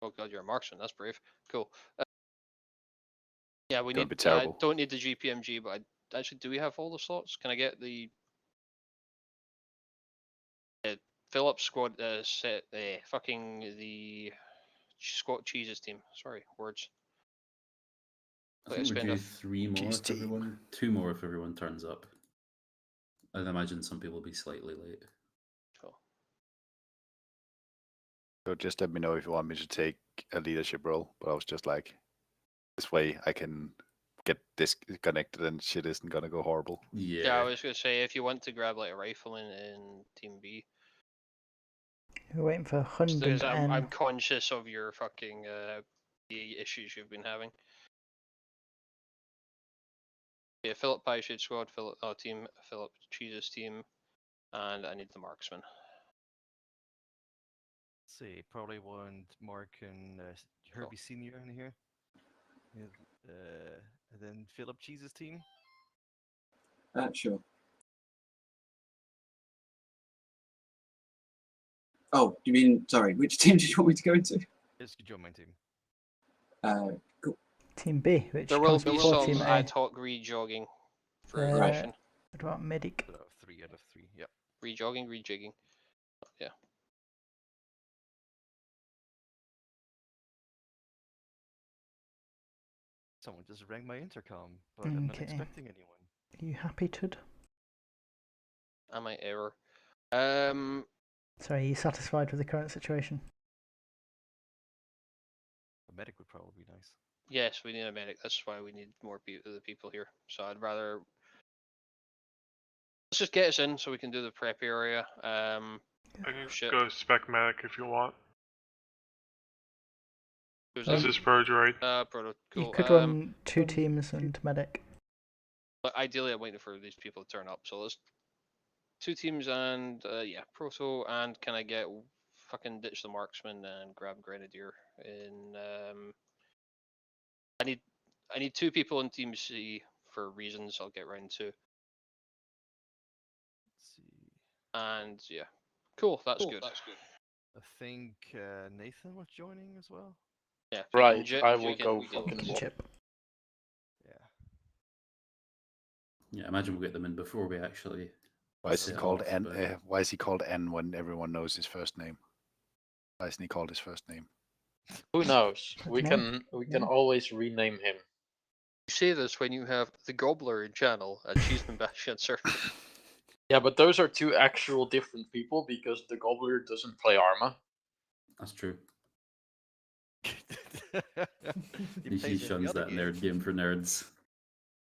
Oh god, you're a marksman. That's brave. Cool. Yeah, we Gonna need. be terrible. Don't need the GPMG, but actually, do we have all the slots? Can I get the Phillips squad set? Fucking the squad cheeses team. Sorry, words. I think we're due 3 more Cheese if team. everyone, 2 more if everyone turns up. I'd imagine some people will be slightly late. Cool. So just let me know if you want me to take a leadership role. But I was just like, this way I can get disconnected and shit isn't gonna go horrible. Yeah, I was gonna say if you want to grab like a rifle in Team B. We're waiting for Just Hund because and I'm conscious of your fucking the issues you've been having. Yeah, Philip Pieshade squad, team, Philip Cheese's team, and I need the marksman. Let's see, probably want Mark and Herbie Senior in here. And then Philip Cheese's team. Sure. Oh, you mean, sorry, which team did you want me to go into? Yes, you join my team. Cool. Team B, which There will comes be before some Team A. ad hoc rejogging for aggression. What about medic? 3 out of 3, yep. Rejogging, rejigging. Yeah. Someone just rang my intercom, but I'm not Okay. expecting anyone. Are you happy, Tud? Am I error? Sorry, are you satisfied with the current situation? A medic would probably be nice. Yes, we need a medic. That's why we need more people here. So I'd rather let's just get us in so we can do the prep area. I can go spec medic if you want. This is Purge, right? Proto. Cool. You could run 2 teams and medic. But ideally, I'm waiting for these people to turn up. So let's 2 teams and yeah, Proto, and can I get fucking ditch the marksman and grab Grenadier in I need 2 people in Team C for reasons I'll get round to. Let's see. And yeah, cool. That's good. I think Nathan was joining as well. Yeah. Right, I will go fucking Chip. Yeah. Yeah, imagine we'll get them in before we actually. Why is he set called off, N? but- Why is he called N when everyone knows his first name? Why isn't he called his first name? Who knows? We Come can always rename him. You say this when you have the Gobbler channel at Cheeseman Bastion Circuit. Yeah, but those are 2 actual different people because the Gobbler doesn't play ArmA. That's true. He He plays every shuns other that nerd game for nerds.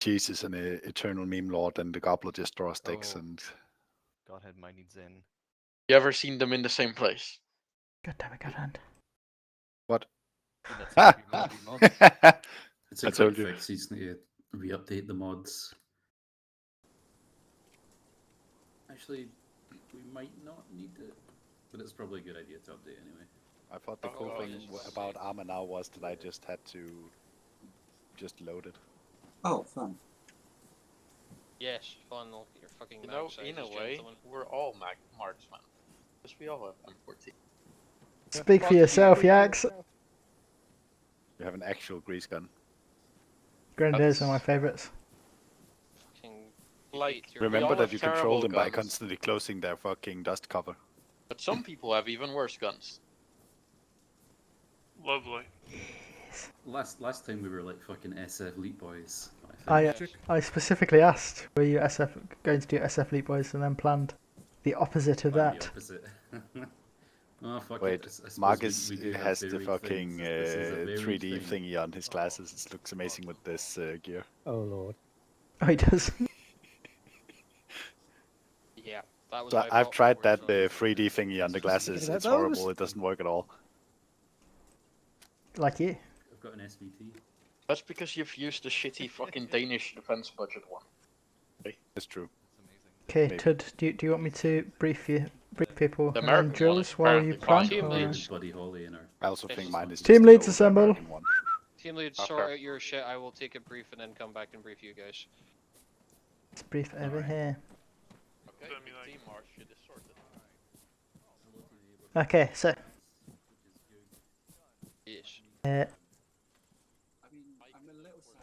Jesus, an eternal meme lord, and the gobbler just draws sticks Oh. and. Godhead might need Zen. You ever seen them in the same place? God damn it, God hand. What? That's maybe mod. It's a I quick told you. fix. You just need to re-update the mods. Actually, we might not need it, but it's probably a good idea to update anyway. I thought the cool Oh, thing yes. about ArmA now was that I just had to just load it. Oh, fun. Yes, fun. Look at your fucking You know, mag sizes, in a way, gentlemen. we're all marksmen. Because we all have M14. Speak for yourself, Yax. You have an actual grease gun. Grenadiers are my favourites. Fucking Like, hate your- We Remember all that have you control terrible them by guns. constantly closing their fucking dust cover. But some people have even worse guns. Lovely. Last time we were like fucking SF Elite Boys. I specifically asked, were you going to do SF Elite Boys, and then planned the opposite of Planned that. the opposite. Oh, fuck Wait, it. I suppose Marcus we do have has the varied fucking things. This is a varied 3D thing. thingy on his glasses. It looks amazing with this gear. Oh lord. Oh, he does. Yeah, that was. So my I've fault tried before, that so- 3D thingy on the glasses. at It's those? horrible. It doesn't work at all. Like you. I've got an SVT. That's because you've used the shitty fucking Danish defense budget one. It's true. Okay, Maybe. Tud, do you want me to brief people The and American then drill one us is while you apparently plan? fine. Team or- leads. Buddy Holly in our. I also Yes. think mine is Team just leads the assemble. American one. Team lead, Okay. sort out your shit. I will take a brief and then come back and brief you guys. Let's brief over Alright. here. Okay, Let me the like- team march shit is sorted. Okay, so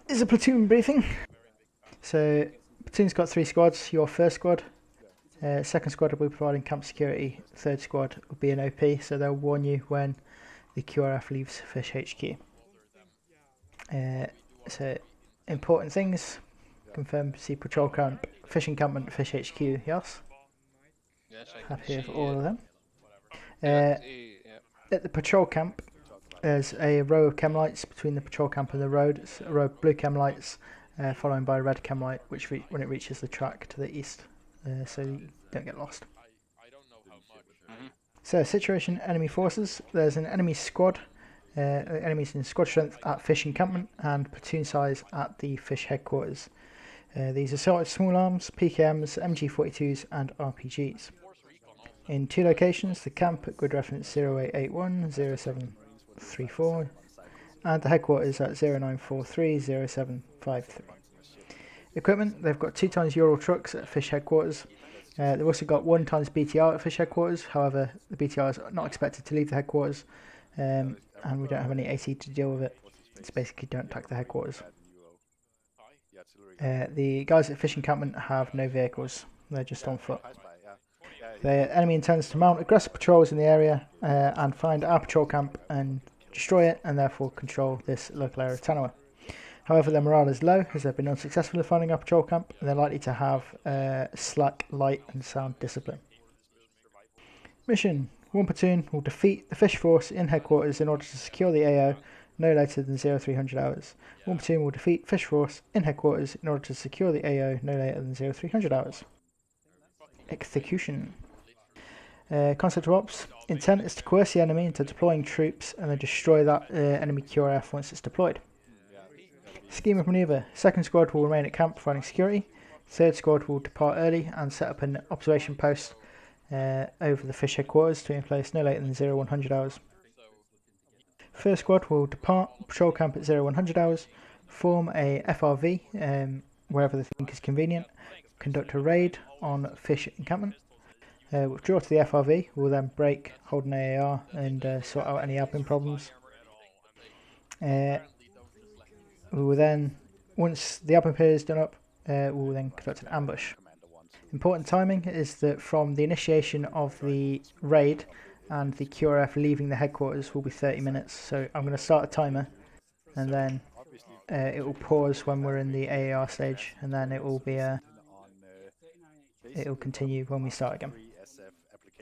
Is a platoon briefing. So, platoon's got 3 squads. Your first squad, second squad will be providing camp security. Third squad will be an OP, so they'll warn you when the QRF leaves Fish HQ. So, important things. Confirm, see patrol camp, fish encampment, Fish HQ. Yes. Yes, I can Happy with see all of them. yeah. At the patrol camp, there's a row of chem lights between the patrol camp and the road. It's a row of blue chem lights, followed by a red chem light, which when it reaches the track to the east, so you don't get lost. So, situation: enemy forces. There's an enemy squad. Enemies in squad strength at fish encampment and platoon size at the fish headquarters. These are assaulted small arms, PKMs, MG42s, and RPGs. In 2 locations: the camp at grid reference 0881 0734 and the headquarters at 0943 0753. Equipment: they've got 2 times Ural trucks at fish headquarters. They've also got 1 times BTR at fish headquarters. However, the BTR is not expected to leave the headquarters, and we don't have any AC to deal with it. It's basically don't attack the headquarters. The guys at fish encampment have no vehicles. They're just on foot. The enemy intends to mount aggressive patrols in the area and find our patrol camp and destroy it, and therefore control this local area of Tanawa. However, their morale is low as they've been unsuccessful in finding our patrol camp, and they're likely to have slack light and sound discipline. Mission: 1 platoon will defeat the fish force in headquarters in order to secure the AO no later than 0300 hours. 1 platoon will defeat fish force in headquarters in order to secure the AO no later than 0300 hours. Execution. Concept of ops: intent is to coerce the enemy into deploying troops and then destroy that enemy QRF once it's deployed. Scheme of manoeuvre: second squad will remain at camp providing security. Third squad will depart early and set up an observation post over the fish headquarters to be in place no later than 0100 hours. First squad will depart patrol camp at 0100 hours, form a FRV wherever they think is convenient, conduct a raid on fish encampment, withdraw to the FRV, will then break, hold an AAR and sort out any admin problems. We will then, once the admin period is done up, we will then conduct an ambush. Important timing is that from the initiation of the raid and the QRF leaving the headquarters will be 30 minutes. So I'm going to start a timer, and then it will pause when we're in the AAR stage, and then it will be it will continue when we start again.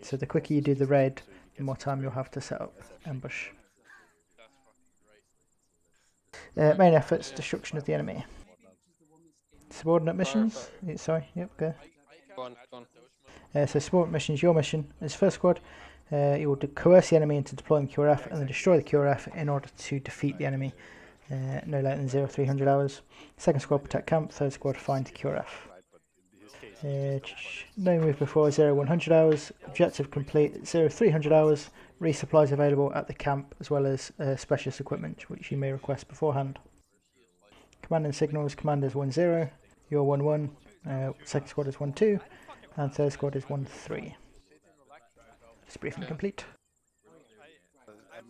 So the quicker you do the raid, the more time you'll have to set up ambush. Main efforts: destruction of the enemy. Subordinate missions. Sorry, yep, go. Go on. So subordinate missions: your mission as first squad, you will coerce the enemy into deploying QRF and then destroy the QRF in order to defeat the enemy no later than 0300 hours. Second squad, protect camp. Third squad, find the QRF. No move before 0100 hours. Objective complete at 0300 hours. Resupplies available at the camp, as well as specialist equipment which you may request beforehand. Command and signals: Commander is 1-0, you're 1-1, second squad is 1-2, and third squad is 1-3. This briefing complete.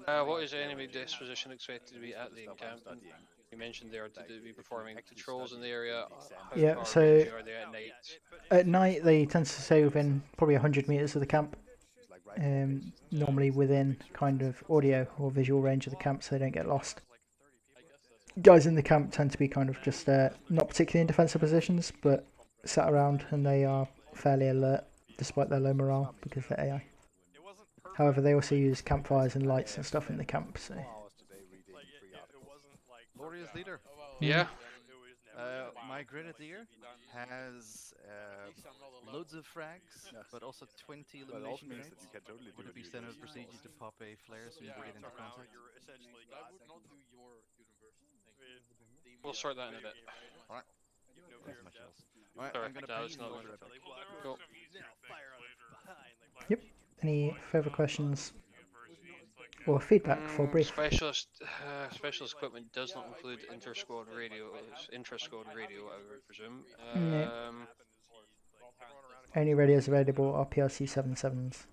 What is the enemy disposition expected to be at the encampment? You mentioned they are to be performing patrols in the area. How far so range are they at night? At night they tend to stay within probably 100 metres of the camp, normally within kind of audio or visual range of the camp so they don't get lost. Guys in the camp tend to be kind of just not particularly in defensive positions, but sat around, and they are fairly alert despite their low morale because they're AI. However, they also use campfires and lights and stuff in the camp. So. Glorious leader. Yeah. My grenadier has loads of frags, but also 20 elimination grenades. Would it be standard procedure to pop a flare as soon as we get into contact? We'll sort that in a bit. Alright. That's much else. Alright, Sorry, I'm gonna that pay was you not over good. a Cool. Yep. Any further questions or feedback for brief? Specialist equipment does not include inter-squad radio. Intra-squad radio, I would presume. No. Only radios available are PLC 77s.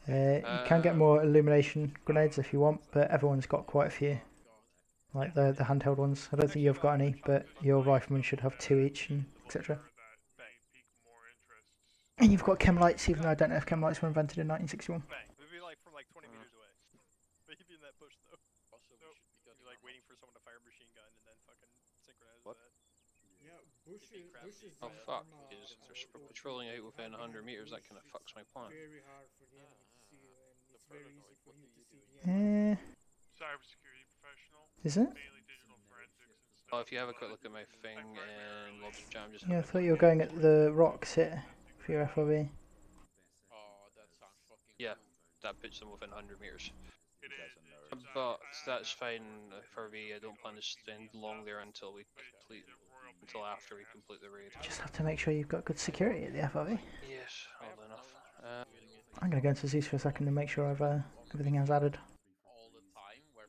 You can get more illumination grenades if you want, but everyone's got quite a few. Like the handheld ones. I don't think you've got any, but your riflemen should have 2 each, and etc. And you've got chem lights, even though I don't know if chem lights were invented in 1961. Maybe like from like 20 meters away. But he'd be in that bush though. Also, so you're like waiting for someone to fire a machine gun and then fucking synchronize that. Yeah, bushes. Oh fuck, because if they're patrolling out within 100 meters, that kind of fucks my plan. Very hard for him to see, and it's very easy for him to see the enemy. Cybersecurity professional. Is it? Mainly digital forensics and stuff. Oh, if you have a quick look at my thing and Lobster Jam, just Yeah, I thought you were going at the rocks here for your FOV. Oh, that sounds fucking. yeah, that puts them within 100 meters. It is. But that's fine for me. I don't plan to stand long there until after we complete the raid. Just have to make sure you've got good security at the FOV. Yes, odd enough. I'm going to go into Zeus for a second and make sure I've everything else added.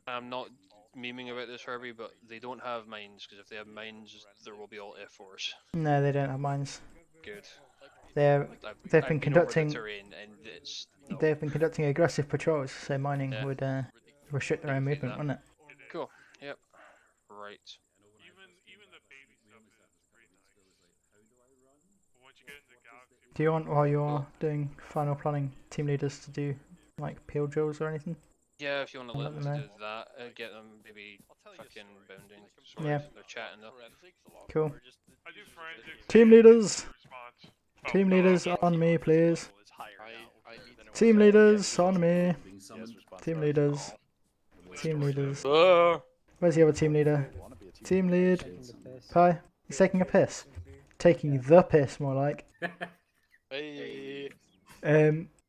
I'm not memeing about this, Herbie, but they don't have mines, because if they have mines, there will be all F4s. No, they don't have mines. Good. They've been conducting. Over the terrain and it's They've been conducting aggressive patrols, so mining would restrict their own movement, wouldn't it? Cool. Yep. Right. Even the baby stuff is pretty nice. But once you get into Galaxy, Do you want, while you're doing final planning, team leaders to do like peel drills or anything? Yeah, if you want to let Let them them do that, get them maybe fucking bounding. Sorry, Yeah. they're chatting though. Cool. I do forensics. Team leaders! Response. Team leaders on me, please. Team leaders on me. Being summoned. Team leaders. Team leaders. Uh, Where's the other team leader? Team lead. Pie. He's taking a piss. Taking the piss, more like. hey.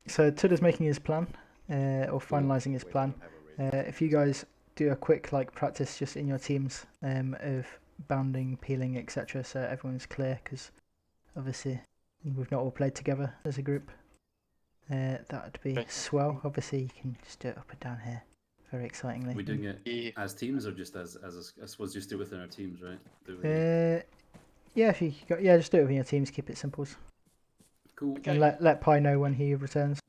So Tudor's making his plan, or finalising his plan. If you guys do a quick like practice just in your teams of bounding, peeling, etc., so everyone's clear, because obviously we've not all played together as a group. That would be swell. Obviously, you can just do it up and down here. Very excitingly. Are we doing it as teams or just as I suppose just do it within our teams, right? Yeah, if you got, just do it within your teams. Keep it simple. Cool. And let Pi know when he returns.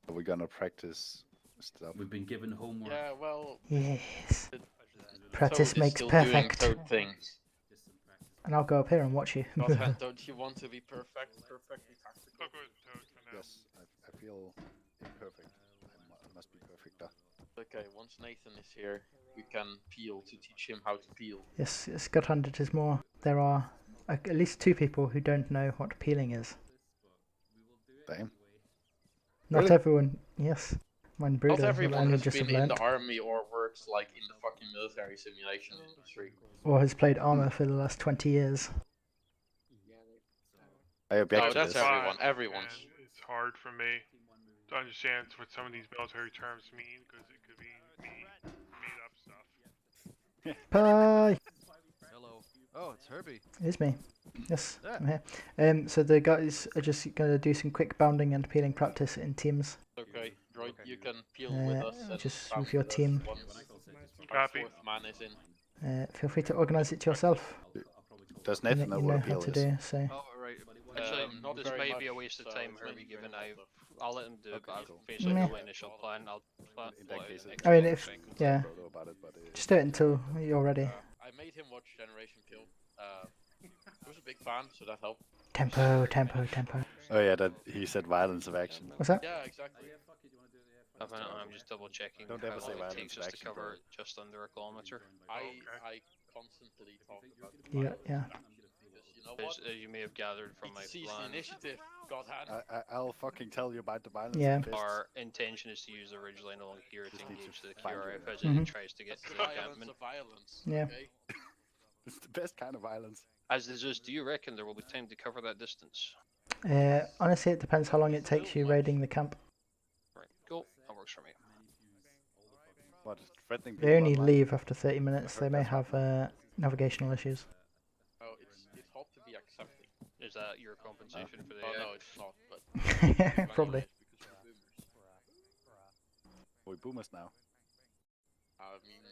Are we gonna practice stuff? We've been given homework. Yeah, well. Yes. Practice makes still perfect. Doing Toad things. And I'll go up here and watch you. Godhand, don't you want to be perfectly tactical? I'll go with Toad for now. Yes, I feel imperfect. I must be perfect. Okay, once Nathan is here, we can peel to teach him how to peel. Yes, God-hand it is more. There are at least 2 people who don't know what peeling is. Damn. Not Really? everyone. Yes. Mine Not Bruder everyone only has just been have in learned. the army or works like in the fucking military simulation industry. Or has played ArmA for the last 20 years. I object No, to that's this. everyone. And Everyone's. it's hard for me to understand what some of these military terms mean because it could be made up stuff. Pie! Hello. Oh, it's Herbie. It's me. Yes, Yeah. I'm here. So the guys are just going to do some quick bounding and peeling practice in teams. Okay, Droid, you can peel with us. And just bounce with your us team. once our Copy. 4th man is in. Feel free to organise it yourself. Does You Nathan know what a how peel to is? do, so... Oh, right. Actually, Not this very might be a much, waste of so time, it's Herbie, mainly given for I'll let him do it, but I've cool. basically Meh. got my initial plan. I'll plan In that case, I mean, if... I Yeah. don't know about it, but Just do it until you're ready. I made him watch Generation Kill. He was a big fan, so that helped. Tempo, tempo, tempo. oh yeah, that he said violence of action. What's that? Yeah, exactly. I'm just double checking Don't how ever say long it violence takes of us to action, cover bro. just under a kilometre. I constantly talk about Yeah. because you know what? As you may have gathered from my Seize the plan, initiative, Godhand. I'll fucking tell you about the violence. Yeah. of fists. our intention is to use the ridge line along here to Just need to engage the find QRF you. as it Mhm. tries to get That's to the the violence encampment. of violence. Yeah. Okay? It's the best kind of violence. As this is, do you reckon there will be time to cover that distance? Honestly, it depends how long it takes you raiding the camp. Right, cool. That works for me. What, threatening They people only online? leave after 30 minutes. They may have navigational issues. Oh, it's hard to be accepting. Is that your compensation for the? Oh no, it's not. But Probably. because we're boomers. We boomers now. I mean,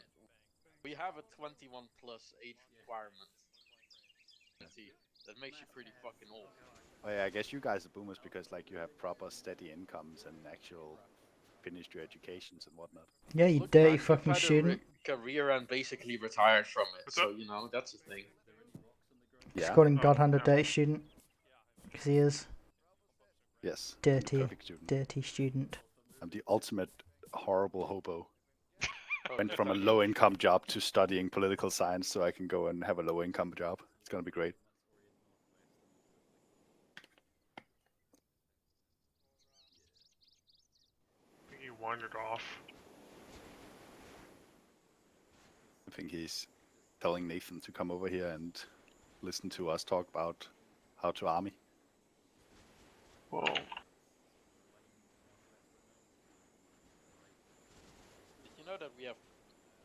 we have a 21 plus age requirement. See, that makes you pretty fucking old. Oh yeah, I guess you guys are boomers because like you have proper steady incomes and actual finished your educations and whatnot. Yeah, you Look, dirty man, fucking you've had student. a career and basically retired from it, What's so up? you know that's a thing. Just Yeah. calling Oh, God Hand a yeah. dirty student. Because he is. Yes. Dirty, Perfect student. dirty student. I'm the ultimate horrible hobo. Oh, Went good from a luck. low income job to studying political science so I can go and have a low income job. It's gonna be great. I think he wandered off. I think he's telling Nathan to come over here and listen to us talk about how to army. Whoa. Did you know that we have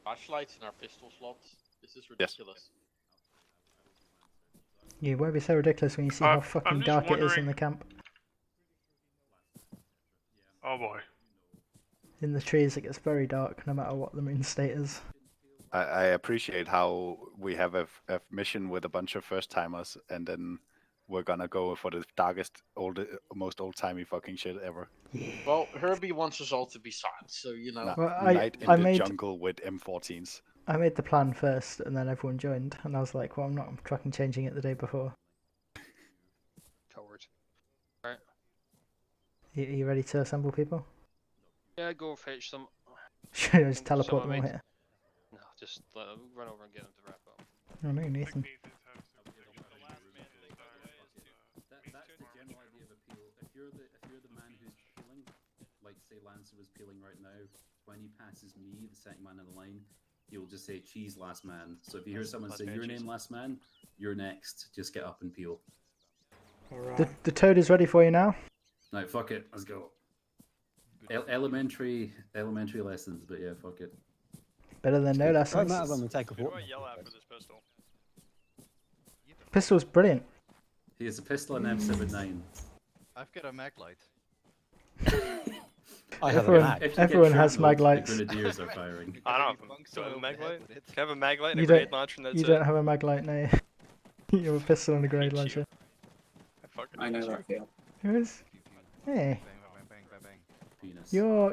flashlights in our pistol slots? This is ridiculous. You won't be so ridiculous when you see how I'm fucking just dark it is in wondering- the camp. Oh boy. In the trees, it gets very dark no matter what the moon state is. I appreciate how we have a mission with a bunch of first timers and then we're gonna go for the darkest, most old timey fucking shit ever. Well, Herbie wants us all to be silent, so you know. Well, Night in I the made- jungle with M14s. I made the plan first, and then everyone joined, and I was like, well, I'm not fucking changing it the day before. Coward. Right. You ready to assemble people? Yeah, go fetch them. Should I just Think teleport someone them all made- here? No, just let them run over and get them to wrap up. Oh no, Nathan. That's the general idea of appeal. If you're the man who's peeling, like say Lancer was peeling right now, when he passes me, the second man in the line, he'll just say cheese last man. So if you hear someone say your name last man, you're next. Just get up and peel. The toad is ready for you now. No, fuck it. Let's go. Elementary lessons, but yeah, fuck it. Better than no lessons. Who do I yell at for this pistol? Pistol's brilliant. He has a pistol and M79. I've got a mag light. Everyone has mag The lights. grenadiers are firing. I don't have do I have a mag light? Can I have a mag light and You a grenade don't- launcher and that's You it? don't have a mag light, no. You have a pistol and a grenade launcher. I know that feel. Who is? Hey, Bang, bang, bang, bang. Penis. you're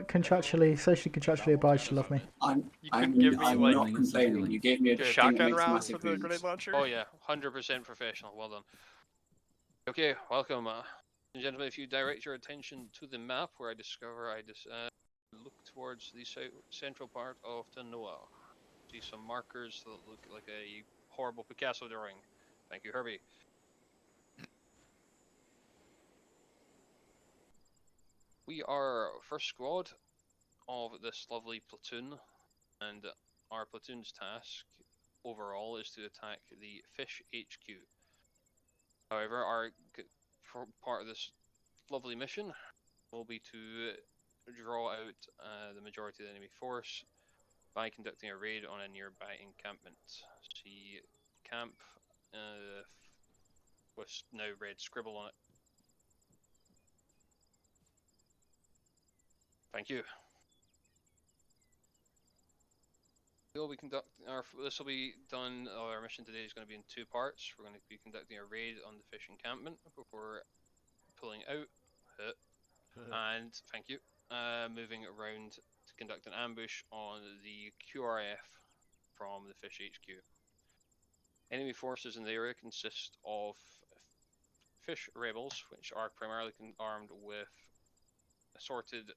socially contractually obliged to love me. I'm couldn't give me, I'm like, not complaining. You gave me a Get a thing that shotgun makes round massive for the wounds. grenade launcher? Oh yeah, 100% professional. Well done. Okay, welcome, ladies and gentlemen. If you direct your attention to the map where I discover, look towards the central part of Tanoa. See some markers that look like a horrible Picasso drawing. Thank you, Herbie. We are first squad of this lovely platoon, and our platoon's task overall is to attack the Fish HQ. However, our part of this lovely mission will be to draw out the majority of the enemy force by conducting a raid on a nearby encampment. See camp with now red scribble on it. Thank you. This will be done. Our mission today is going to be in two parts. We're going to be conducting a raid on the fish encampment before pulling out, and thank you. Moving around to conduct an ambush on the QRF from the fish HQ. Enemy forces in the area consist of fish rebels, which are primarily armed with assorted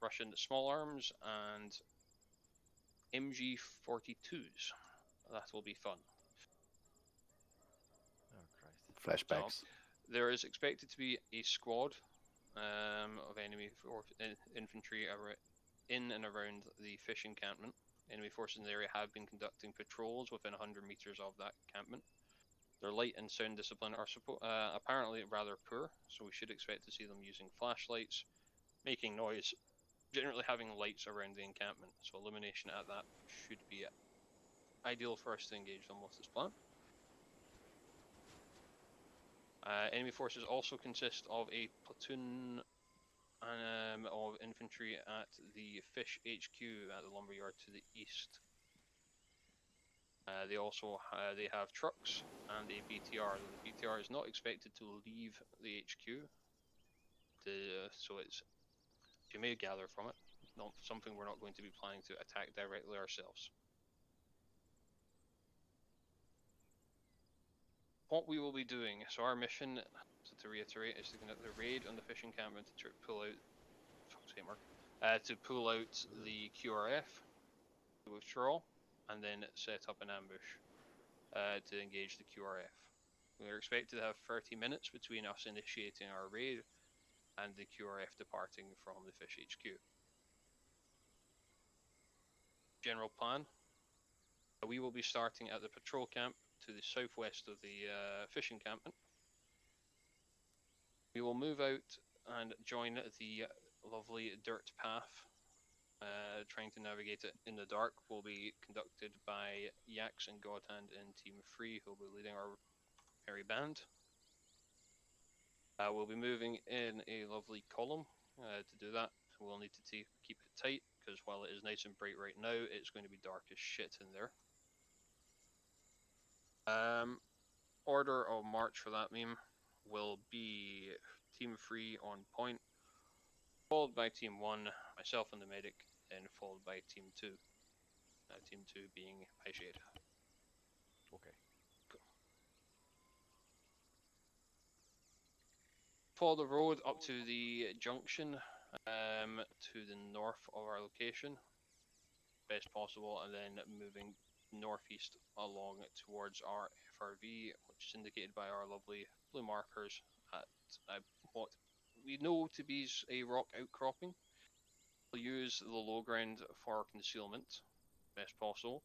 Russian small arms and MG42s. That will be fun. Oh, Christ. Flashbacks. So, there is expected to be a squad of enemy infantry in and around the fish encampment. Enemy forces in the area have been conducting patrols within 100 meters of that encampment. Their light and sound discipline are apparently rather poor, so we should expect to see them using flashlights, making noise, generally having lights around the encampment, so illumination at that should be ideal for us to engage them with this plan. Enemy forces also consist of a platoon of infantry at the Fish HQ at the lumberyard to the east. They also they have trucks and a BTR. The BTR is not expected to leave the HQ, so it's, you may gather from it, not something we're not going to be planning to attack directly ourselves. What we will be doing, so our mission, to reiterate, is to conduct the raid on the fish encampment to pull out, to pull out the QRF, to withdraw, and then set up an ambush to engage the QRF. We are expected to have 30 minutes between us initiating our raid and the QRF departing from the fish HQ. General plan. We will be starting at the patrol camp to the southwest of the fish encampment. We will move out and join the lovely dirt path. Trying to navigate it in the dark will be conducted by Yaks and Godhand in Team 3, who will be leading our merry band. We'll be moving in a lovely column. To do that, we'll need to keep it tight, because while it is nice and bright right now, it's going to be dark as shit in there. Order of march for that meme will be Team 3 on point, followed by Team 1, myself and the medic, and followed by Team 2. Team 2 being Shade. Okay. Cool. Follow the road up to the junction to the north of our location, best possible, and then moving northeast along towards our FRV, which is indicated by our lovely blue markers at what we know to be a rock outcropping. We'll use the low ground for concealment, best possible.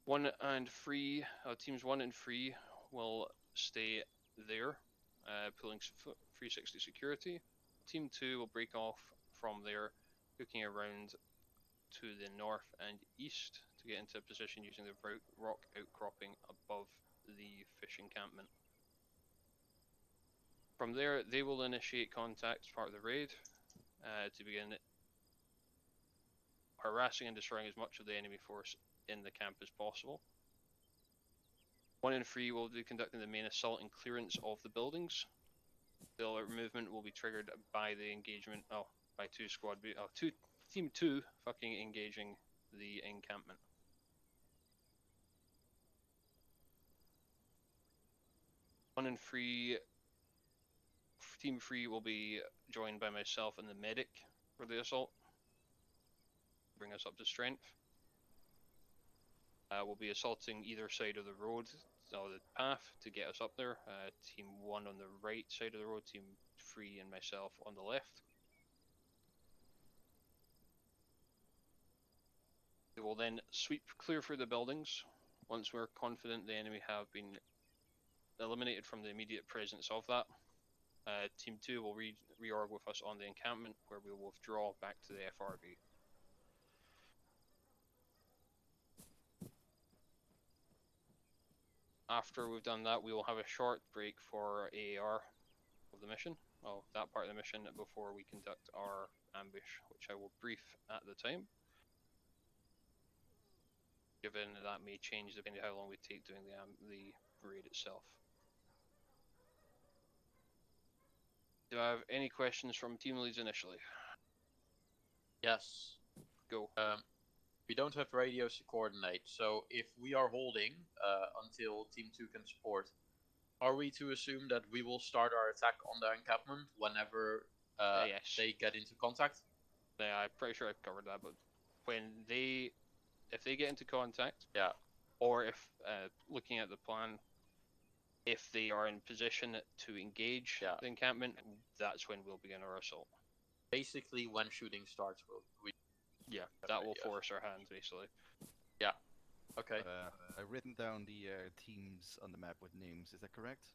1 and 3, teams 1 and 3 will stay there, pulling 360 security. Team 2 will break off from there, looking around to the north and east to get into a position using the rock outcropping above the fish encampment. From there, they will initiate contact as part of the raid to begin harassing and destroying as much of the enemy force in the camp as possible. 1 and 3 will be conducting the main assault and clearance of the buildings. The alert movement will be triggered by the engagement, by Team 2 fucking engaging the encampment. Team 3 will be joined by myself and the medic for the assault. Bring us up to strength. We'll be assaulting either side of the road, or the path, to get us up there. Team 1 on the right side of the road, Team 3 and myself on the left. We will then sweep clear through the buildings. Once we're confident the enemy have been eliminated from the immediate presence of that, Team 2 will reorg with us on the encampment, where we will withdraw back to the FRB. After we've done that, we will have a short break for AAR of the mission, that part of the mission, before we conduct our ambush, which I will brief at the time, given that may change depending on how long we take doing the raid itself. Do I have any questions from team leads initially? Yes. Go. We don't have radios to coordinate, so if we are holding until Team 2 can support, are we to assume that we will start our attack on the encampment whenever yes. they get into contact? Yeah, I'm pretty sure I've covered that, but if they get into contact, yeah, or if looking at the plan, if they are in position to engage the encampment, that's when we'll begin our assault. Basically, when shooting starts, that will force our hand, basically. Yeah. Okay. I've written down the teams on the map with names. Is that correct?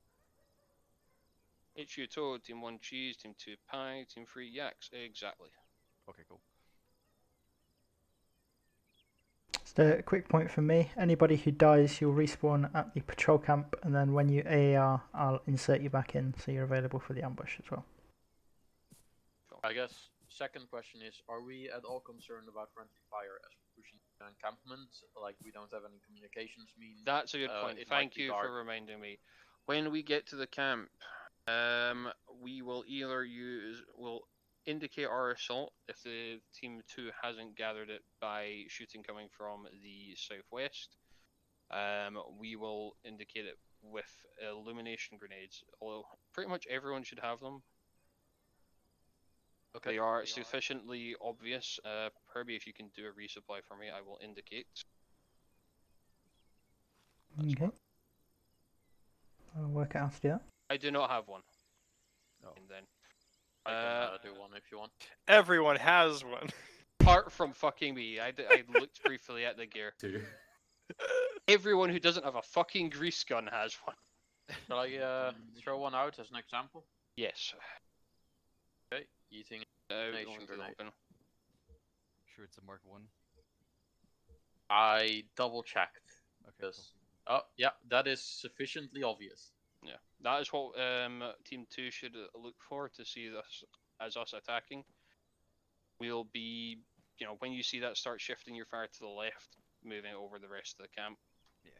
HU Toad, Team 1 Cheese, Team 2 Pie, Team 3 Yaks. Exactly. Okay, cool. Just a quick point from me. Anybody who dies, you'll respawn at the patrol camp, and then when you AAR, I'll insert you back in, so you're available for the ambush as well. I guess second question is, are we at all concerned about friendly fire as we're pushing the encampment? Like, we don't have any communications means. That's a good point. It might Thank be you dark. for reminding me. When we get to the camp, we will either we'll indicate our assault if the team 2 hasn't gathered it by shooting coming from the southwest. We will indicate it with illumination grenades, although pretty much everyone should have them. Okay. They are sufficiently obvious. Herbie, if you can do a resupply for me, I will indicate. Okay. I'll work out how to do that. I do not have one. Oh. And then, I can do one if you want. Everyone has one. apart from fucking me, I looked briefly at the gear. Two. Everyone who doesn't have a fucking grease gun has one. Shall I throw one out as an example? Yes. Okay, eating Nation nation grenade. open. Sure, it's a Mark 1. I double checked. Okay, This. Oh, yeah, that is sufficiently obvious. Yeah, that is what Team 2 should look for to see us as us attacking. We'll be, when you see that, start shifting your fire to the left, moving over the rest of the camp. Yeah.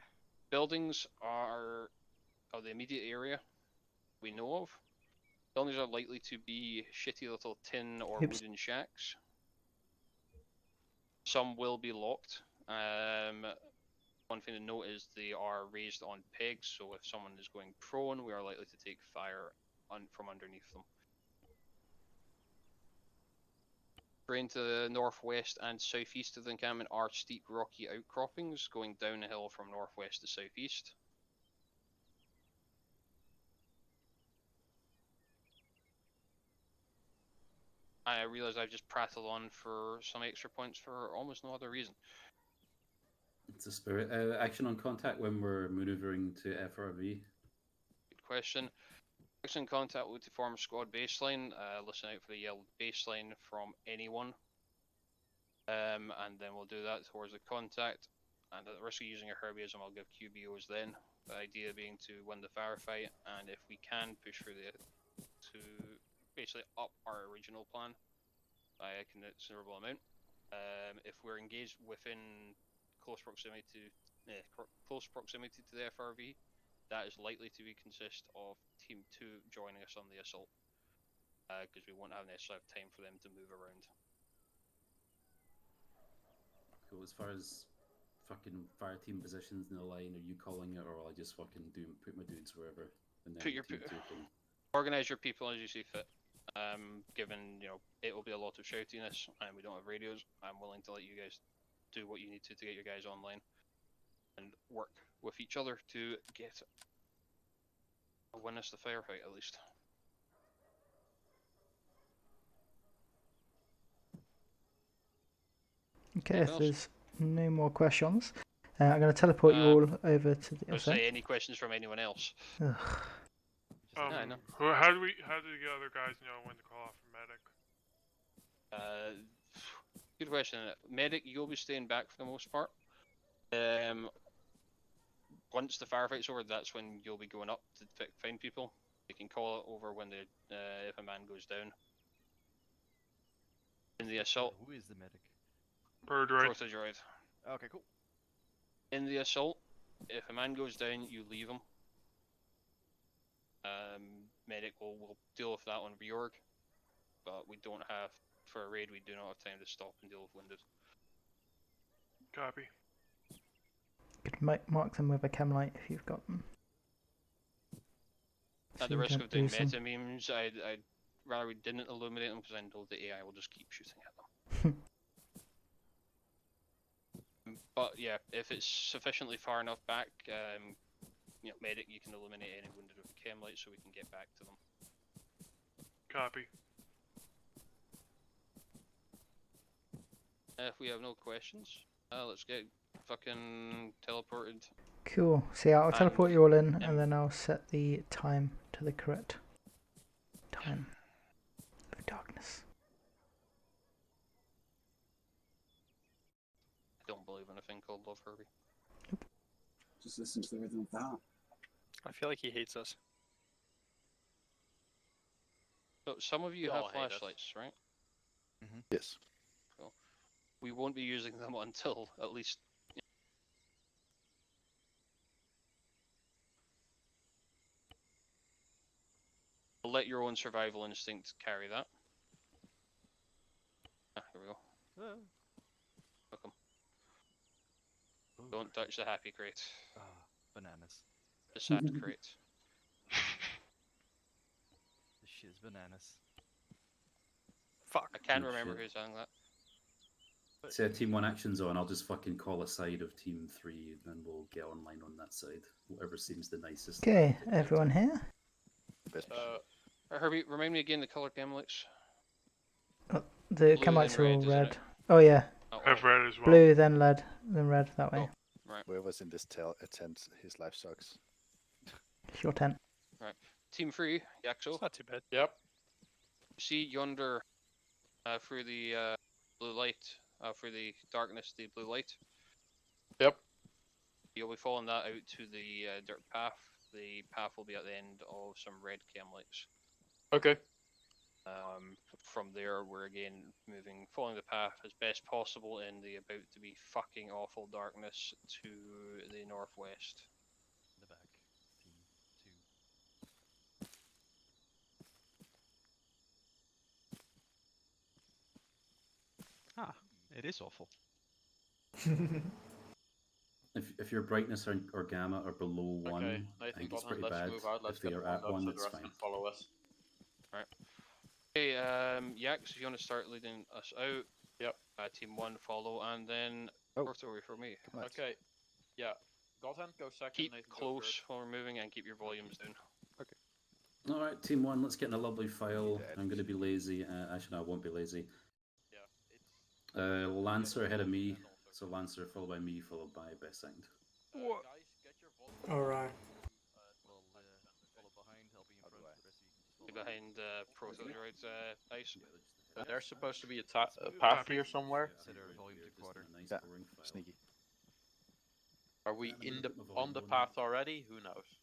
Buildings are of the immediate area we know of. Buildings are likely to be shitty little tin or Oops. wooden shacks. Some will be locked. One thing to note is they are raised on pegs, so if someone is going prone, we are likely to take fire from underneath them. Terrain to the northwest and southeast of the encampment are steep rocky outcroppings going down a hill from northwest to southeast. I realise I've just prattled on for some extra points for almost no other reason. It's a spirit. Action on contact when we're maneuvering to FRV. Good question. Action contact will to form a squad baseline. Listen out for the yelled baseline from anyone. And then we'll do that towards the contact. And at the risk of using a Herbieism, I'll give QBOs then. The idea being to win the firefight, and if we can push through to basically up our original plan by a considerable amount. If we're engaged within close proximity to the FRV, that is likely to consist of Team 2 joining us on the assault, because we won't have necessarily time for them to move around. Cool. As far as fucking fire team positions in the line, are you calling it, or will I just fucking put my dudes wherever? And then Put your team 2 can... Organize your people as you see fit. Given it will be a lot of shoutiness and we don't have radios, I'm willing to let you guys do what you need to get your guys online and work with each other to win us the firefight at least. Okay, if there's no more questions, I'm going to teleport you all over to the... Don't say any questions from anyone else. Ugh. I know. How do the other guys know when to call off for medic? Good question. Medic, you'll be staying back for the most part. Once the firefight's over, that's when you'll be going up to find people. You can call it over when if a man goes down. In the assault. Who is the medic? Protodroid. Okay, cool. In the assault, if a man goes down, you leave him. Medic will deal with that on reorg, but we don't have, for a raid, we do not have time to stop and deal with wounded. Copy. You could mark them with a chem light if you've got them. At the risk of doing meta memes, I'd rather we didn't illuminate them because I know the AI will just keep shooting at them. But yeah, if it's sufficiently far enough back, medic, you can illuminate any wounded with a chem light so we can get back to them. Copy. If we have no questions, let's get fucking teleported. Cool. So yeah, I'll teleport you all in, and then I'll set the time to the correct time of darkness. I don't believe in a thing called love, Herbie. Nope. Just listen to the rhythm of that. I feel like he hates us. So some of you have flashlights, right? Yes. So we won't be using them until at least. Let your own survival instinct carry that. Here we go. Welcome. Ooh. Don't touch the happy crate. Bananas. The sad crate. This shit is bananas. Fuck. I can't Oh, remember shit. who's saying that. Say Team 1 action's on, I'll just fucking call a side of Team 3, and then we'll get online on that side. Whatever seems the nicest. Okay, everyone here? Best. Herbie, remind me again the color Camlex. The Blue, Chemites then are red, all isn't red. it? Oh yeah, Oh, I've read as well. blue, then lead, then red, that way. Right. Whoever's in this tent, his life sucks. It's your tent. Team 3, Yaxo. It's not too bad. Yep. See yonder, through the blue light, through the darkness, the blue light. Yep. You'll be following that out to the dirt path. The path will be at the end of some red chem lights. Okay. From there, we're again following the path as best possible in the about to be fucking awful darkness to the northwest. In the back. Team 2. Ah, it is awful. If your brightness or gamma are below 1, Okay. I think it's Gotham, pretty let's bad. move out. Let's If they get are formed at up 1, so it's the rest fine. can follow us. Hey, Yax, if you want to start leading us out. Yep. Team 1 follow, and then fourth away for me. Okay. Yeah. Gotham, go second. Keep Nathan, go close while we're moving and keep your volumes down. Alright, Team 1, let's get in a lovely file. Yeah, I'm going to be lazy. Actually, no, I won't be lazy. third. Yeah. Lancer ahead of me. So Lancer followed by me, followed by Best Second. What? Guys, get your volume. Alright. Well, follow behind, I'll be in front. The rest of you can just Be follow. behind Protozoids, Ice. There's supposed to be a path here somewhere. Set our volume to quarter. Yeah, sneaky. Are we on the path already? Who knows?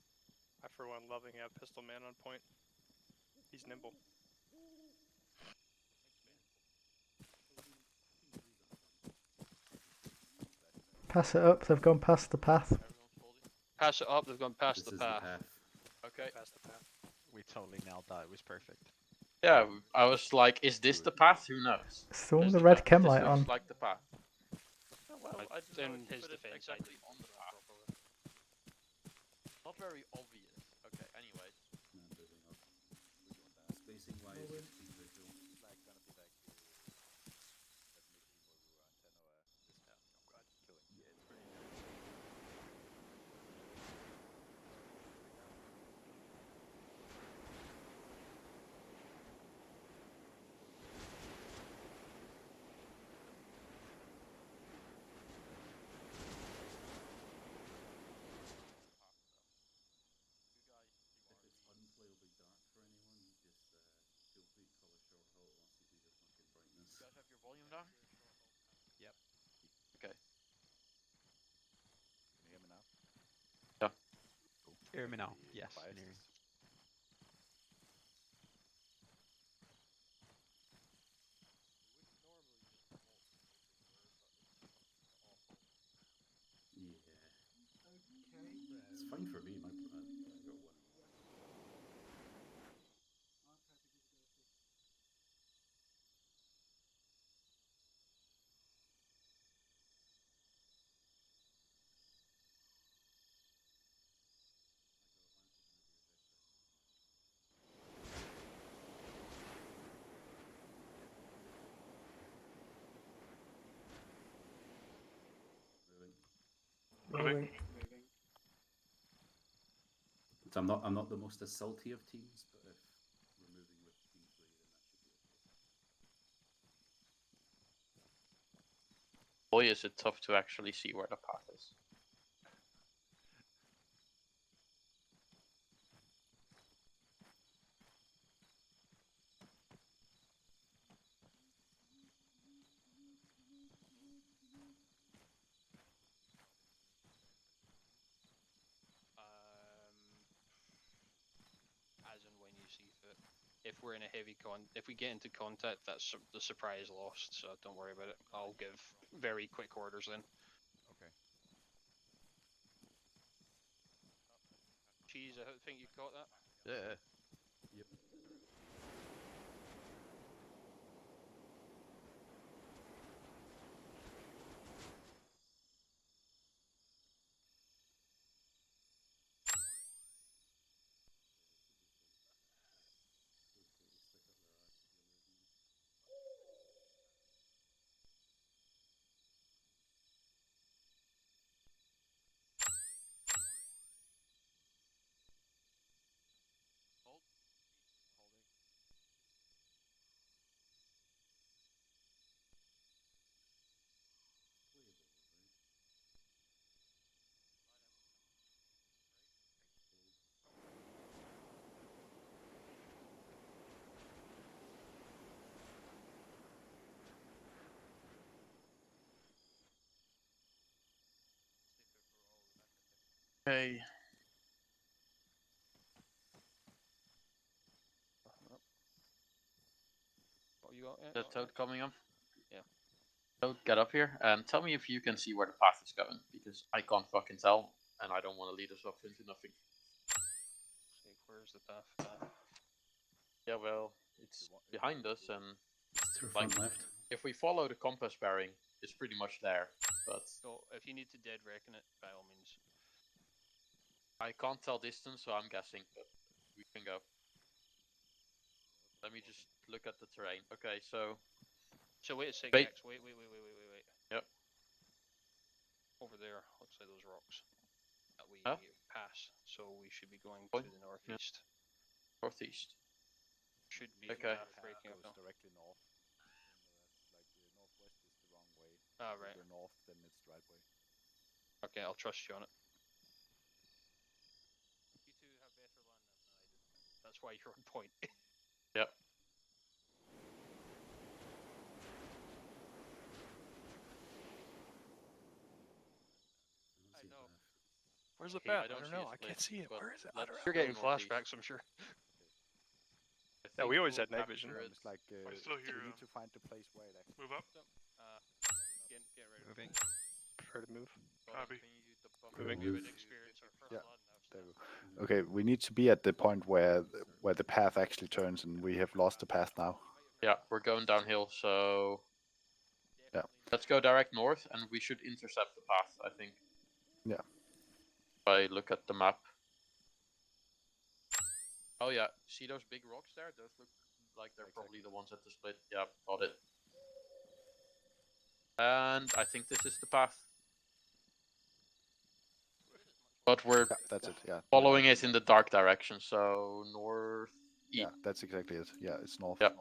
I for one loving a pistol man on point. He's nimble. Pass it up, they've gone past the path. Everyone's holding. Pass it up, they've gone past This the is path. the path. Okay. Past the path. We totally nailed that. It was perfect. Yeah, I was like, is this the path? Who knows? Throw There's the the red path. chem This light looks on. like the path. Well, I don't know In if you his put it defense, I exactly didn't on the do it path. properly. Not very obvious. Okay, anyways. Spacing wise, it's pretty visual. If it's unplayably dark for anyone, just feel free to call a short halt whilst you do your fucking brightness. You guys have your volume down? Yep. Okay. Can you hear me now? Yeah. Cool. Hear me now. The Yes. biases. Can hear you. Yeah. It's fine for me. I got one. Moving. So I'm not the most assaulty of teams, but if we're moving with team 3, then that should be okay. Boy, is it tough to actually see where the path is. As and when you see fit. if we're in a if we get into contact, that's the surprise lost. So don't worry about it. I'll give very quick orders then. Okay. Cheese, I think you caught that. Yeah. Yep. Okay. What you got? Yeah, The toad coming up. Yeah. Toad, get up here and tell me if you can see where the path is going, because I can't fucking tell, and I don't want to lead us off into nothing. See, where's the path? Yeah, well, it's behind us, and It's to the like, front left. if we follow the compass bearing, it's pretty much there. But So if you need to dead reckon it, by all means. I can't tell distance, so I'm guessing, but we can go. Let me just look at the terrain. Okay, so So wait a sec, Wait. Max. Wait. Yep. Over there, looks like those rocks that we Huh? pass. So we should be going Point. to the northeast. northeast. Should be Okay. breaking up now. Directly north. Like the northwest is the wrong way. Ah, If right. you're north, then it's the right way. Okay, I'll trust you on it. You two have better land than I do. That's why you're on point. Yep. I know. Where's the Hey, path? I I don't don't see know. a I split, can't see it. but Where is it? I let's don't know. You're getting go northeast. flashbacks, I'm sure. I Yeah, we think always we'll had night vision. capture it. It's like I still hear we need to find the place where it actually. Move up. Get ready. Moving. Prefer to move. Copy. Moving. We would experience our first Yeah. flood now. There we go. Okay, we need to be at the point where the path actually turns, and we have lost the path now. Yeah, we're going downhill, so Yeah. let's go direct north, and we should intercept the path, I think. Yeah. If I look at the map. Oh yeah, see those big rocks there? Those look like they're probably the ones at the split. Yeah, got it. And I think this is the path. But we're Yeah, that's it. Yeah. following it in the dark direction, so north. Yeah, that's exactly it. Yeah, it's north. Yep.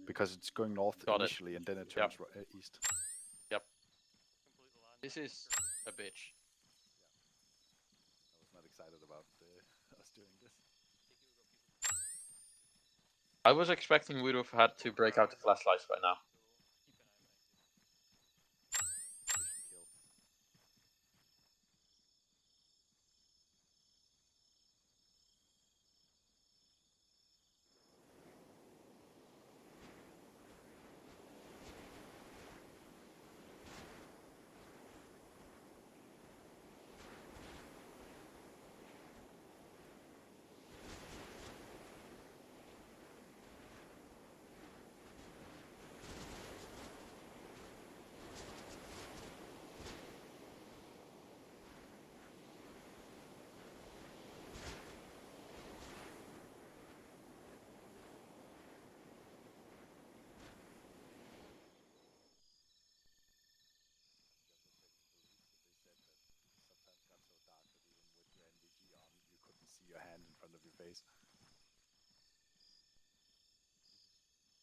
Because it's going north Got it. initially, and then it turns east. Yep. This is a bitch. I was not excited about us doing this. I was expecting we'd have had to break out the flashlights by now. Your hand in front of your face.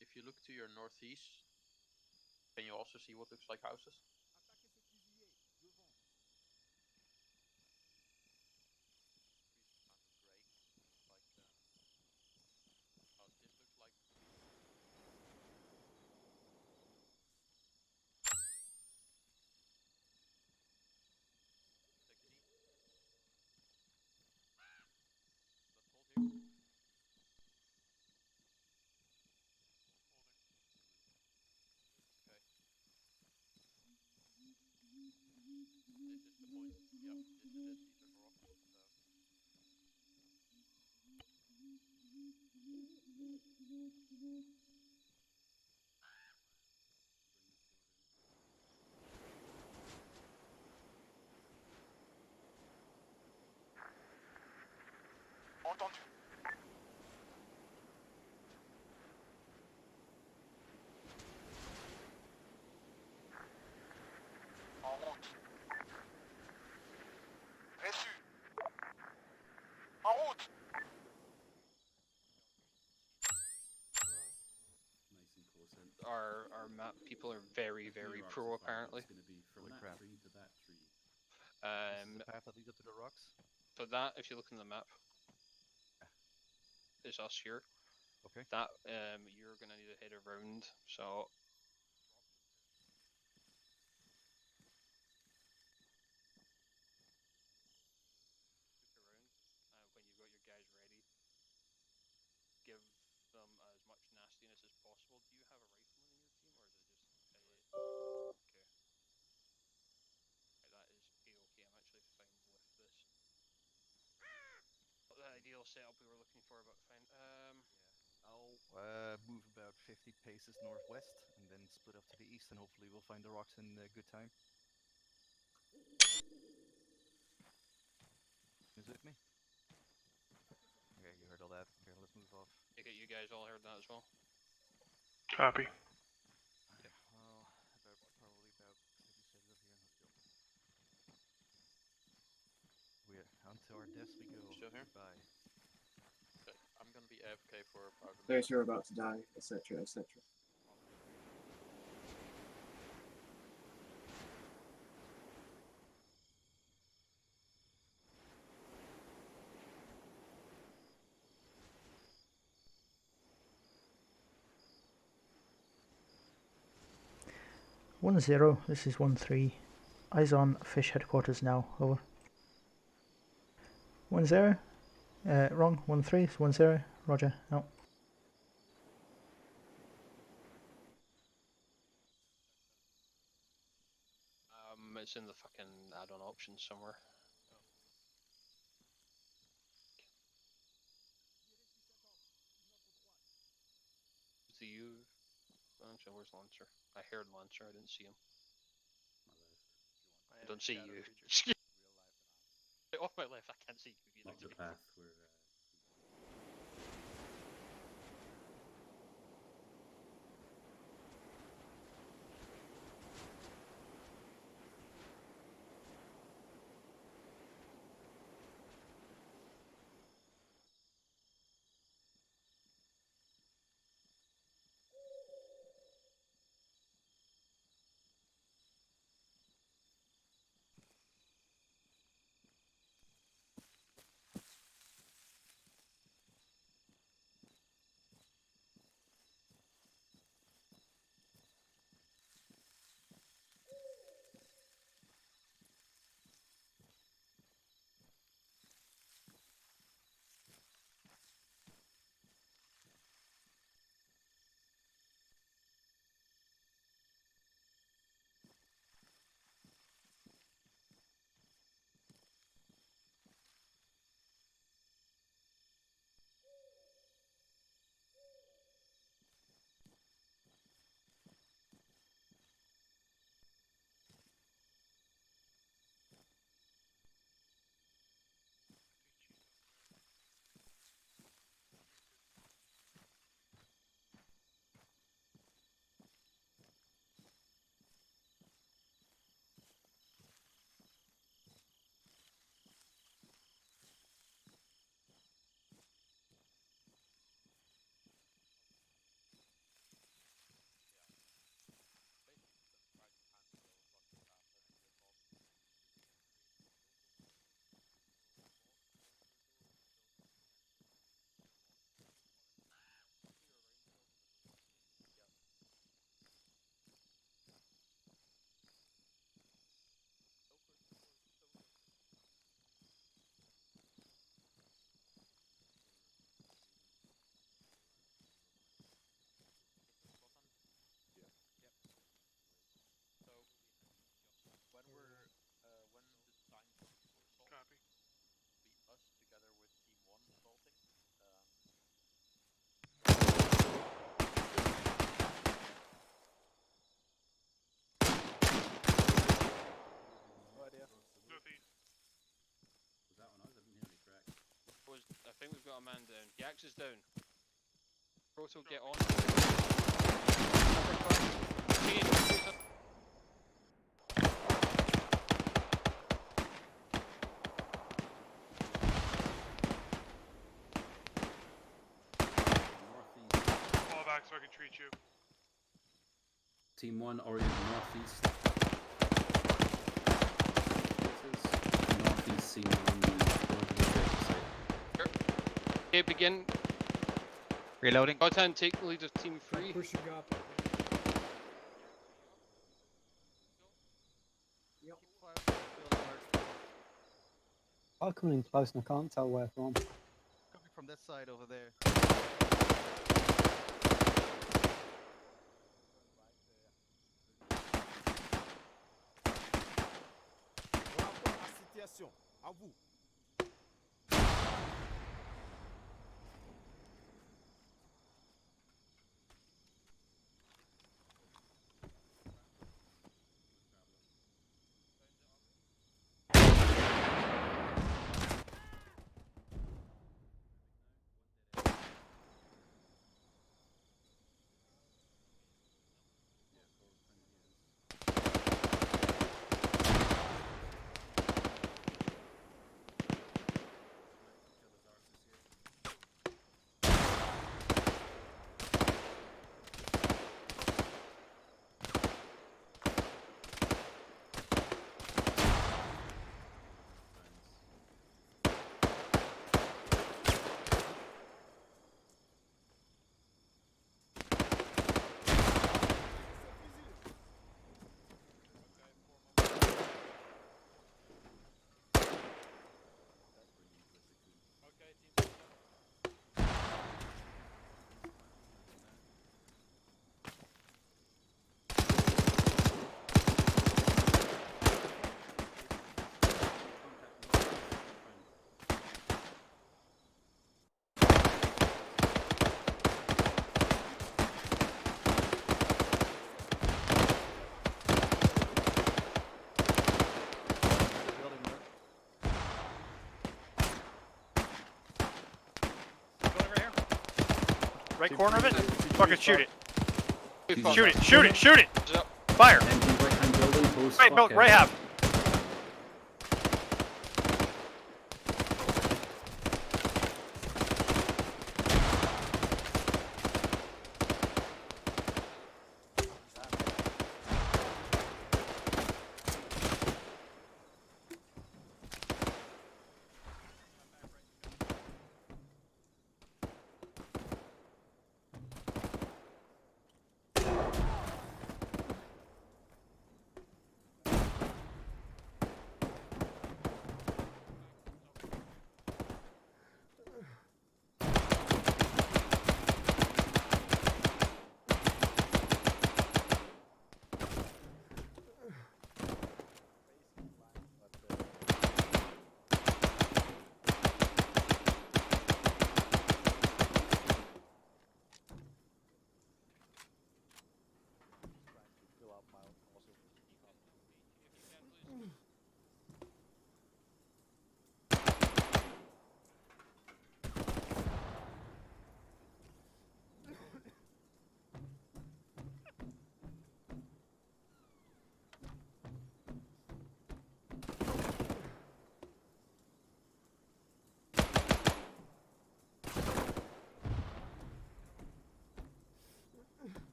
If you look to your northeast, can you also see what looks like houses? Entendu. En route. Reçu. En route. Nice and close in. Our map people are very Rocks pro are fine, apparently. It's going to be from Holy that crap. tree to that tree. This is the path that leads up to the rocks? So that, if you look in the map, is us here. Okay. That you're gonna need to head around. So when you've got your guys ready, give them as much nastiness as possible. Do you have a rifleman in your team, or is it just okay? Right, that is a-okay. I'm actually fine with this. Not the ideal setup we were looking for, but fine. I'll move about 50 paces northwest and then split off to the east, and hopefully we'll find the rocks in good time. Is with me? Okay, you heard all that. Okay, let's move off. You guys all heard that as well? Copy. Yeah, well, probably about 30 seconds up here. Let's go. We're onto our deaths we go. Still here? Goodbye. Okay, I'm gonna be AFK for about a minute. Those who are about to die, etc., etc. One zero. This is 1-3. Eyes on fish headquarters now. Over. 1-0. Wrong. 1-3. It's 1-0. Roger. Out. It's in the fucking add-on options somewhere. Is it you? Actually, where's Lancer? I heard Lancer. I didn't see him. I don't see you. Off my left, I can't see you either. Up the path where. got a man down. Yax is down. Proto, get on. Fall back so I can treat you. Team 1, orient northeast. Northeast scene on the site. Sure. Okay, begin. Reloading. Gotan, take the lead of Team 3. Pushing up. I'm coming in close and I can't tell where from. Coming from that side over there. Rapport à situation. À vous. Right corner of it? Fucking shoot it. Jesus. Shoot it, shoot it, shoot it! Fire! Right half.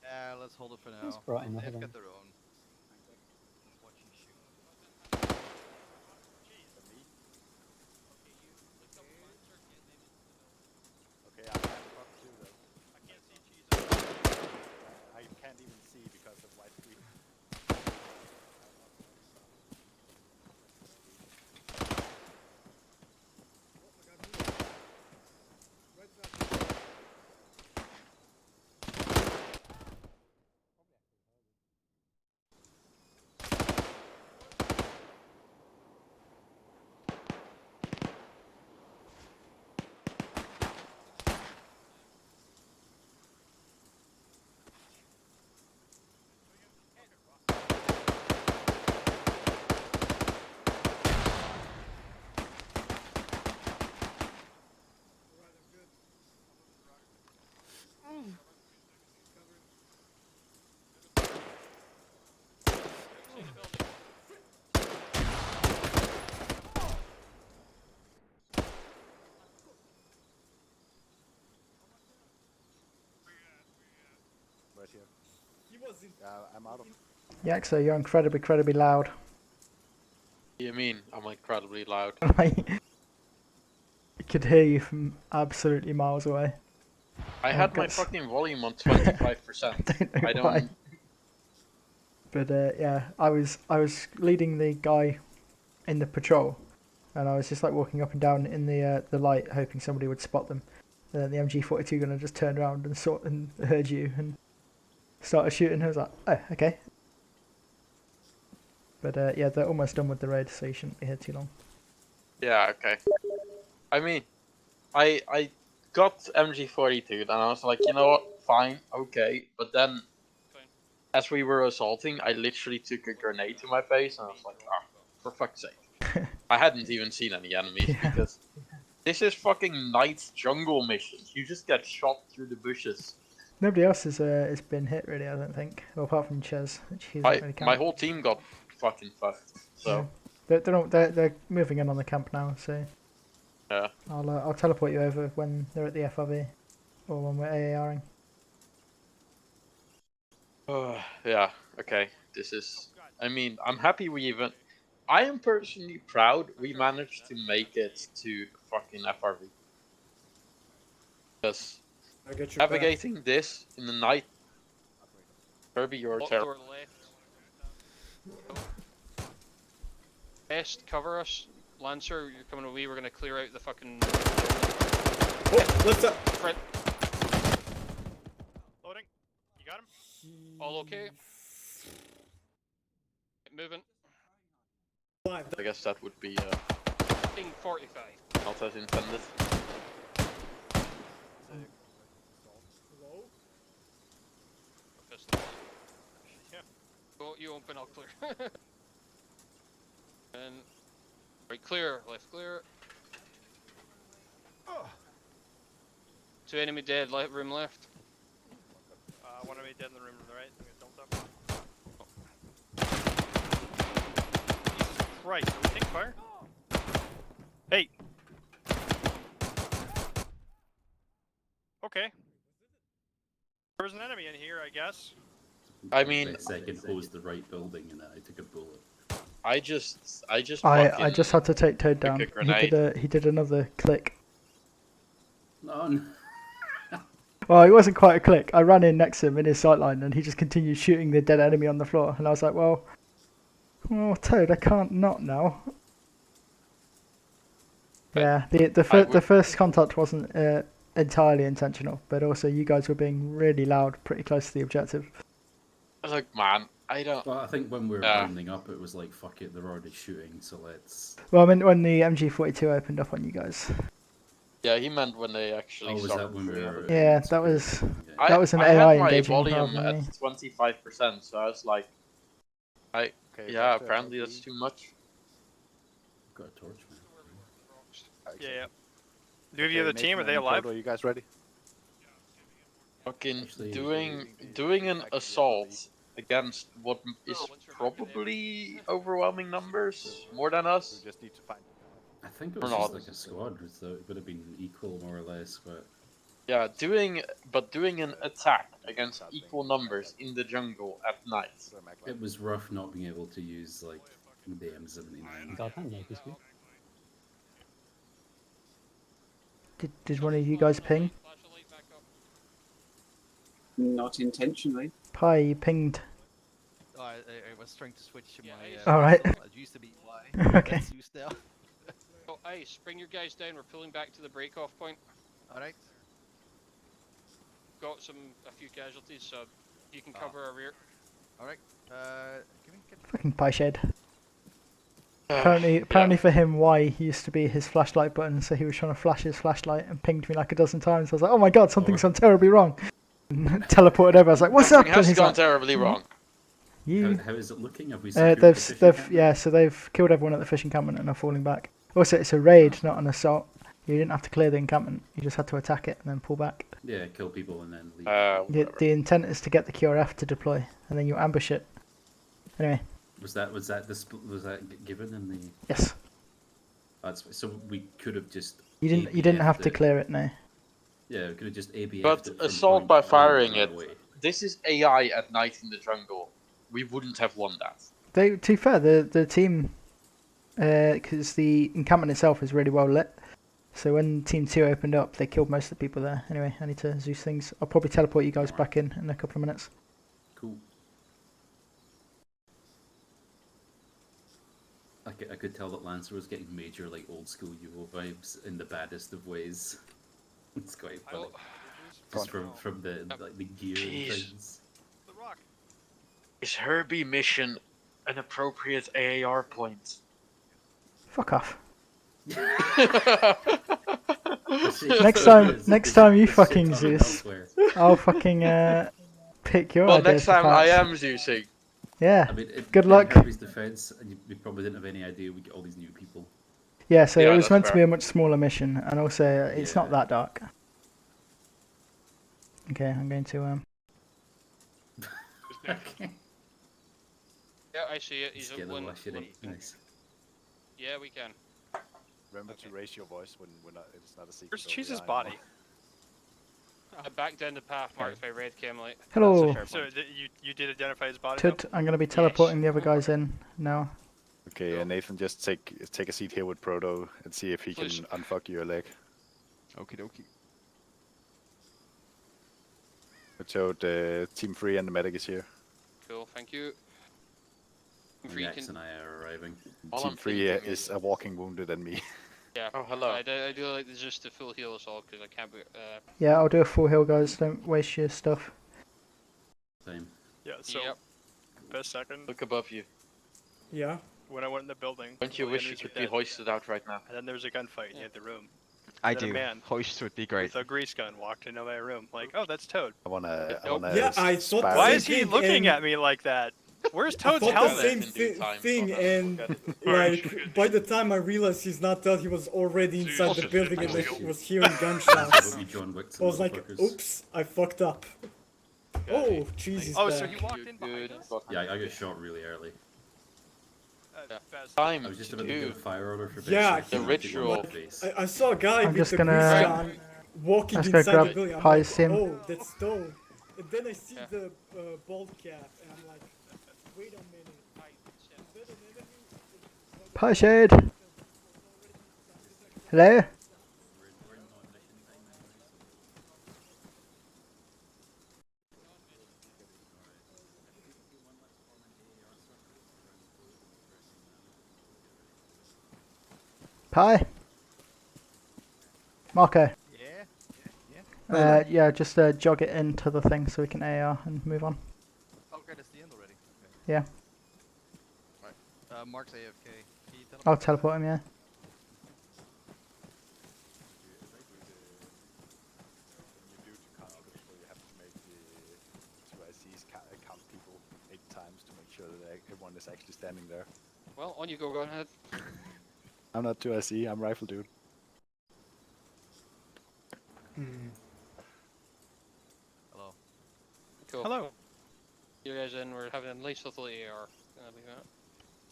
Yeah, let's hold it for now. That's bright in the They've head got on. their own. Watching shoot. Okay, I have got two though. I can't see cheese. I can't even see because of white screen. right here. I'm out of. Yeah, so you're incredibly loud. What do you mean? I'm incredibly loud. I could hear you from absolutely miles away. I Oh, had my guts. fucking volume on 25%. I don't know why. But yeah, I was leading the guy in the patrol, and I was just like walking up and down in the light, hoping somebody would spot them. And then the MG42 gunner just turned around and heard you and started shooting. I was like, oh, okay. But yeah, they're almost done with the raid, so you shouldn't be here too long. Yeah, okay. I mean, I got MG42 and I was like, you know what, fine, okay. But then, as we were assaulting, I literally took a grenade to my face and I was like, ah, for fuck's sake. I hadn't even seen any enemies because this is fucking night jungle missions. You just get shot through the bushes. Nobody else has been hit really, I don't think. Well, apart from Ches, which he doesn't really count. My whole team got fucking fucked. So yeah. They're moving in on the camp now, so yeah. I'll teleport you over when they're at the FRV or when we're AARing. Yeah, okay. This is. I mean, I'm happy we even. I am personally proud we managed to make it to fucking FRV. Because navigating this in the night, Kirby, you're terrible. Best, cover us. Lancer, you're coming away. We're gonna clear out the fucking. Oh, lift up. Front. Loading. You got him? All okay? Moving. I guess that would be Being 45. not as intended. Yeah. Go, you open, I'll clear. And right, clear, left clear. Two enemy dead, room left. One enemy dead in the room on the right. I'm gonna Jesus Christ, are we taking fire? Hey! Okay. There was an enemy in here, I guess. I mean, second hose the right building and then I took a bullet. I just I just had to take Toad down. He did another click. No. Well, it wasn't quite a click. I ran in next to him in his sightline and he just continued shooting the dead enemy on the floor. And I was like, well, Toad, I can't not now. Yeah, the first contact wasn't entirely intentional, but also you guys were being really loud, pretty close to the objective. Look, man, I don't. Well, I think when we were rounding up, it was like, fuck it, they're already shooting, so let's. Well, I mean, when the MG42 opened up on you guys. Yeah, he meant when they actually was started. that when we were? Yeah, that was an I AI had my engaging volume rather than at me. 25%, so I was like, yeah, apparently that's too much. Got a torch, man. Yeah. Do you have the team? Are they alive? Are you guys ready? Fucking doing an assault against what is probably overwhelming numbers, more than us. We just need to find. I think it was just like a squad, so it would have been equal more or less, but. Yeah, doing an attack against equal numbers in the jungle at night. It was rough not being able to use like the M79. God, that make us good. Did one of you guys ping? Not intentionally. Pi, you pinged. Oh, I was trying to switch my. Alright. It used to be Y. Okay. That's used now. Oh, Ice, bring your guys down. We're pulling back to the break-off point. Alright. Got a few casualties, so you can cover our rear. Alright. Fucking pie shed. Apparently for him, Y used to be his flashlight button, so he was trying to flash his flashlight and pinged me like a dozen times. I was like, oh my god, something's gone terribly wrong. And teleported over. I was like, what's up? Something has gone terribly wrong. How is it looking? Have we secured the fishing they've so they've killed everyone at the fishing encampment and are falling back. Also, it's a raid, not an assault. You didn't have to clear the encampment. You just had to attack it and then pull back. Yeah, kill people and then leave. The intent is to get the QRF to deploy, and then you ambush it. Anyway. Was that given in the? Yes. So we could have just. You didn't have to clear it, no. Yeah, we could have just ABF'd But it from assault point by one firing and it away. this is AI at night in the jungle. We wouldn't have won that. To be fair, the team, because the encampment itself is really well lit. So when Team 2 opened up, they killed most of the people there. Anyway, I need to Zeus things. I'll probably teleport you guys back in a couple of minutes. Cool. I could tell that Lancer was getting major like old school Euro vibes in the baddest of ways. It's quite funny. Just from the like the gear and things. The rock. Is Herbie mission an appropriate AAR point? Fuck off. Next time you fucking Zeus, I'll fucking pick your. Well, next time I am Zeusing. Yeah. I mean, good luck. In Herbie's defense, we probably didn't have any idea we get all these new people. Yeah, so Yeah, it was that's meant to fair. be a much smaller mission, and also it's not that dark. Okay, I'm going to Yeah, I see it. He's Just get at the one. wash it in. Nice. Yeah, we can. Remember to raise your voice when it's not a secret. Where's over Cheese's the body? I backed down the path marked by red chem light. Hello. So you did identify his body? Tud, I'm going to be teleporting the other guys in now. Okay, and Nathan, just take a seat here with Proto and see if he Please. can unfuck your leg. Okie dokie. So the Team 3 and the medic is here. Cool, thank you. Jax and I are arriving. All Team I'm 3 thinking is a walking wounded and me. Yeah. Oh, hello. I do like this just to full heal us all because I can't be. Yeah, I'll do a full heal, guys. Don't waste your stuff. Same. Yeah, so Yep. best second. Look above you. Yeah. When I went in the building. Don't you all the wish you enemies were could be dead. hoisted out right now? And then there was a gunfight near the room. I Then a do. man Hoist would be great. with a grease gun walked into my room. Like, oh, that's Toad. I wanna. Yeah, I thought spam- Why Same is he thing, looking and- at me like that? Where's I Toad's thought the helmet? same In due time, thing, so and that's like by the time I realized he's not dead, he was already inside the building and I was hearing That gunshots. would be John Wick. I was like, oops, I fucked up. Oh, Jesus. Oh, so he walked in Good. behind us? Yeah, I got shot really early. Fast. Time I was just to about to give a do. fire order for Yeah, base. The ritual. I saw a guy I'm with just the gonna- grease gun walking Let's go inside grab the building. I'm Pies like, sim. oh, that's Stone. And then I see Yeah. the bald cap, and I'm like, wait a minute. Pie shade. Hello. Pie. Marco. Yeah. Yeah, just jog it into the thing so we can AR and move on. Okay, that's the end already. Okay. Yeah. Right. Mark's AFK. Can you I'll teleport him. Yeah. You do to count people, you have to make the 2ICs count people 8 times to make sure that everyone is actually standing there. Well, on you go ahead. I'm not 2IC, I'm rifle dude. Hello. Cool. Hello. You guys in? We're having a nice little AR. Gonna leave that.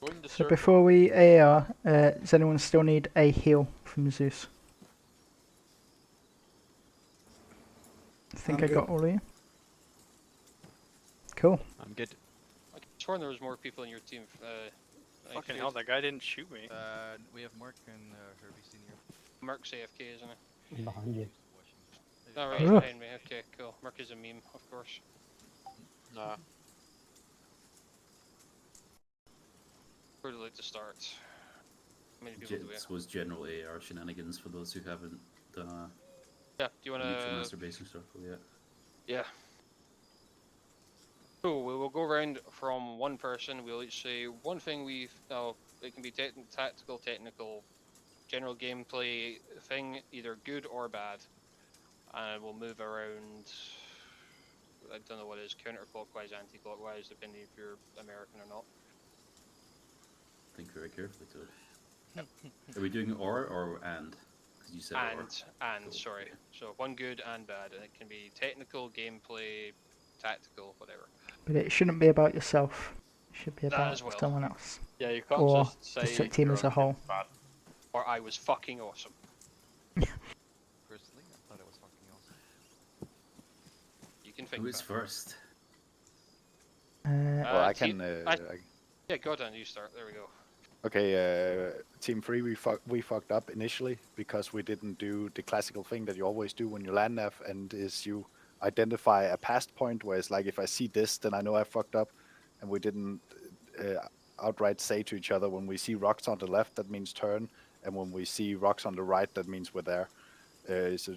Going to So circle. before we AR, does anyone still need a heal from Zeus? I think I'm I good. got all of you. Cool. I'm good. I could sworn there was more people in your team. Fucking hell, that guy didn't shoot me. We have Mark and Herbie Senior. Mark's AFK, isn't he? I'm behind you. Oh, right, he's Ugh. behind me. Okay, cool. Mark is a meme, of course. Nah. Where would you like to start? How many people do we have? This was general AR shenanigans for those who haven't done a Yeah, do you mutual wanna... masturbation circle yet. Yeah. Cool, we will go around from one person. We'll each say one thing we've... Oh, it can be tactical, technical, general gameplay thing, either good or bad. And we'll move around... I don't know what it is, counterclockwise, anti-clockwise, depending if you're American or not. Think very carefully to it. Are we doing or and? Because you said or. And, Cool. sorry. So one good and bad, and it can be technical, gameplay, tactical, whatever. But it shouldn't be about yourself. It should be That about as well. someone else. Yeah, you can't Or just say the team your as a own whole. shit's bad. Or I was fucking awesome. Personally, I thought it was fucking awesome. You can think. Who's first? Well, I can. Yeah, go down. You start. There we go. Okay, Team 3, we fucked up initially because we didn't do the classical thing that you always do when you land nav, and is you identify a past point where it's like, if I see this, then I know I fucked up, and we didn't outright say to each other, when we see rocks on the left, that means turn, and when we see rocks on the right, that means we're there. So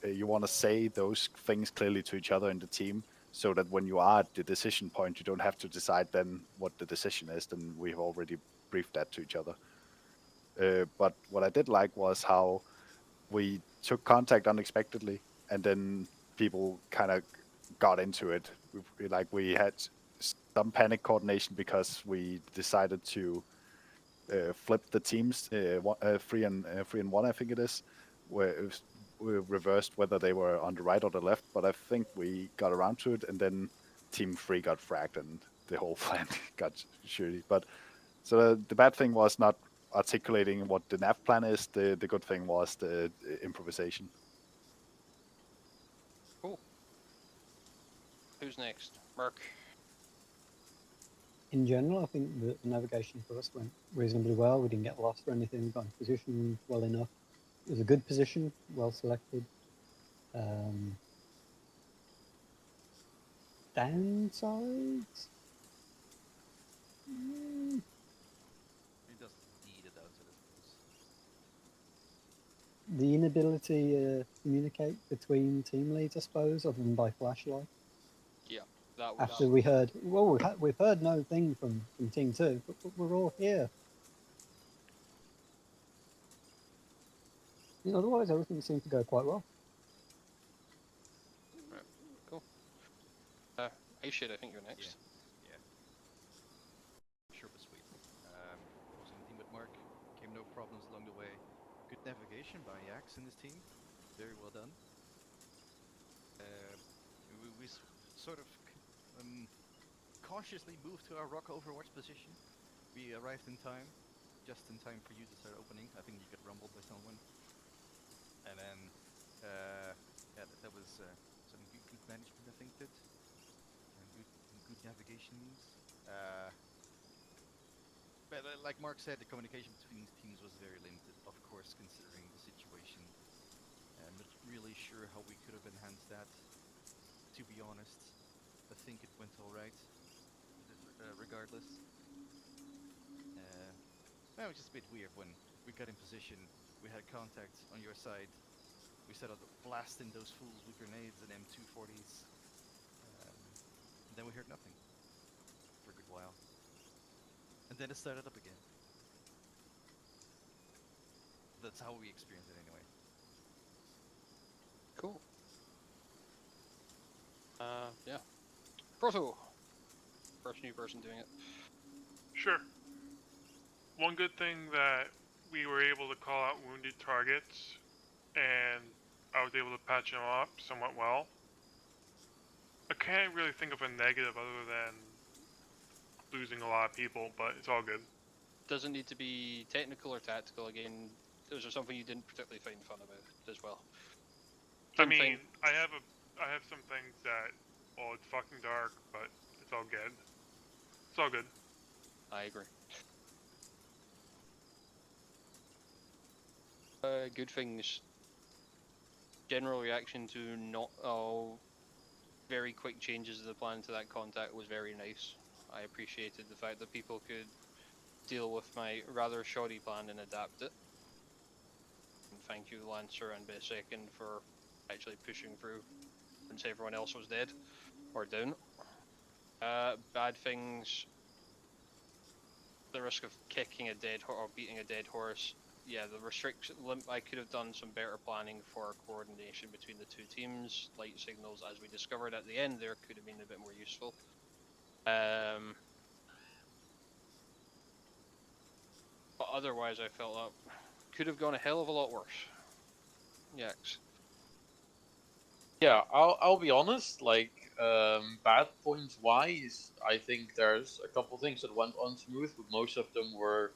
you want to say those things clearly to each other in the team, so that when you are at the decision point, you don't have to decide then what the decision is. Then we've already briefed that to each other. But what I did like was how we took contact unexpectedly, and then people kind of got into it. We had some panic coordination because we decided to flip the teams, 3 and 1, I think it is, where we reversed whether they were on the right or the left. But I think we got around to it, and then Team 3 got fragged, and the whole plan got shitty. But so the bad thing was not articulating what the nav plan is. The good thing was the improvisation. Cool. Who's next? Mark. In general, I think the navigation for us went reasonably well. We didn't get lost or anything. We got in position well enough. It was a good position, well selected. Downsides? It doesn't need a downside, I suppose. The inability to communicate between team leads, I suppose, other than by flashlight. Yeah, that was. After we heard, well, we've heard no thing from Team 2, but we're all here. Otherwise, everything seemed to go quite well. Right, cool. Aishid, I think you're next. Yeah. Sure but sweet. Was in the team with Mark. Came no problems along the way. Good navigation by Yax and his team. Very well done. We sort of cautiously moved to our rock overwatch position. We arrived in time, just in time for you to start opening. I think you got rumbled by someone. And then, yeah, that was some good management, I think, good. And good navigation moves. But like Mark said, the communication between teams was very limited, of course, considering the situation. I'm not really sure how we could have enhanced that, to be honest. I think it went alright, regardless. It was just a bit weird when we got in position, we had contact on your side, we started blasting those fools with grenades and M240s, and then we heard nothing for a good while. And then it started up again. That's how we experienced it anyway. Cool. Yeah. Proto. First new person doing it. Sure. One good thing that we were able to call out wounded targets, and I was able to patch them up somewhat well. I can't really think of a negative other than losing a lot of people, but it's all good. Doesn't need to be technical or tactical. Again, those are something you didn't particularly find fun about as well. I mean, I have some things that, well, it's fucking dark, but it's all good. It's all good. I agree. Good things. General reaction to not very quick changes of the plan to that contact was very nice. I appreciated the fact that people could deal with my rather shoddy plan and adapt it. And thank you, Lancer and Second, for actually pushing through once everyone else was dead or down. Bad things. The risk of kicking a dead horse or beating a dead horse. Yeah, the restriction. I could have done some better planning for coordination between the two teams. Light signals, as we discovered at the end, there could have been a bit more useful. But otherwise, I felt that could have gone a hell of a lot worse. Yax. Yeah, I'll be honest. Like, bad points wise, I think there's a couple things that went on smooth, but most of them were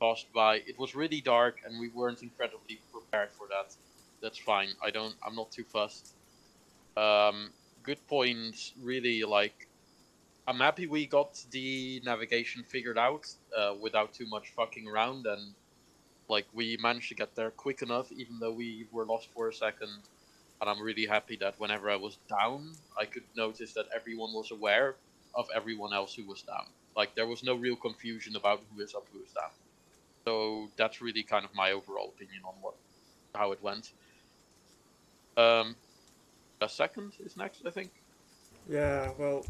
caused by it was really dark and we weren't incredibly prepared for that. That's fine. I'm not too fussed. good points. Really, like, I'm happy we got the navigation figured out without too much fucking around, and like we managed to get there quick enough, even though we were lost for a second. And I'm really happy that whenever I was down, I could notice that everyone was aware of everyone else who was down. Like, there was no real confusion about who is up, who is down. So that's really kind of my overall opinion on how it went. A second is next, I think. Yeah, well,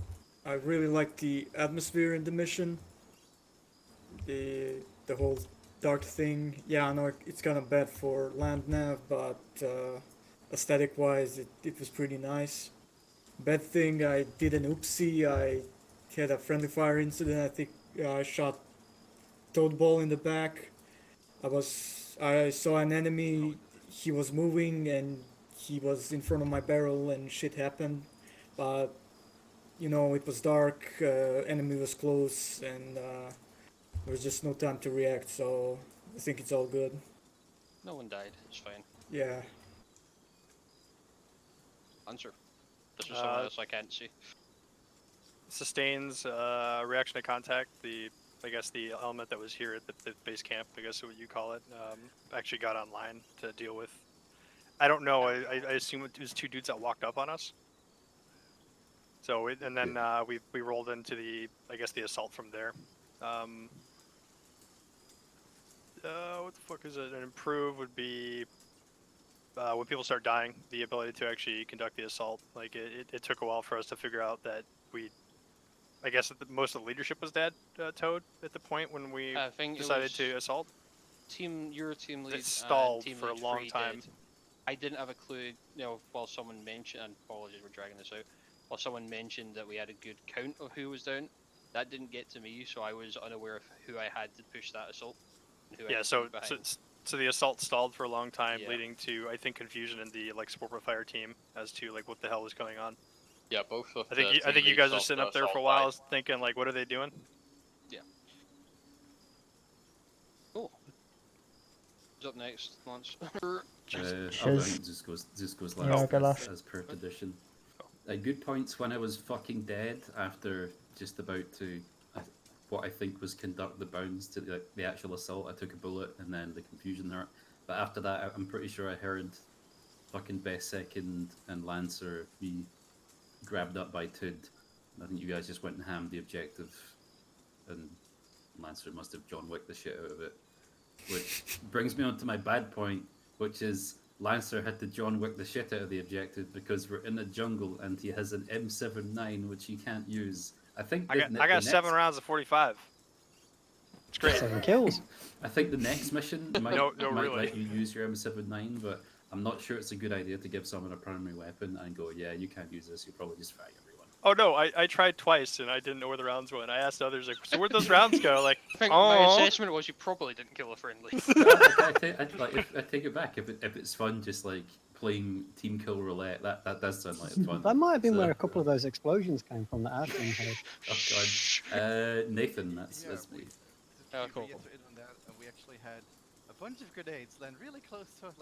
I really like the atmosphere in the mission. The whole dark thing. Yeah, I know it's kind of bad for land nav, but aesthetic wise, it was pretty nice. Bad thing, I did an oopsie. I had a friendly fire incident. I think I shot toad ball in the back. I saw an enemy. He was moving and he was in front of my barrel and shit happened. But you know, it was dark. Enemy was close and there was just no time to react. So I think it's all good. No one died. It's fine. Yeah. Answer. This is someone else I can't see. Sustains reaction to contact. I guess the element that was here at the base camp, I guess what you call it, actually got online to deal with. I don't know. I assume it was two dudes that walked up on us. So and then we rolled into the assault from there. What the fuck is it? An improve would be when people start dying, the ability to actually conduct the assault. Like it took a while for us to figure out that I guess most of the leadership was dead, Toad, at the point when we decided to assault. Your team lead stalled team for a lead long Free time. did. I didn't have a clue, while someone mentioned, and apologies we're dragging this out, while someone mentioned that we had a good count of who was down, that didn't get to me, so I was unaware of who I had to push that assault. And who I had to leave behind. So the assault stalled for a long time, leading to, I think, confusion in the support fire team as to what the hell was going on. Yeah, both of I think you guys are sitting up there for a while thinking what are they doing? Yeah. Cool. Who's up next, Lance? Just goes last, as per tradition. Good points when I was fucking dead after just about to what I think was conduct the bounds to the actual assault. I took a bullet and then the confusion there. But after that, I'm pretty sure I heard fucking best second and Lancer be grabbed up by Tud. I think you guys just went and hammed the objective, and Lancer must have John Wick the shit out of it. Which brings me on to my bad point, which is Lancer had to John Wick the shit out of the objective because we're in the jungle and he has an M79 which he can't use. I got 7 rounds of 45. It's great. 7 kills. I think the next mission might really. let you use your M79, but I'm not sure it's a good idea to give someone a primary weapon and go, yeah, you can't use this, you'll probably just fry everyone. Oh no, I tried twice and I didn't know where the rounds went. I asked others, so where'd those rounds go? I think my assessment was you probably didn't kill a friendly. I take it back. If it's fun, just playing team kill roulette, that does sound like fun. That might have been where a couple of those explosions came from that I've been heard. Oh god. Nathan, that's me. Oh, cool. We actually had a bunch of grenades land really close to us.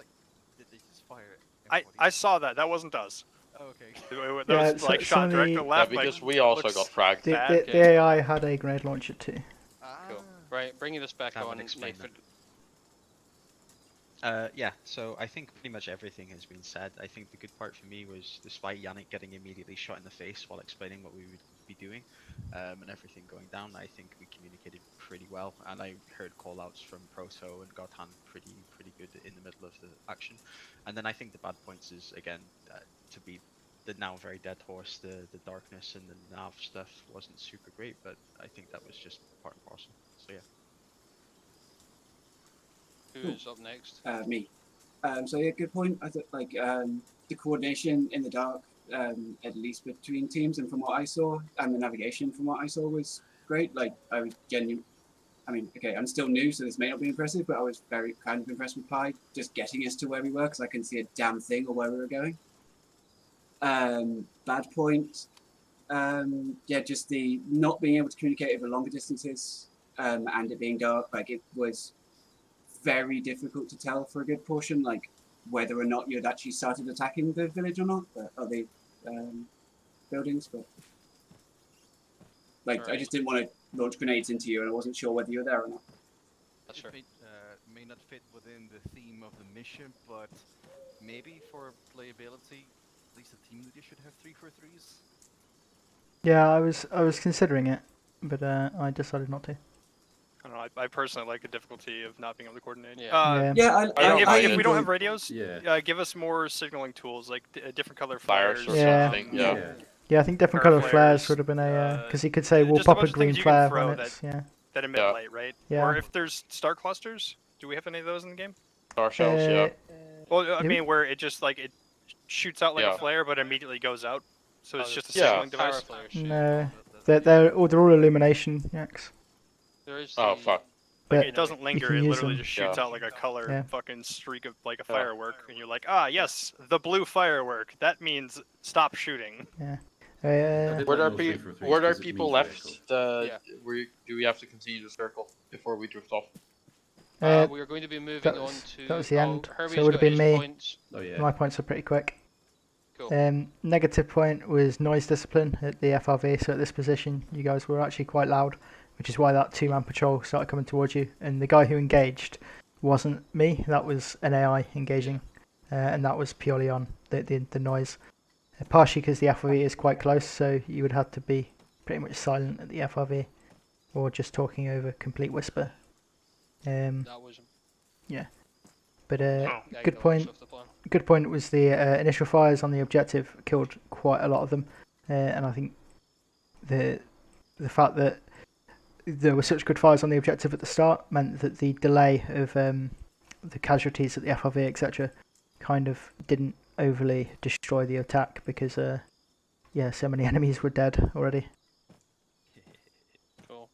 Did they just fire it? I saw that. That wasn't us. Oh, okay. That was shot directly left. Because we also got fragged. The AI had a grenade launcher too. Cool. Right, bringing this back on. Nathan. Yeah, so I think pretty much everything has been said. I think the good part for me was, despite Yannick getting immediately shot in the face while explaining what we would be doing, and everything going down, I think we communicated pretty well, and I heard call-outs from Proto and Godhan pretty good in the middle of the action. And then I think the bad points is, again, to be the now very dead horse, the darkness and the nav stuff wasn't super great, but I think that was just part and parcel. So yeah. Who's up next? Me. So yeah, good point. I thought the coordination in the dark, at least between teams, and from what I saw, and the navigation from what I saw was great. I was genuine. I mean, okay, I'm still new, so this may not be impressive, but I was very kind of impressed with Pi just getting us to where we were because I couldn't see a damn thing or where we were going. Bad point. Yeah, just the not being able to communicate over longer distances, and it being dark. It was very difficult to tell for a good portion, whether or not you'd actually started attacking the village or not, or the buildings, but like I just didn't want to launch grenades into you, and I wasn't sure whether you were there or not. It may not fit within the theme of the mission, but maybe for playability, at least the team leader should have 3-4-3s. Yeah, I was considering it, but I decided not to. I don't know. I personally like the difficulty of not being able to coordinate. Yeah, If we don't have enjoy- radios, give us more signaling tools like different color Flares flares. or Yeah. something. Yeah. Yeah, I think different Power colour flares flares, would have been a because he could say we'll just pop bunch a of green things you can flare throw when it's that emit light, right? Yeah. Or if there's star clusters, do we have any of those in the game? Star shells, yeah. Well, I you- mean, where it just like it shoots out like Yeah. a flare, but immediately goes out. So it's just a Yeah. signaling device. No, they're all illumination yaks. There is Oh fuck. Like But it doesn't you linger; can it use literally them. just shoots Yeah. out like a color Yeah. fucking streak of like a firework, and you're like, ah, yes, the blue firework. That means stop shooting. Yeah. Were there people left? Do we have to continue the circle before we drift off? We are going to be moving on to. That was the end. Herbie's So it would have got been his me. points. My points are pretty quick. Cool. Negative point was noise discipline at the FRV. So at this position, you guys were actually quite loud, which is why that 2-man patrol started coming towards you. And the guy who engaged wasn't me. That was an AI engaging, and that was purely on the noise. Partially because the FRV is quite close, so you would have to be pretty much silent at the FRV, or just talking over complete whisper. That was. Yeah. But Yeah, good point. Good point was the initial fires on the objective killed quite a lot of them, and I think the fact that there were such good fires on the objective at the start meant that the delay of the casualties at the FRV etc. kind of didn't overly destroy the attack because so many enemies were dead already. Cool.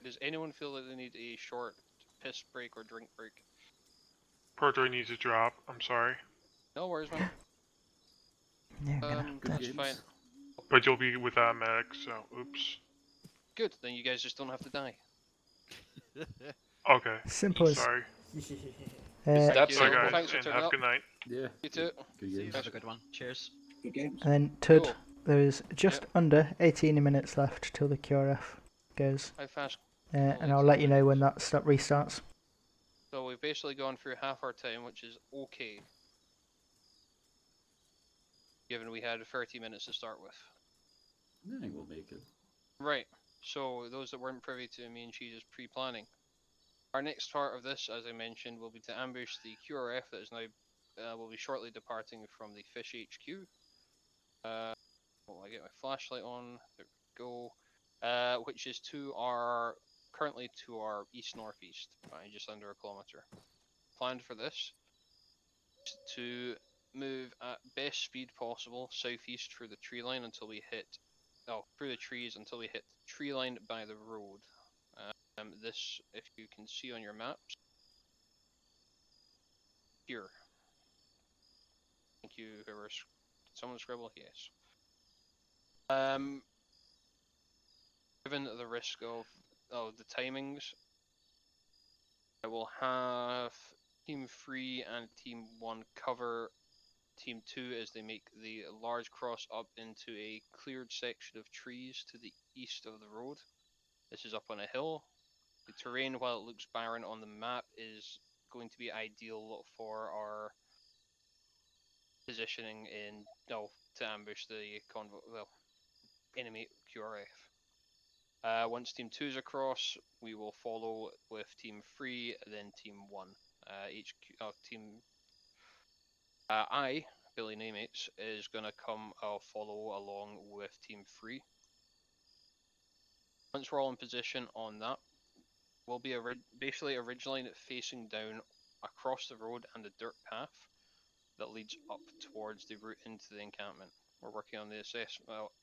Does anyone feel that they need a short piss break or drink break? Porto needs a drop. I'm sorry. No worries, man. Yeah, that's fine. But you'll be with that medic, so oops. Good. Then you guys just don't have to die. Okay. Simple as. Sorry. That's Sorry guys, Thanks for and turning have a up. good night. Yeah. You too. Have a good one. Cheers. Good games. And then Tud, Cool. there is just under 18 minutes left till the QRF goes. How fast? And I'll let you know when that restarts. So we've basically gone through half our time, which is okay. Given we had 30 minutes to start with. I think we'll make it. Right. So those that weren't privy to me and Cheese's pre-planning. Our next part of this, as I mentioned, will be to ambush the QRF that is now will be shortly departing from the Fish HQ. I get my flashlight on. There we go. Which is currently to our east-northeast, by just under a kilometer. Planned for this is to move at best speed possible southeast through the tree line until we hit, through the trees until we hit the tree line by the road. This, if you can see on your maps, here. Thank you, whoever. Did someone scribble? Yes. Given the risk of the timings, I will have Team 3 and Team 1 cover Team 2 as they make the large cross up into a cleared section of trees to the east of the road. This is up on a hill. The terrain, while it looks barren on the map, is going to be ideal for our positioning to ambush the enemy QRF. Once Team 2 is across, we will follow with Team 3, then Team 1. Billy Namates, is going to follow along with Team 3. Once we're all in position on that, we'll be basically a ridge line facing down across the road and the dirt path that leads up towards the route into the encampment. We're working on the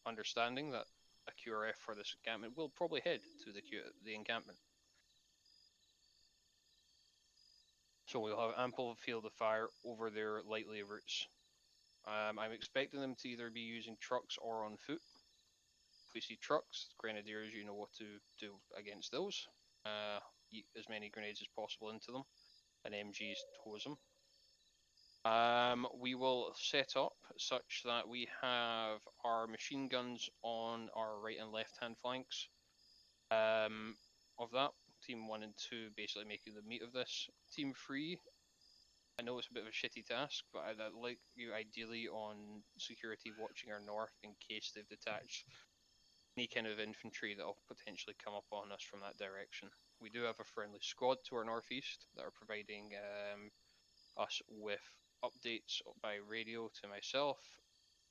understanding that a QRF for this encampment will probably head to the encampment. So we'll have ample field of fire over their likely routes. I'm expecting them to either be using trucks or on foot. If we see trucks, grenadiers, you know what to do against those. Eat as many grenades as possible into them, and MGs hose them. We will set up such that we have our machine guns on our right and left hand flanks. Of that, Team 1 and 2 basically making the meat of this. Team 3, I know it's a bit of a shitty task, but I'd like you ideally on security watching our north in case they've detached any kind of infantry that will potentially come up on us from that direction. We do have a friendly squad to our northeast that are providing us with updates by radio to myself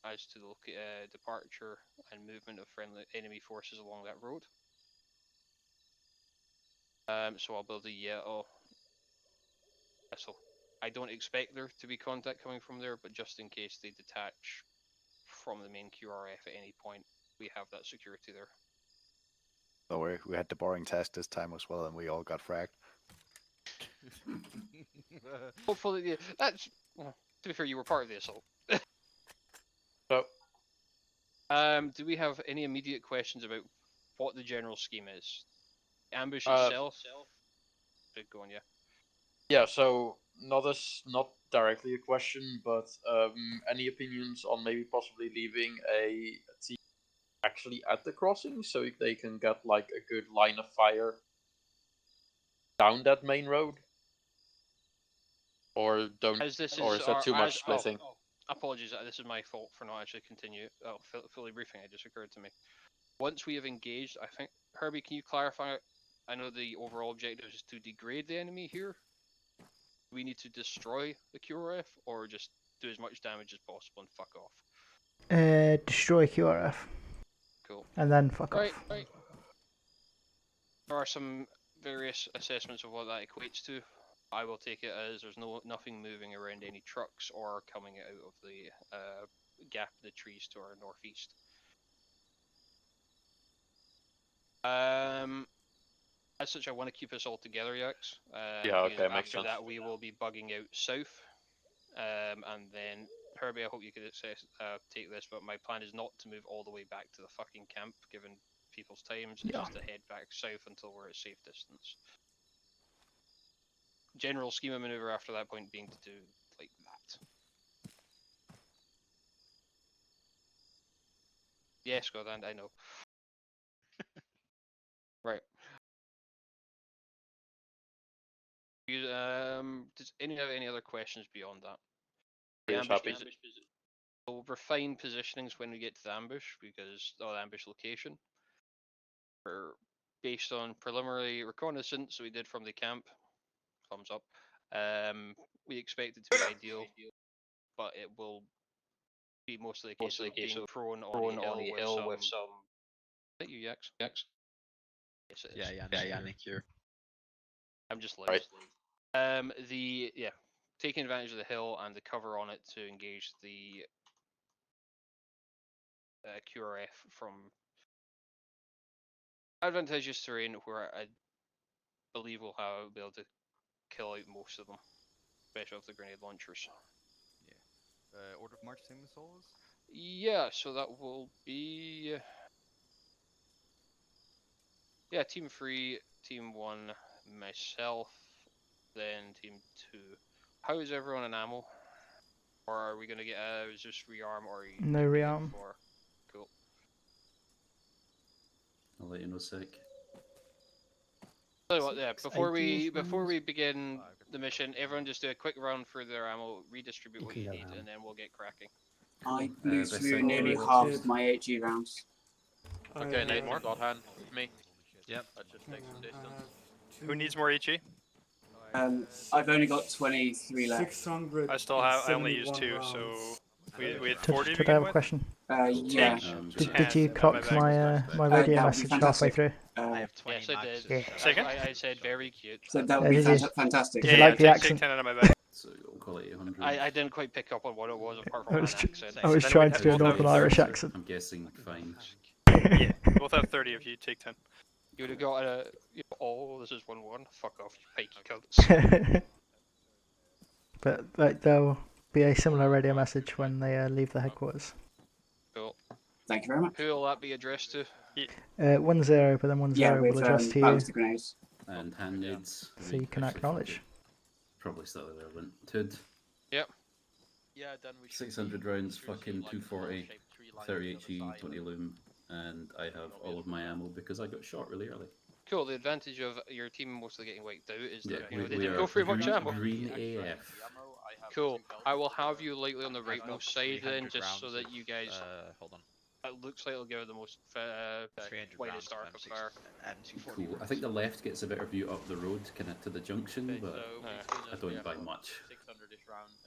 as to the departure and movement of friendly enemy forces along that road. So I'll build a yellow vessel. I don't expect there to be contact coming from there, but just in case they detach from the main QRF at any point, we have that security there. So we had the boring task this time as well, and we all got fragged. Hopefully, yeah, that's to be fair, you were part of the assault. So, do we have any immediate questions about what the general scheme is? Ambush itself? Go on, yeah. Yeah, so not directly a question, but any opinions on maybe possibly leaving a team actually at the crossing so they can get like a good line of fire down that main road? Or don't? Is that too much splitting? Apologies, this is my fault for not actually fully briefing. It just occurred to me. Once we have engaged, I think Herbie, can you clarify? I know the overall objective is to degrade the enemy here. Do we need to destroy the QRF or just do as much damage as possible and fuck off? Destroy QRF. Cool. And then fuck off. Right. There are some various assessments of what that equates to. I will take it as there's nothing moving around any trucks or coming out of the gap in the trees to our northeast. As such, I want to keep us all together, Yax. Yeah, okay, makes after sense. that, we will be bugging out south. And then, Herbie, I hope you could take this, but my plan is not to move all the way back to the fucking camp, given people's times. It's just to head back south until we're at safe distance. General scheme of maneuver after that point being to do like that. Yes, Godand, I know. Right. Does anyone have any other questions beyond that? We'll refine positionings when we get to the ambush because the ambush location. Based on preliminary reconnaissance we did from the camp, thumbs up. We expect it to be ideal, but it will be mostly a case of being prone on a hill with some. Is that you, Yax? Yes, it is. Yeah, Nick, here. I'm just late. Right. Taking advantage of the hill and the cover on it to engage the QRF from advantageous terrain where I believe we'll be able to kill out most of them, especially with the grenade launchers. Yeah. Order of march team missiles? Yeah, so that will be Team 3, Team 1, myself, then Team 2. How is everyone in ammo? Or are we gonna get a Zeus rearm or no rearm? Cool. I'll let you know, sec. Tell you what, yeah, before we begin the mission, everyone just do a quick run through their ammo, redistribute what you need, and then we'll get cracking. I blew through nearly half of my HE rounds. Okay, Nate, more dot hand me. Yep. That just takes some distance. Who needs more HE? I've only got 23 left. 600. I only used 2, so we had 40 to Did I have begin a with? question? Yeah. Did you clock my radio message halfway through? I have 20 yes, I did. Yeah. Second? I said very cute. So that would be fantastic. Did you like the take accent? 10 out of my bag. So we'll call it 800. I didn't quite pick up on what it was apart from I an was, accent. I was trying to do a Northern Irish accent. I'm guessing fine. Yeah, both have 30 if you take 10. You would have got this is 1-1. Fuck off, you pikey cunts. But there'll be a similar radio message when they leave the headquarters. Cool. Thank you very much. Who will that be addressed to? 1-0, but then 1-0 will address to you. The grenades. And hand nades. So you can acknowledge. Probably slightly relevant. Tud. Yep. Yeah, then we should 600 be rounds, seriously, fucking like, 240, shaped tree line 30 on the other HE, side, 20 and loom, and I have all of my ammo because I got shot really early. Cool. The advantage of your team mostly getting wiped out is Yeah, that you know we they didn't are go for much green, ammo. green extra AF. MG ammo, I have Cool. 2 belts I will for have the- you lightly on the I've got rightmost side then, 300 just so rounds that of, you guys. hold on. It looks like it'll give it the most 300 rounds widest of arc of M6 fire. M240 Cool. I think the left gets a better view up the road, kind of to the junction, Okay, but so between I us we don't have buy what, much. 600-ish rounds.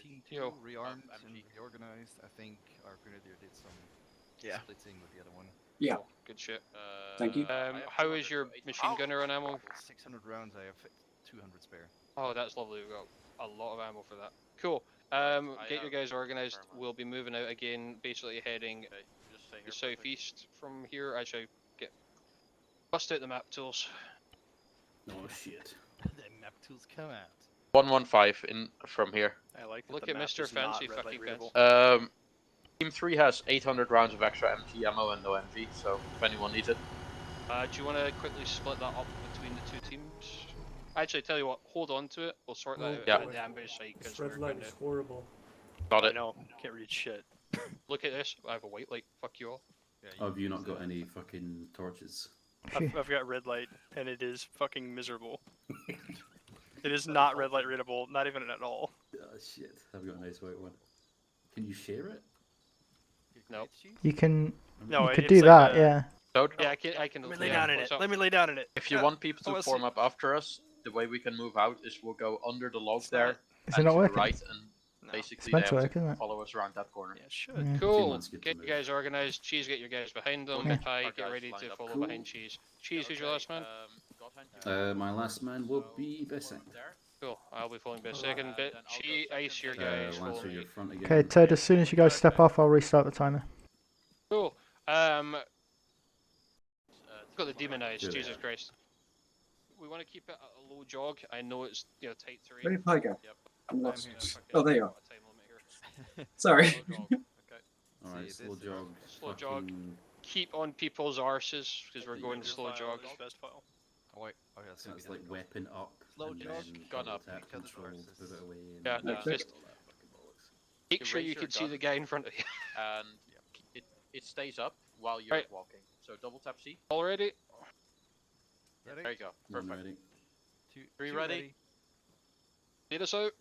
Team 2 Yo. rearmed and MG. reorganized. I think our grenadier did some splitting with the other one. Yeah. Cool. Good shit. Thank you. I have How is 200 your to 800 machine gunner on ammo? 600 rounds, I have 200 spare. Oh, that's lovely. We've got a lot of ammo for that. Cool. I Get your have guys organized. firm on. We'll be moving out again, basically heading Okay, just stay here for a second. southeast from here. Actually, bust out the map tools. Oh shit. The map tools come out. 115 in from here. I like that Look the at map Mr. is not Fancy red light fucking readable. pants. Team 3 has 800 rounds of extra MG ammo and no MG, so if anyone needs it. Do you want to quickly split that up between the two teams? Actually, tell you what, hold on to it. We'll sort that out Yeah. at the ambush site This because red we're light going to is horrible. Got I it. know, can't read shit. look at this. I have a white light. Fuck you all. Oh, have you not got any fucking torches? Phew. I've got red light, and it is fucking miserable. It is not red light readable, not even at all. Oh shit, I've got a nice white one. Can you share it? No. You can. No, you could it's do like that, a- yeah. So, Yeah, I can. Let me lay yeah, down in what's it. up? Let me lay down in it. if you want people I to wanna form see- up after us, the way we can move out is we'll go under the log It's there not- Is it and not to the working? right, and No. basically It's they meant to have work, to isn't it? follow us around that corner. Yeah, it should. Yeah. Cool. Months get to Get move. you guys organized. Cheese, get your guys behind them. Okay. Ty, Our get guys ready lined to up. follow Cool. behind Cheese. Cheese, who's your last man? My last man will be Besant. Cool. I'll be following bit second bit. Cheese, ice your guys. follow Lancer, me. your front again. Okay, Ted, as soon as you guys step off, I'll restart the timer. Cool. Got the demonized. Good. Jesus Christ. We want to keep it a low jog. I know it's tight terrain. Where did Pi go? Yep. I'm lost. Fucking Oh, there you are. got a time limit here. Sorry. Slow jog. Okay. Alright, See, slow this is- jog. Slow jog. fucking- Keep on people's arses because we're going slow jog. Best file. Oh wait, oh yeah, So it's like weapon up, Slow and jog, then gun double up. tap Because control, it's move it away, and Yeah, Okay. just all that fucking bollocks. make You sure raise you your can see gun. the guy in front of you. And it stays up while you're Right. walking. So double tap C. Already? There you go. One Perfect. ready. Three ready. Lead us out.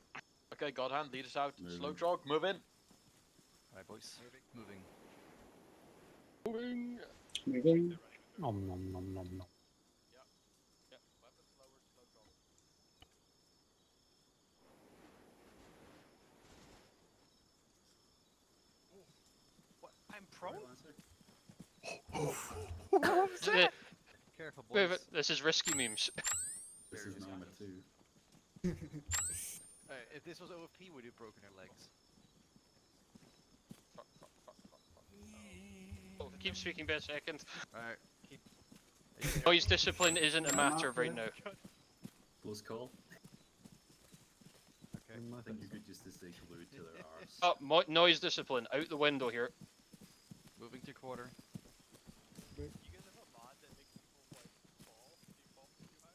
Okay, God hand, lead us out. Moving. Slow jog, move in. Alright, boys. Moving. Moving. Moving. Nom nom nom nom nom. Yep. Weapons lowered, slow jog. What? I'm prone? Careful, Wait, boys. this is risky memes. This is an armor too. If this was OFP, we'd have broken our legs. Oh, keep speaking bit second. Alright, keep. Noise discipline isn't a matter of right now. Close call. Okay. I think you could just stay glued to their arms. Oh, noise discipline out the window here. Moving to quarter. You guys have a mod that makes people like fall if you fall too high?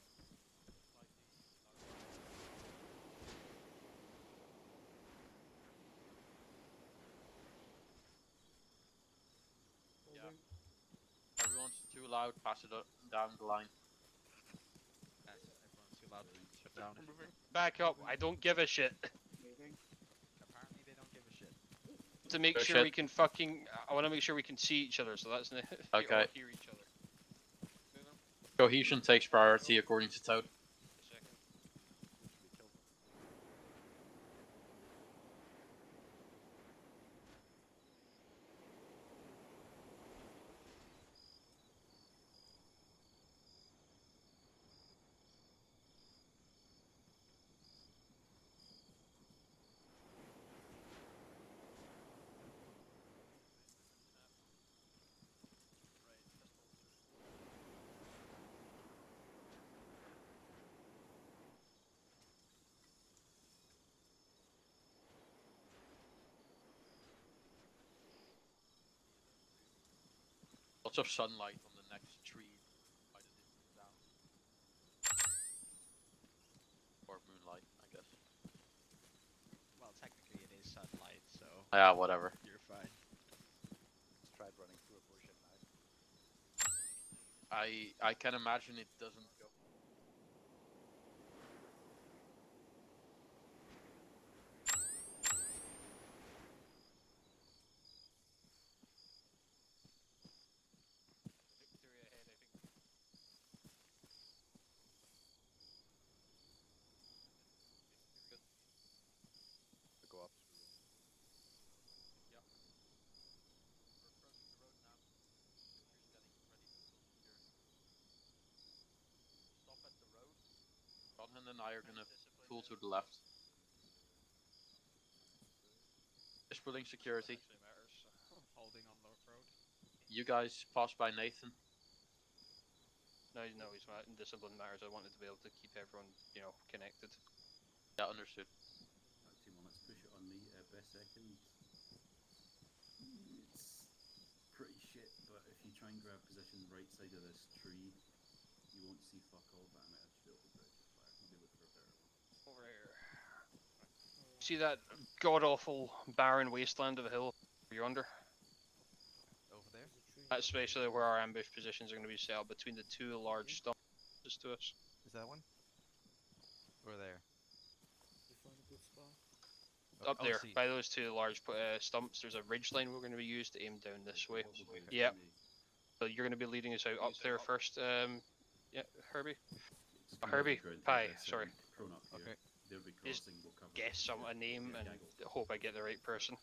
Yeah. Everyone's too loud, pass it down the line. Everyone's too loud. Shut down. Back up. I don't give a shit. Apparently they don't give a shit. To make Oh, sure shit. we can fucking. I want to make sure we can see each other, so that's. We Okay. all hear each other. Cohesion takes priority according to Toad. Second. Lots of sunlight on the next tree by the distance down. Or moonlight, I guess. Well, technically it is sun. Yeah, whatever. You're fine. Just tried running through a bush at night. I can imagine it doesn't go. Victory ahead, I think. Go up. Yep. We're approaching the road now. Victor's getting ready to full secure. Stop at the road. Conhan and I are gonna Discipline pull is to the left. Just pulling security. Actually matters. holding on the road. You guys pass by Nathan. No, he's not. Discipline matters. I wanted to be able to keep everyone, connected. Yeah, understood. Right, team 1, let's push it on me. Best second. It's pretty shit, but if you try and grab position right side of this tree, you won't see fuck all, but I might actually be able to bridge a fire. Maybe look for a better one. Over here. See that god-awful barren wasteland of a hill you're under? Over there? That's basically where our ambush positions are going to be set up, between the two large stumps to us. Is that one? Or there? You find a good spot. Oh, Up there, see. by those two large stumps, there's a ridge line we're going to be used to aim down this way. Okay. Yep. So you're going to be leading us out up there first. Yeah, Herbie? Herbie? Hi, sorry. Prone up here. Okay. They'll be Just crossing, we'll cover guess a name and hope I get the right person.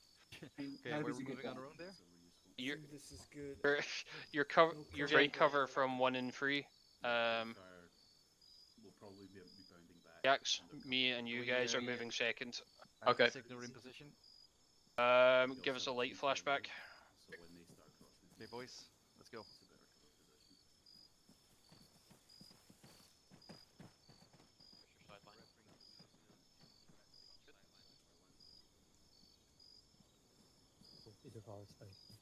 Okay, we're moving on our own there? You're, This is good. you're No getting cover from 1 and 3. We'll probably be bounding back. Yax, me and you guys are moving second. Okay. Signal in position. Give us a light flashback. So when they start crossing. Okay, boys, let's go. It's a better cover position. Deforestation.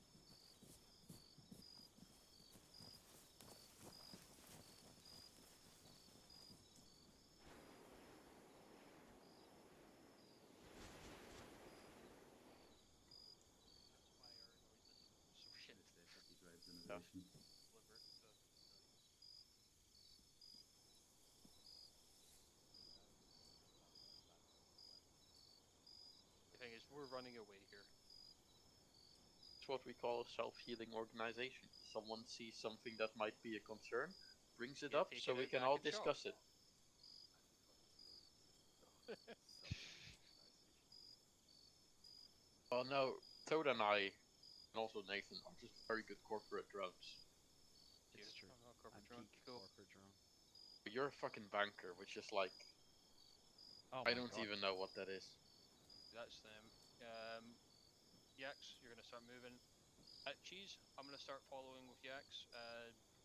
The thing is, we're running away here. It's what we call a self-healing organization. Someone sees something that might be a concern, brings it Yeah, up take so it we out can back all and shop. discuss it. Well, no, Toad and I, and also Nathan, are just very good corporate drones. It's true. Corporate I'm drone. peak Cool. corporate drone. You're a fucking banker, which is like, Oh I my don't God. even know what that is. That's them. Yax, you're going to start moving. Cheese, I'm going to start following with Yax.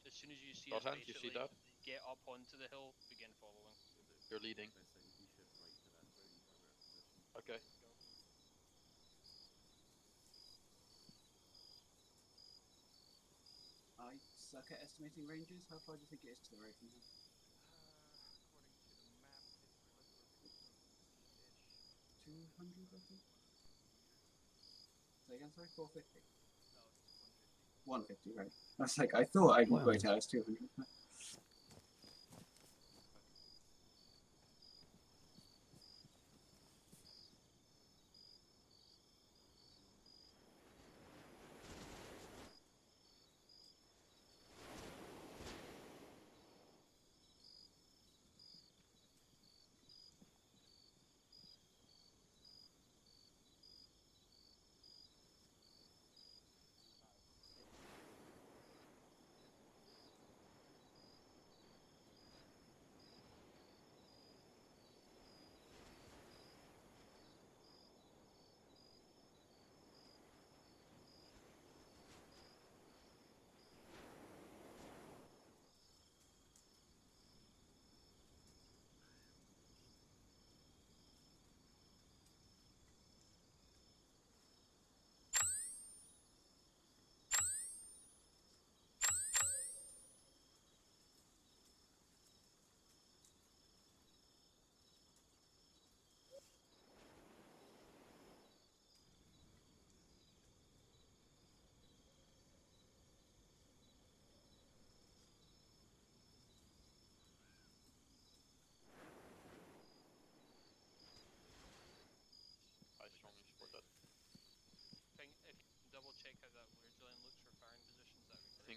As soon as you see us, Conhan, you see basically that? get up onto the hill, begin following. You're leading. Okay. I suck at estimating ranges. How far do you think it is to the right from here? According to the map, it's relatively close-ish. 200, I think. Say again, sorry, 450. No, it's 150. 150, right. I was like, I thought I'd worked out as 200.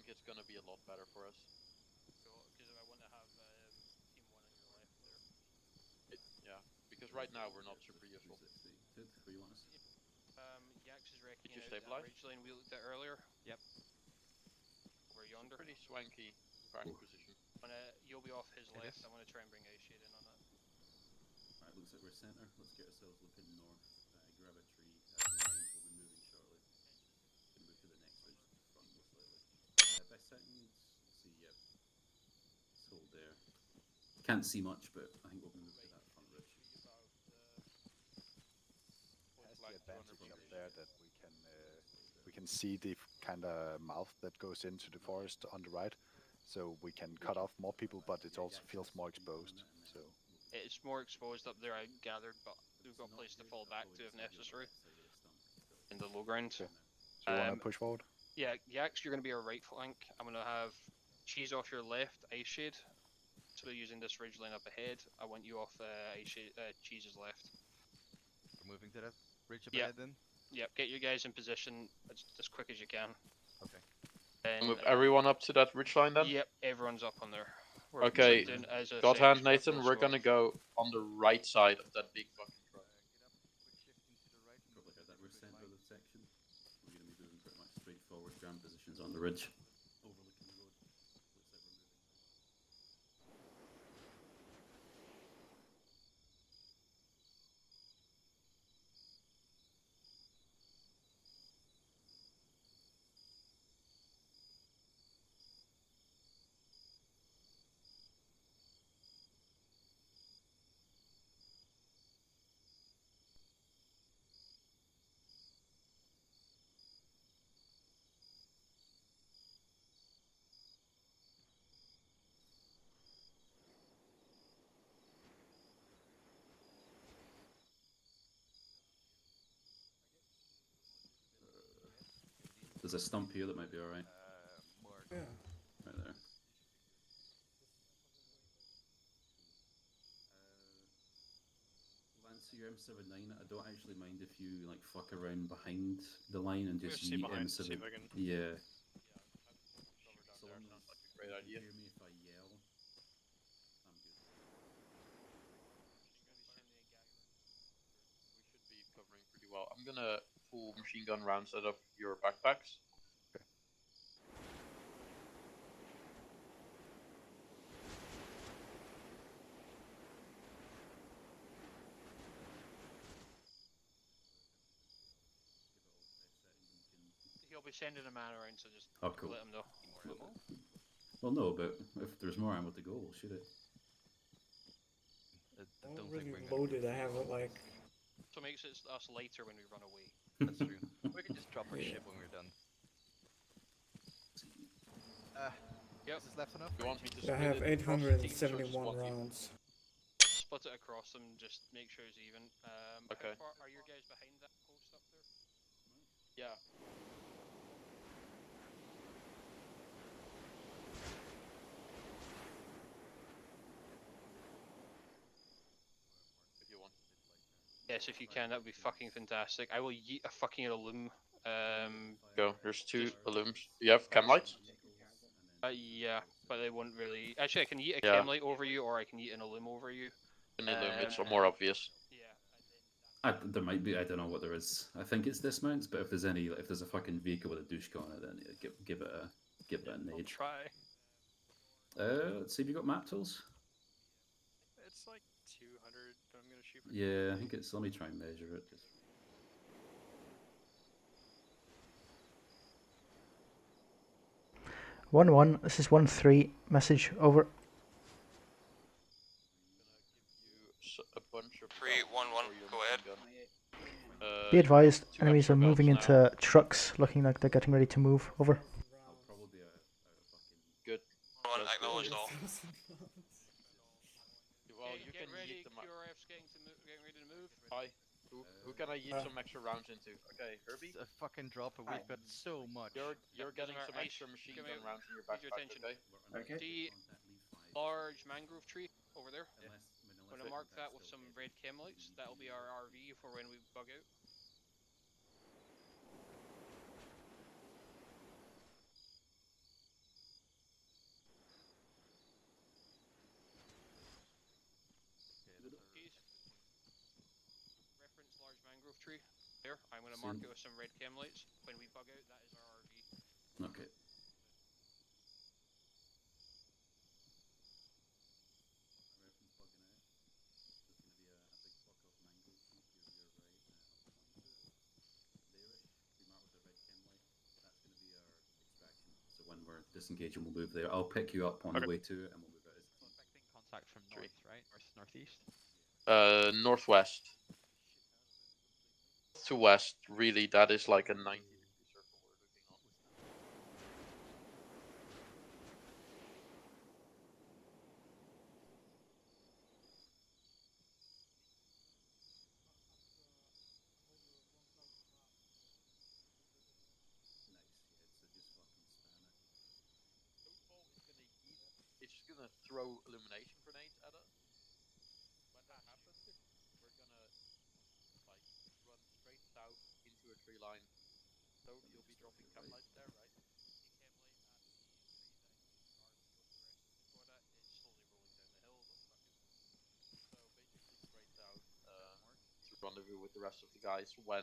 think it's gonna be a lot better for us. Because I want to have team 1 on your left there. Yeah, because right now we're not super useful. Good. Where you want us? Yax is wrecking Did you out stabilize? that ridge line we looked at earlier. Yep. Over yonder. Pretty swanky crack position. You'll be off his It left. is. I want to try and bring Ice Shade in on that. Alright, looks like we're center. Let's get ourselves looking north. Grab a tree. Line. We'll be moving shortly. Gonna move to the next ridge to the front most likely. Best settings. See, yep. Let's hold there. Can't see much, but I think we'll move to that front ridge. Has the advantage up there that we can see the kind of mouth that goes into the forest on the right, so we can cut off more people, but it also feels more exposed. So it's more exposed up there, I gathered, but we've got a place to fall back to if necessary. In the low ground. Okay. So you want to push forward? Yeah, Yax, you're going to be our right flank. I'm going to have Cheese off your left, Ice Shade. So using this ridge line up ahead, I want you off Cheese's left. We're moving to that ridge up ahead then? Yep, get you guys in position as quick as you can. Okay. Then, Move everyone up to that ridge line then? Yep, everyone's up on there. Okay, God hand Nathan, we're gonna go on the right side of that big fucking truck. Probably heard that we're center of the section. We're gonna be moving pretty much straight forward. Ground positions on the ridge. Overlooking the road. Looks like we're moving. There's a stump here that might be alright. Yeah. Right there. Lancer, your M79, I don't actually mind if you like fuck around behind the line and just see yeet behind, M7. see if I can- Yeah. So long as like a great idea. Hear me if I yell. I'm good. We should be covering pretty well. I'm gonna pull machine gun rounds out of your backpacks. Okay. He'll be sending a man around, so just Cool. let him know. Well, no, but if there's more ammo to go, we'll shoot it. I don't really loaded. I have it like. So it makes us lighter when we run away. That's true. We can just drop our ship when we're done. Yep. Is this left enough? You want me to I have 871 rounds. Split it across them, just make sure it's even. Okay. How far are your guys behind that post up there? Yeah. If you want. Yes, if you can, that would be fucking fantastic. I will yeet a fucking illume. Go. There's two illums. You have chem lights? Yeah, but they won't really. Actually, I can yeet a Yeah. chem light over you, or I can yeet an illume over you. An illum, it's more obvious. There might be. I don't know what there is. I think it's dismounts, but if there's a fucking vehicle with a douche on it, then yeah, give it a nade. Try. Let's see if you got map tools. It's like 200, but I'm gonna shoot for. Yeah, I think it's. Let me try and measure it. Just. (1-1). This is 1-3. Message over. A bunch of 3-1-1. Go ahead. Be advised, enemies are moving into trucks, looking like they're getting ready to move. Over. I'll probably be out of fucking. Good. One acknowledged all. Well, you can yeet them. QRF's getting ready to move. Hi. Who can I yeet some extra rounds into? Okay, Herbie. It's a fucking drop, but we've got so much. You're getting some Ice. extra machine Give gun me- rounds in your use backpack. your attention. Okay. The large mangrove tree over there. Unless I'm gonna mark that with some red chem lights. That'll be our RV for when we bug out. tree. There, I'm going to mark it with some red chem lights. When we bug out, that is our RV. Okay. So when we're disengaging, we'll move there. I'll pick you up on the way to it, and we'll move out. Expecting contact from north, right? Northeast? Northwest. To west, really, that is like a 90-degree circle we're looking on. It's just gonna throw illumination grenades at us. When that happens, we're gonna like run straight south into a tree line. So you'll be dropping cam lights there, right? So basically straight south to rendezvous with the rest of the guys when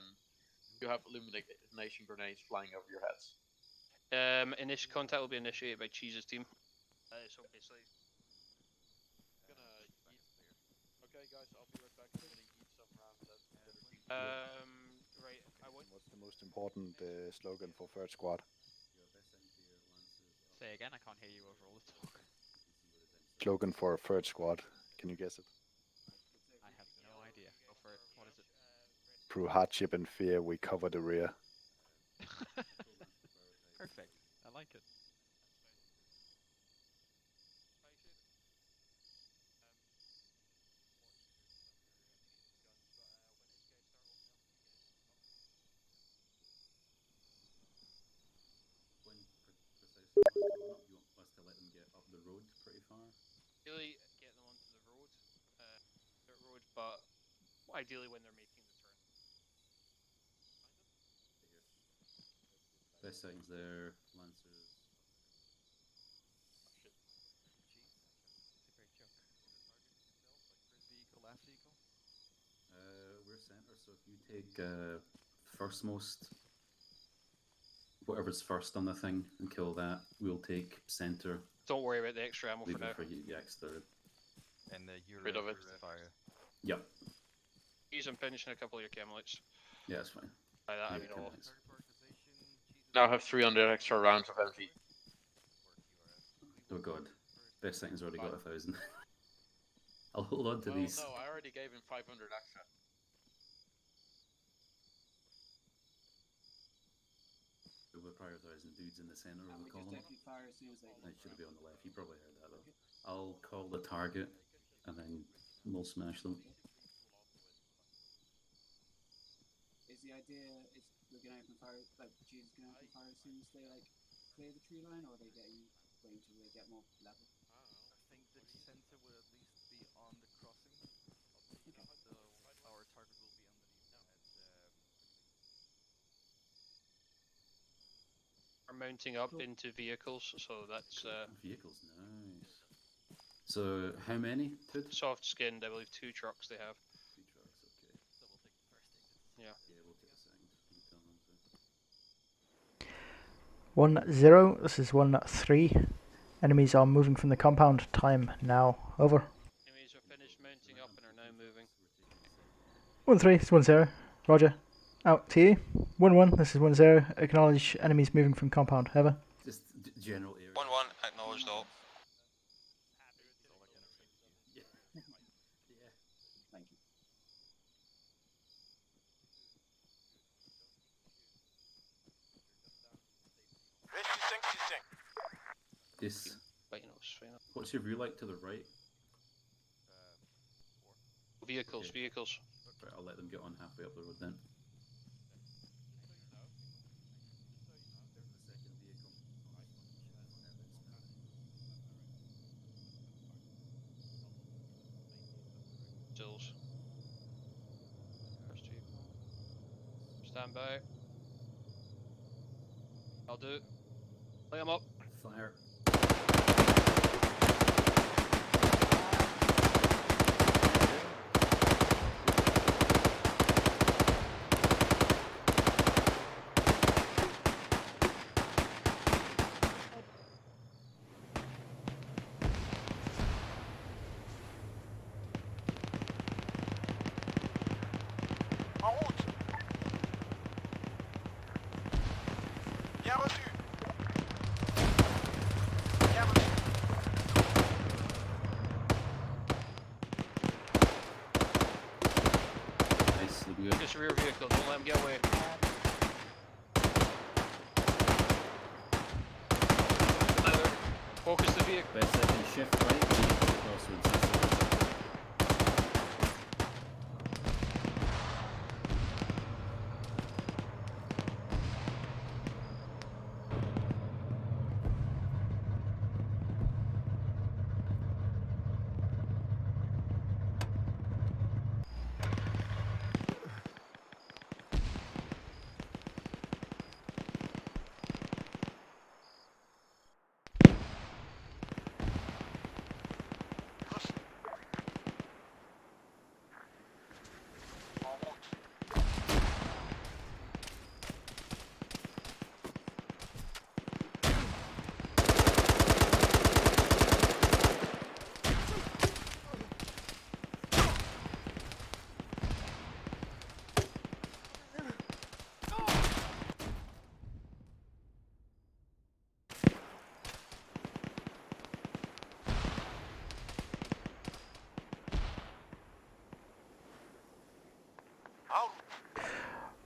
you have illumination grenades flying over your heads. Initial contact will be initiated by Cheese's team. So basically, Okay, guys, I'll be right back. I'm gonna eat some rounds at the other team. right. What's the most important slogan for third squad? Say again, I can't hear you over all the talk. Slogan for third squad. Can you guess it? I have no idea. Go for it. What is it? Through hardship and fear, we cover the rear. Perfect. I like it. You want us to let them get up the road pretty far? Ideally, get them onto the road, dirt road, but ideally when they're making the turn. Best settings there, Lancers. It's a great joke. First vehicle, last vehicle? We're center, so if you take firstmost, whatever's first on the thing, and kill that, we'll take center. Don't worry about the extra ammo Leave for now. it for Yax third. And you're Rid of it. fire. Yep. Use and finishing a couple of your chem lights. Yeah, that's fine. By that, I Yeah, mean chem all. lights. Now have 300 extra rounds of MV. Oh god. Best settings already got 1,000. I'll hold on to these. No, I already gave him 500 extra. We're prioritizing dudes in the center of the We column. just definitely fire as soon as they. They should be on the left. You probably heard that though. I'll call the target, and then we'll smash them. Is the idea is we're gonna open fire, like Jesus gonna open fire as soon as they like clear the tree line, or are they waiting till they get more level? I think the center will at least be on the crossing. Okay. So our target will be underneath that. Are mounting up into vehicles, so that's Vehicles, nice. So how many? Two? soft skinned. I believe 2 trucks they have. 2 trucks, okay. So we'll take the first exit. Yeah. Yeah, we'll take a second. We'll tell them to. 1-0. This is 1-3. Enemies are moving from the compound. Time now. Over. Enemies are finished mounting up and are now moving. 1-3. It's 1-0. Roger. Out to you. 1-1. This is 1-0. Acknowledge enemies moving from compound. Over. Just general area. 1-1, acknowledged all. Yeah. Yeah. Thank you. This. But you know, it's fine. What's your view like to the right? Vehicles, Okay. vehicles. Right, I'll let them get on halfway up the road then. Stills. First two. Stand by. I'll do it. Lay them up. Fire. Nice, looking good. Just rear vehicle, don't let him get away. Tyler, focus the vehicle. Best second shift right, crossroads.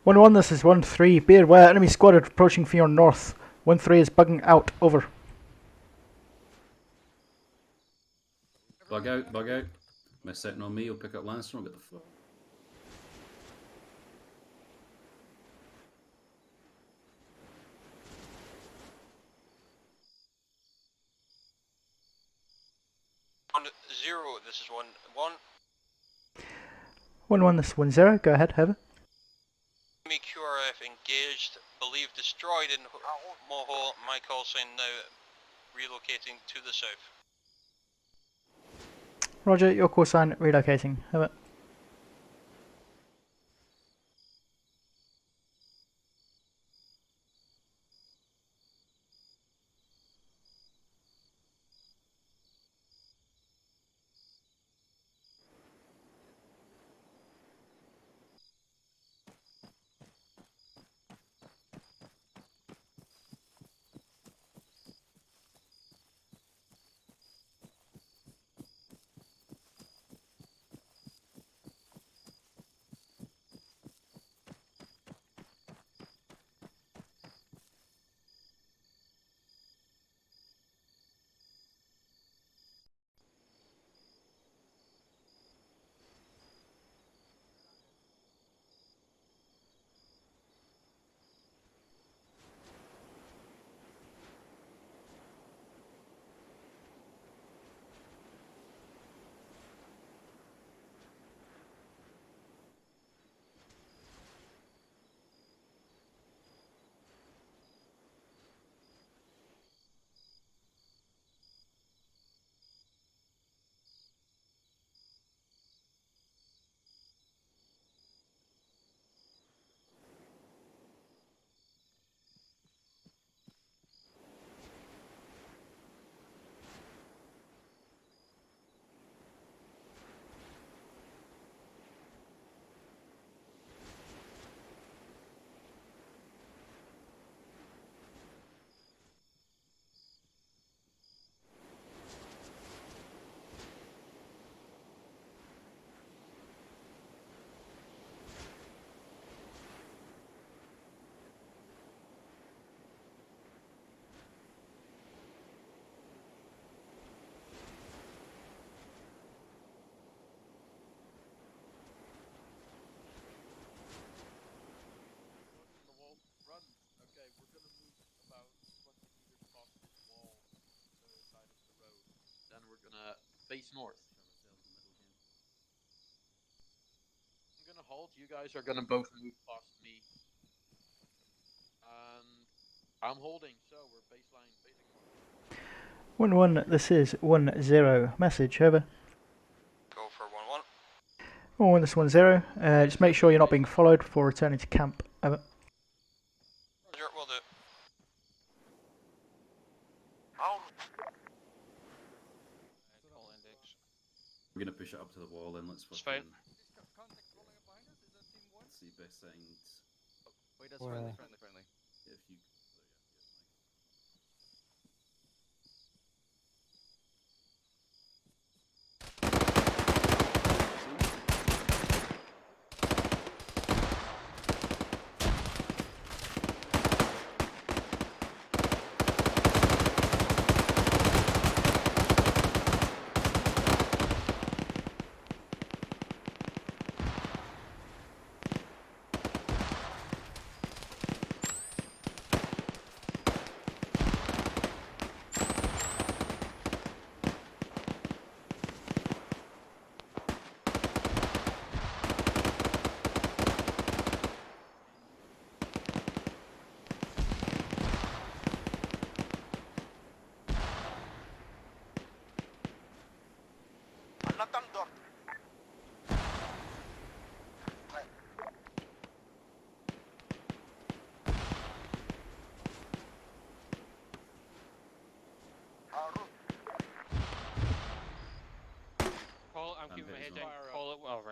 One one, this is 1-3. Be aware, enemy squad approaching from your north. 1-3 is bugging out. Over. Bug out, bug out. Miss setting on me, you'll pick up Lancer and get the floor. Zero. This is 1-1. 1-1, this is 1-0. Go ahead, Heather. Enemy QRF engaged, believed destroyed in Moho. My call sign now relocating to the south. Roger, your call sign relocating. Heather. Face north. I'm gonna hold. You guys are gonna both move past me. And I'm holding, so we're baseline facing north. 1-1, this is 1-0. Message, over. Go for 1-1. 1-1, this is 1-0. Just make sure you're not being followed before returning to camp. Over. Roger, will do. We're gonna push it up to the wall and let's It's fucking fine. see best settings. Wait, that's friendly. If you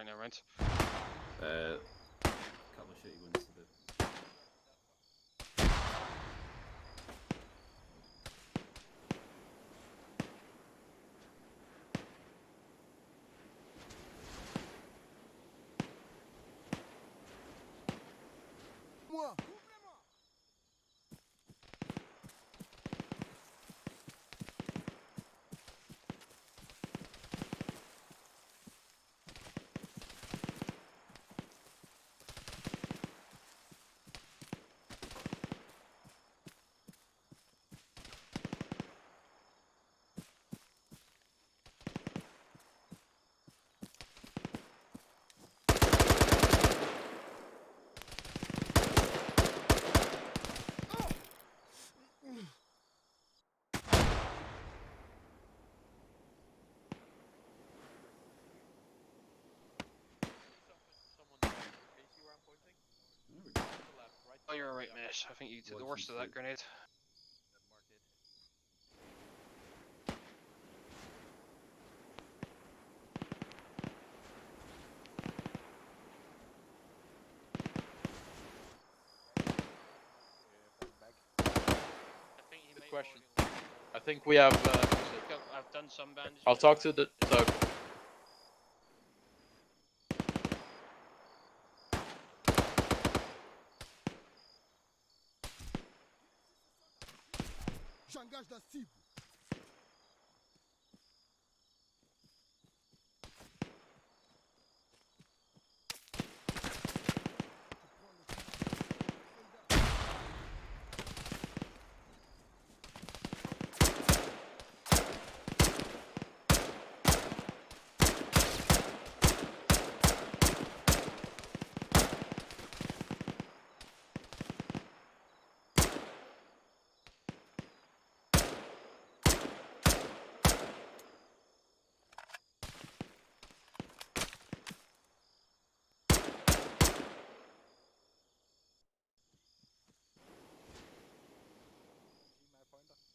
right, never mind. Couple of shitty ones to the. Moi. Oh, you're right, Mesh. I think you took the worst of that grenade. Good question. I think we have. I've done some bandage. I'll talk to the. J'engage la cible.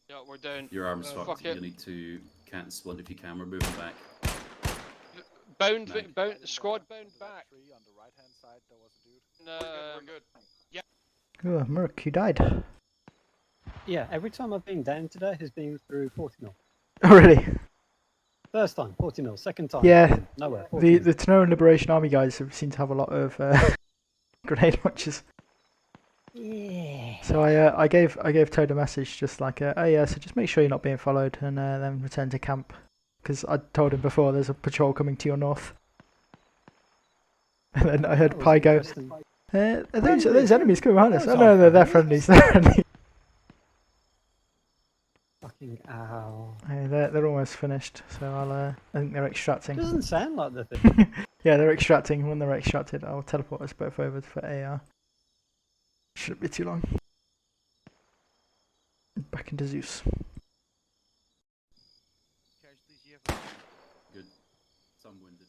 Yeah, we're down. Your arm's Fuck fucked. it. You need to can't splint if you can. We're moving back. Bound, Mag. bound, squad bound back. On the right hand side, there was a dude. No, We're good. Yeah. Oh, Merc, you died. Yeah, every time I've been down today has been through 40 mil. Oh, really? First time, 40 mil. Second time, Yeah. nowhere. 40 mil. The Tenor Liberation Army guys seem to have a lot of grenade launchers. Yeah. So I gave Toad a message just like, oh yeah, so just make sure you're not being followed and then return to camp. Because I told him before there's a patrol coming to your north. And then I heard Pi go, those enemies coming behind us. Oh no, they're friendlies, they're friendly. Fucking ow. Hey, they're almost finished, so I think they're extracting. Doesn't sound like the thing. Yeah, they're extracting. When they're extracted, I'll teleport us both over for AR. Shouldn't be too long. Back into Zeus. Good. Some wounded.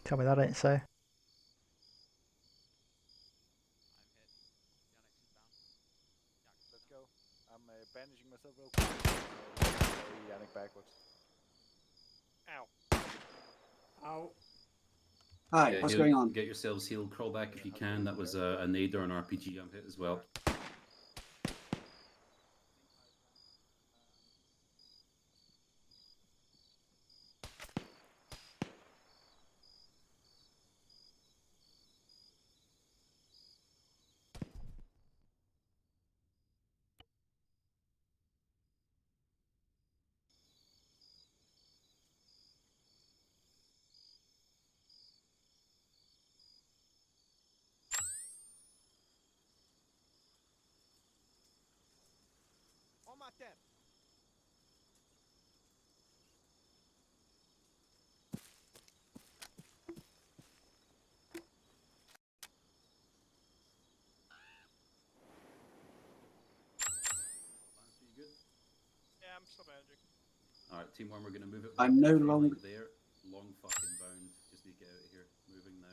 Tell me that ain't so. Let's go. I'm bandaging myself real quick. Yannick backwards. Ow. Ow. Hi, Yeah, what's heal- going on? Get yourselves healed. Crawl back if you can. That was a nade or an RPG I'm hit as well. On ma tête. Alright, Team 1, we're going to move it. I'm no longer. There. Long fucking bound. Just need to get out of here. Moving now.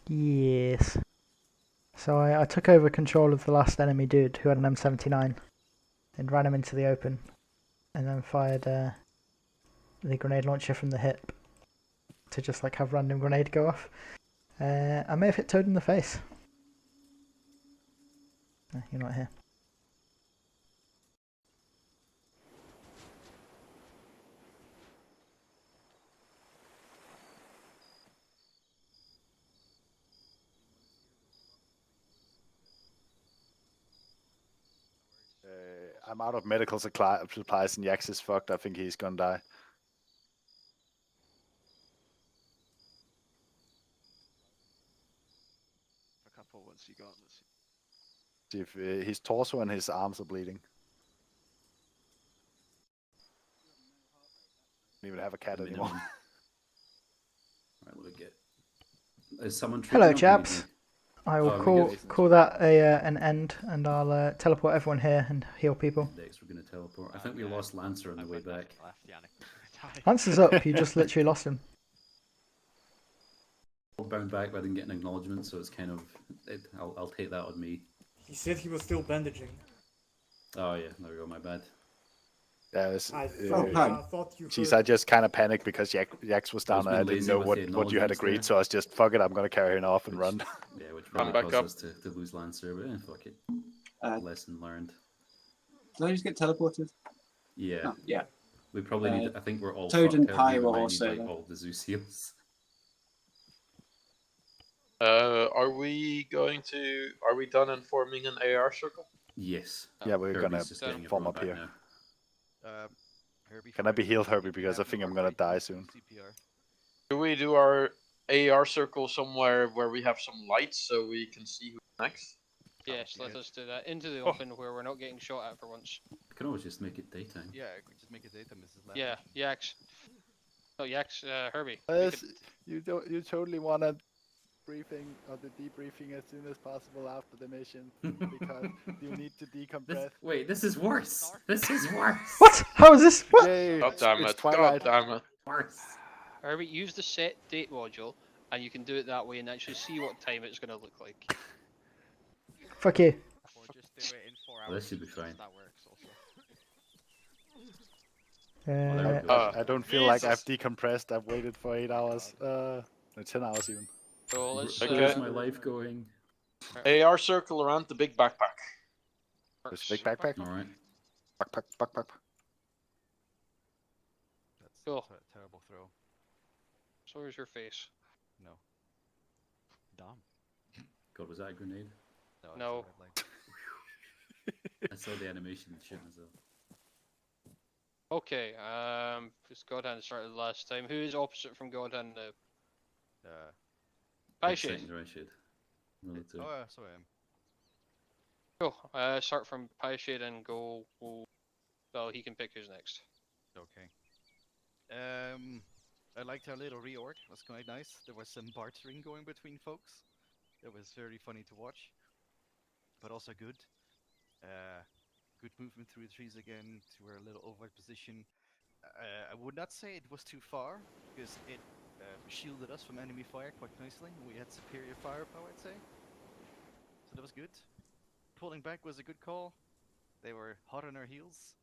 Yes. So I took over control of the last enemy dude who had an M79 and ran him into the open and then fired the grenade launcher from the hip to just like have random grenade go off. I may have hit Toad in the face. No, you're not here. I'm out of medical supplies and Yax is fucked. I think he's gonna die. A couple once you got. Let's See if his torso and his arms are bleeding. Don't even have a cat anymore. Alright, let me get. Is someone Hello, treating chaps. I will call that an end, and I'll teleport everyone here and heal people. Next, we're going to teleport. I think we lost Lancer on the way back. Lancer's up. You just literally lost him. Bound back, but I didn't get an acknowledgement, so it's kind of. I'll take that on me. He said he was still bandaging. Oh yeah, there we go. My bad. Yeah, I thought you. Jeez, I just kind of panicked because Yax was down and I didn't know what you had agreed, so I was just, fuck it, I'm going to carry him off and run. Yeah, which probably caused us to lose Lancer, but fuck it. Lesson learned. Did I just get teleported? Yeah. Oh, yeah. We probably need. I think we're all. Toad and Pi we were might also. need, like, all the Zeus heals. Are we going to? Are we done in forming an AR circle? Yes. Yeah, we're going Kirby's just to getting form everyone up here. now. Can I be healed, Herbie? Because I think I'm going to die soon. Do we do our AR circle somewhere where we have some lights so we can see who's next? Yes, let us do that. Into the open where we're not getting shot at for once. We can always just make it daytime. Yeah, we can just make it daytime. This is last Yeah, Yax. Oh, Yax, Herbie. You totally want to briefing or the debriefing as soon as possible after the mission because you need to decompress. Wait, this is worse. This is worse. What? How is this? What? Yay, God damn it! God damn it! Worse. Herbie, use the set date module, and you can do it that way and actually see what time it's going to look like. Fuck you. Or just do it in 4 hours. This should be fine. That works also. I don't feel like I've decompressed. I've waited for 8 hours. 10 hours even. So let's. How's my life going? AR circle around the big backpack. There's a big backpack. All right. Backpack. That's Cool. a terrible throw. So where's your face? No. Dumb. God, was that a grenade? No. I saw the animation shit myself. Okay, this Godhand started last time. Who is opposite from Godhand now? Pie Shade. Right shade. Sorry. Cool. Start from Pie Shade and go. Well, he can pick who's next. Okay. I liked our little reorg. It was quite nice. There was some bartering going between folks. It was very funny to watch, but also good. Good movement through the trees again to our little overhead position. I would not say it was too far because it shielded us from enemy fire quite nicely. We had superior firepower, I'd say. So that was good. Pulling back was a good call. They were hot on our heels.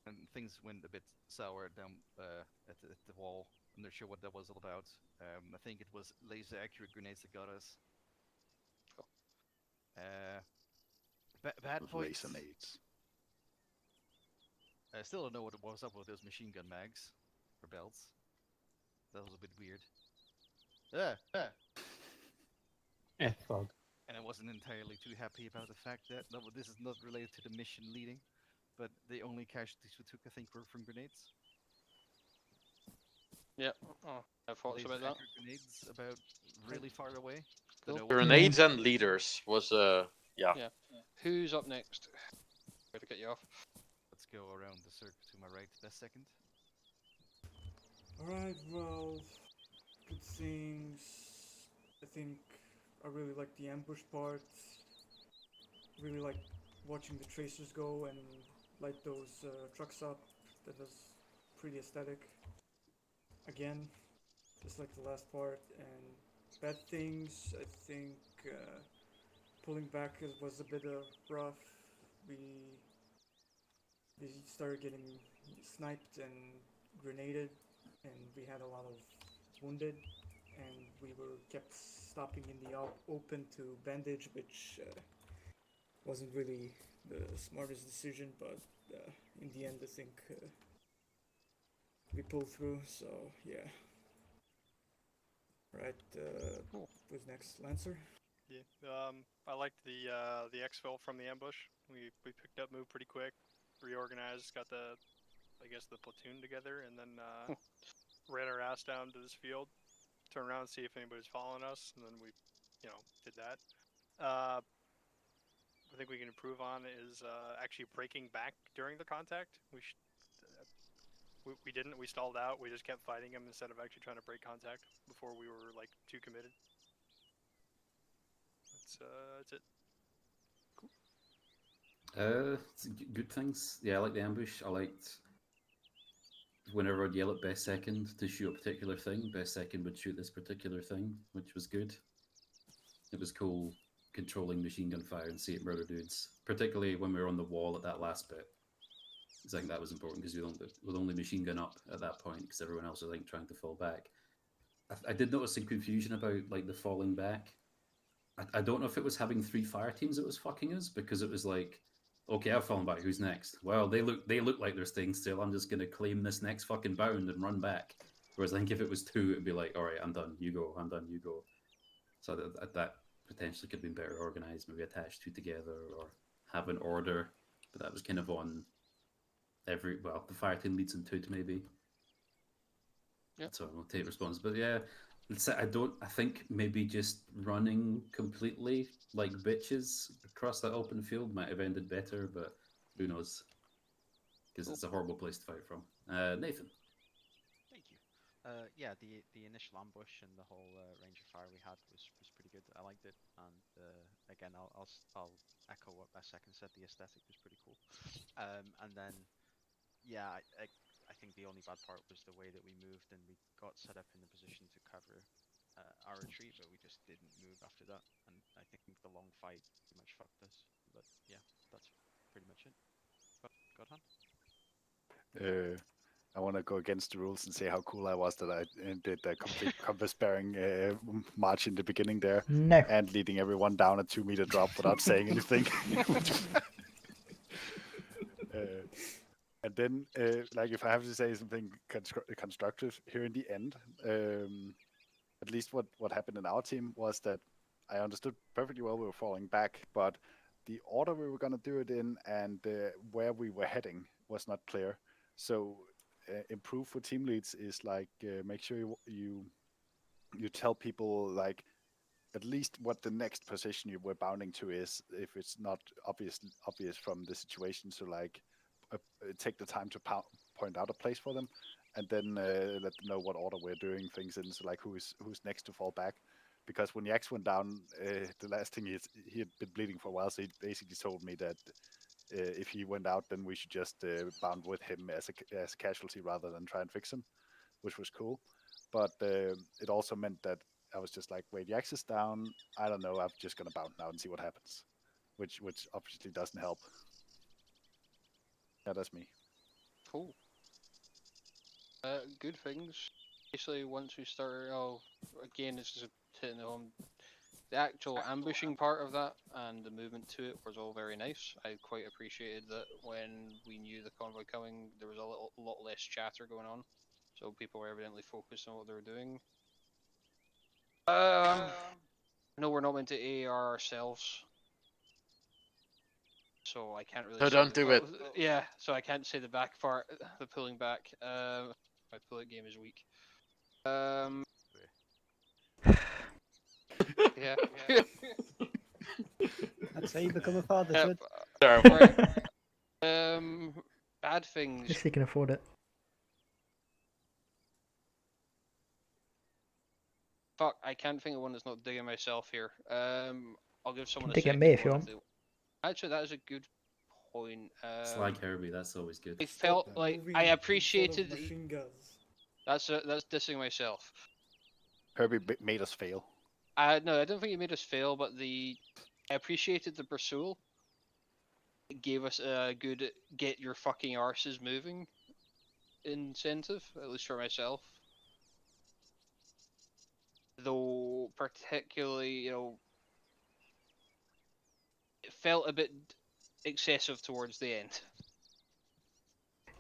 And things went a bit sour down at the wall. I'm not sure what that was all about. I think it was laser accurate grenades that got us. Cool. Bad points. Laser nades. I still don't know what was up with those machine gun mags or belts. That was a bit weird. Frog. And I wasn't entirely too happy about the fact that this is not related to the mission leading, but the only casualties we took, I think, were from grenades. Yeah. Oh, I have thoughts about that. Grenades about really far away. Cool. Grenades and leaders was yeah. Who's up next? Where to get you off? Let's go around the circle to my right. Best second. Alright, well, it seems. I think I really like the ambush part. Really like watching the tracers go and light those trucks up. That was pretty aesthetic. Again, just like the last part. And bad things, I think pulling back was a bit rough. We started getting sniped and grenaded, and we had a lot of wounded, and we were kept stopping in the open to bandage, which wasn't really the smartest decision, but in the end I think we pulled through, so yeah. Right, who's next? Lancer? Yeah, I liked the exfil from the ambush. We picked up, moved pretty quick, reorganized, got the platoon together, and then ran our ass down to this field, turn around and see if anybody's following us, and then we, did that. I think we can improve on is actually breaking back during the contact. We didn't. We stalled out. We just kept fighting him instead of actually trying to break contact before we were like too committed. That's it. Good things. Yeah, I like the ambush. I liked whenever I'd yell at best second to shoot a particular thing, best second would shoot this particular thing, which was good. It was cool controlling machine gun fire and see it murder dudes, particularly when we were on the wall at that last bit. I think that was important because we only machine gun up at that point because everyone else was trying to fall back. I did notice some confusion about like the falling back. I don't know if it was having 3 fire teams that was fucking us, because it was like, okay, I've fallen back. Who's next? Well, they look like they're staying still. I'm just gonna claim this next fucking bound and run back. Whereas I think if it was 2, it'd be like, all right, I'm done. You go. I'm done. You go. So that potentially could have been better organized. Maybe attach 2 together or have an order. But that was kind of on the fire team leads in 2 to maybe. Yeah. So we'll take response. But yeah. I think maybe just running completely like bitches across that open field might have ended better, but who knows? Because it's a horrible place to fight from. Nathan. Thank you. Yeah, the initial ambush and the whole range of fire we had was pretty good. I liked it, and again, I'll echo what Second said. The aesthetic was pretty cool, and then yeah, I think the only bad part was the way that we moved, and we got set up in the position to cover our retreat, but we just didn't move after that. And I think the long fight pretty much fucked us. But yeah, that's pretty much it. Godhan? I want to go against the rules and say how cool I was that I did the complete compass bearing march in the beginning there. No. And leading everyone down a 2-meter drop without saying anything. And then, like, if I have to say something constructive here in the end, at least what happened in our team was that I understood perfectly well we were falling back, but the order we were going to do it in and where we were heading was not clear. So improve for team leads is like make sure you tell people like at least what the next position you were bounding to is, if it's not obvious from the situation. So like take the time to point out a place for them, and then let them know what order we're doing things in. So like who's next to fall back, because when the axe went down, the last thing he had been bleeding for a while, so he basically told me that if he went out, then we should just bound with him as a casualty rather than try and fix him, which was cool. But it also meant that I was just like, wait, the axe is down. I don't know. I'm just gonna bound now and see what happens, which obviously doesn't help. Yeah, that's me. Cool. Good things. Basically, once we started, again, it's just hitting home. The actual ambushing part of that and the movement to it was all very nice. I quite appreciated that when we knew the convoy coming, there was a lot less chatter going on, so people were evidently focused on what they were doing. No, we're not meant to AR ourselves, so I can't really. No, don't do it. Yeah, so I can't say the back part, the pulling back. My pulling game is weak. Yeah. That's how you become a father, kid. Right. Bad things. If he can afford it. Fuck, I can't think of one that's not digging myself here. I'll give someone a dig at second. me if one you want. Actually, that is a good point. Slag Herbie, that's always good. I felt Stop like moving I in front of appreciated. machine guns. That's dissing myself. Herbie made us fail. No, I don't think he made us fail, but I appreciated the pursuit. It gave us a good get your fucking arses moving incentive, at least for myself. Though particularly, it felt a bit excessive towards the end.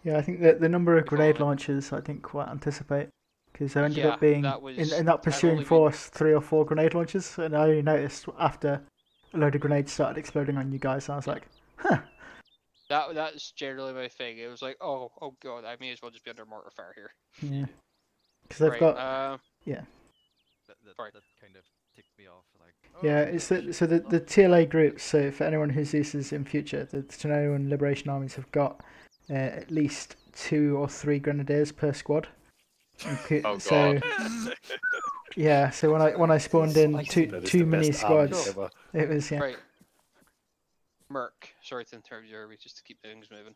Yeah, I think that the number of You follow grenade me? launchers I didn't quite anticipate, because there ended Yeah, up being that was- in that I've pursuing only been- force 3 or 4 grenade launchers, and I only noticed after a load of grenades started exploding on you guys. I was like, huh. That's generally my thing. It was like, oh god, I may as well just be under mortar fire here. Yeah, because they've Right, got That kind of ticked me off. Like, yeah, it's the TLA groups. So for anyone who uses in future, the Tenno and Liberation armies have got at least 2 or 3 grenadiers per squad. Oh So god. yeah, so when I spawned in two mini squads, it was yeah. Right. Merc, sorry to interrupt you, Herbie, just to keep things moving.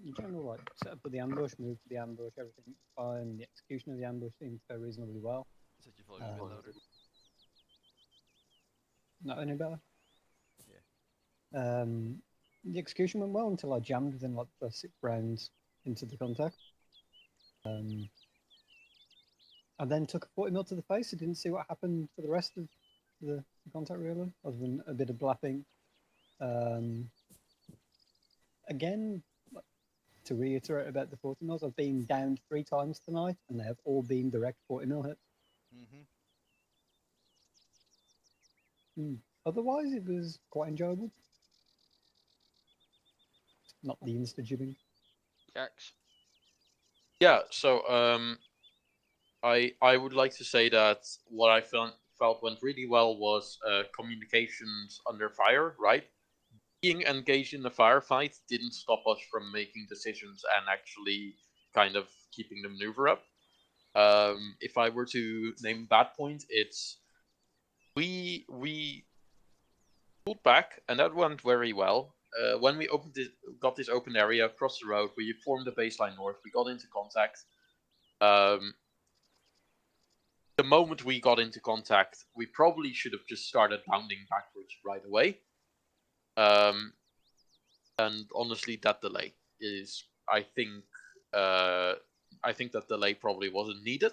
In general, like set up with the ambush, move to the ambush, everything fine. The execution of the ambush seemed to go reasonably well. Not any better. Yeah. The execution went well until I jammed within like the 6 rounds into the contact. I then took a 40 mil to the face. I didn't see what happened for the rest of the contact really, other than a bit of blapping. Again, to reiterate about the 40 mils, I've been downed 3 times tonight, and they have all been direct 40 mil hits. Otherwise, it was quite enjoyable. Not the insta-jibbing. Jax. Yeah, so I would like to say that what I felt went really well was communications under fire, right? Being engaged in the firefight didn't stop us from making decisions and actually kind of keeping the maneuver up. If I were to name that point, it's we pulled back, and that went very well. When we got this open area across the road, we formed the baseline north. We got into contact. The moment we got into contact, we probably should have just started bounding backwards right away. And honestly, that delay is, I think that delay probably wasn't needed.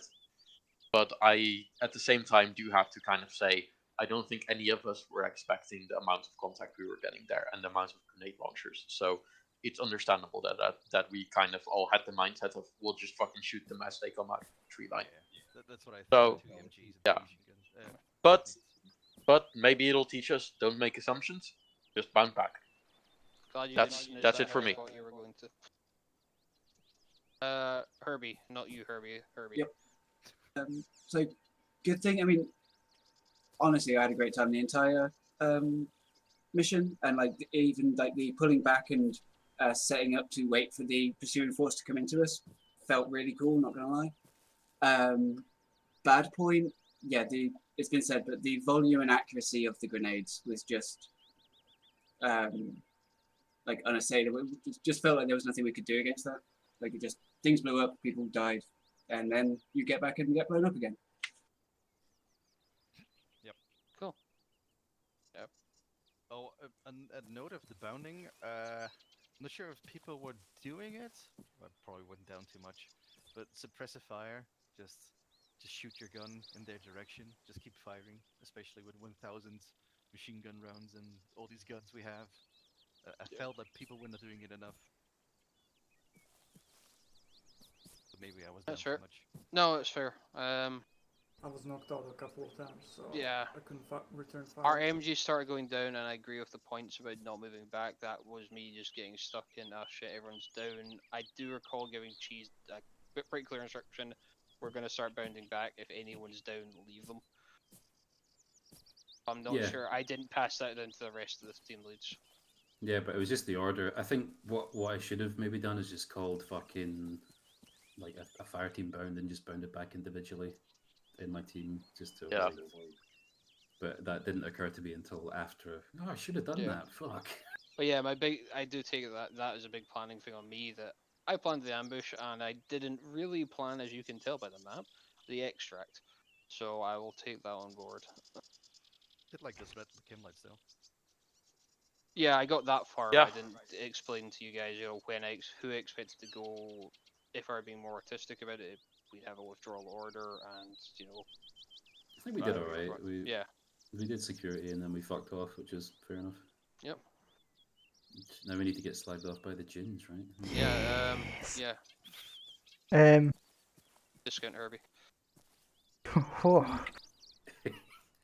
But I, at the same time, do have to kind of say, I don't think any of us were expecting the amount of contact we were getting there and the amount of grenade launchers. So it's understandable that we kind of all had the mindset of, we'll just fucking shoot them as they come out of the tree line. Yeah, that's what I thought. So, yeah. But maybe it'll teach us, don't make assumptions, just bounce back. That's it for me. You were going to. Herbie, not you, Herbie. Yep. So, good thing. I mean, honestly, I had a great time the entire mission, and like even like the pulling back and setting up to wait for the pursuing force to come into us felt really cool. Not gonna lie. Bad point. Yeah, it's been said, but the volume and accuracy of the grenades was just like unassailable. It just felt like there was nothing we could do against that. Like it just things blew up, people died, and then you get back and you get blown up again. Yep. Cool. Yep. Oh, a note of the bounding. I'm not sure if people were doing it. I probably wouldn't down too much, but suppressive fire. Just shoot your gun in their direction. Just keep firing, especially with 1,000 machine gun rounds and all these guns we have. I felt that people were not doing it enough. But maybe I was down too much. No, it's fair. I was knocked out a couple of times, so yeah. I couldn't return fire. Our MG started going down, and I agree with the points about not moving back. That was me just getting stuck in, oh shit, everyone's down. I do recall giving Cheese a pretty clear instruction, we're going to start bounding back. If anyone's down, leave them. I'm not sure. I didn't pass that down to the rest of the team leads. Yeah, but it was just the order. I think what I should have maybe done is just called fucking like a fire team bound and just bounded back individually. in my team just to Yeah. avoid. But that didn't occur to me until after. Oh, I should have done Yeah. that. Fuck. But yeah, I do take it that is a big planning thing on me, that I planned the ambush and I didn't really plan, as you can tell by the map, the extract. So I will take that on board. Did like this red Kimlights though. Yeah, I got that far, Yeah. but I didn't explain to you guys, when who I expected to go. If I were being more artistic about it, we'd have a withdrawal order, and I think we did alright. Yeah. We did security and then we fucked off, which is fair enough. Yep. Now we need to get slagged off by the gins, right? Yeah. Discount Herbie.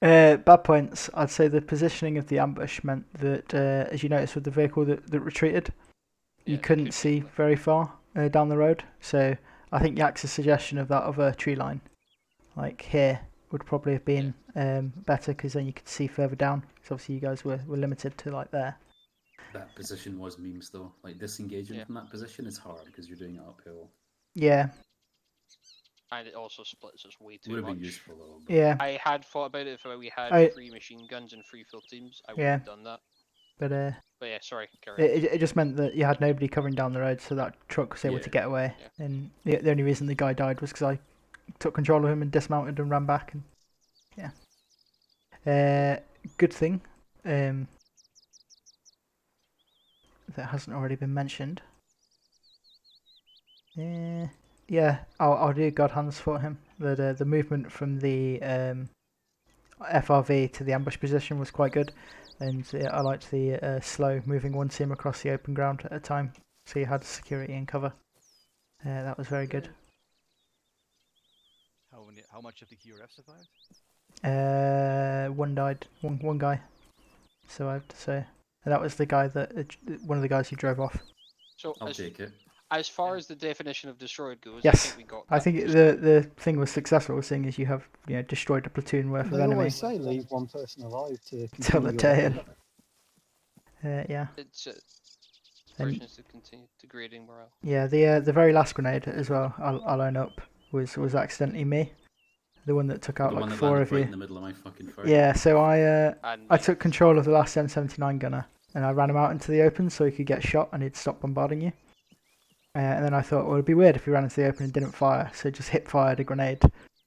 Bad points. I'd say the positioning of the ambush meant that, as you noticed with the vehicle that retreated, you couldn't see very far down the road. So I think Yax's suggestion of that other tree line, like here, would probably have been better, because then you could see further down. Because obviously you guys were limited to like there. That position was memes though. Like disengaging from that position is hard because you're doing it uphill. Yeah. And it also splits us way too Would have much. been useful though. But... Yeah. I had thought about it if we had 3 machine guns and 3 full teams. I would have done that. But yeah, sorry. Carry on. It just meant that you had nobody covering down the road, so that truck was able to get away. Yeah. And the only reason the guy died was because I took control of him and dismounted and ran back. And yeah. Good thing that hasn't already been mentioned. Yeah, I'll do God hands for him. The movement from the FRV to the ambush position was quite good, and I liked the slow moving one team across the open ground at a time, so you had security and cover. That was very good. How much of the QRF survived? One died. One guy survived. So and that was the guy one of the guys who drove off. So I'll take it. As far as the definition of destroyed goes, Yes, I think we got that. I think the thing was successful, seeing as you have destroyed a platoon worth of They enemy. always say leave one person alive to Till the continue day. Yeah. It's versions to continue degrading morale. Yeah, the very last grenade as well. I'll own up was accidentally me, the one that took out like 4 of you. Right in the middle of my fucking fight. Yeah, so I took control of the last M79 gunner and I ran him out into the open so he could get shot and he'd stop bombarding you. And then I thought, well, it'd be weird if he ran into the open and didn't fire, so just hip fired a grenade.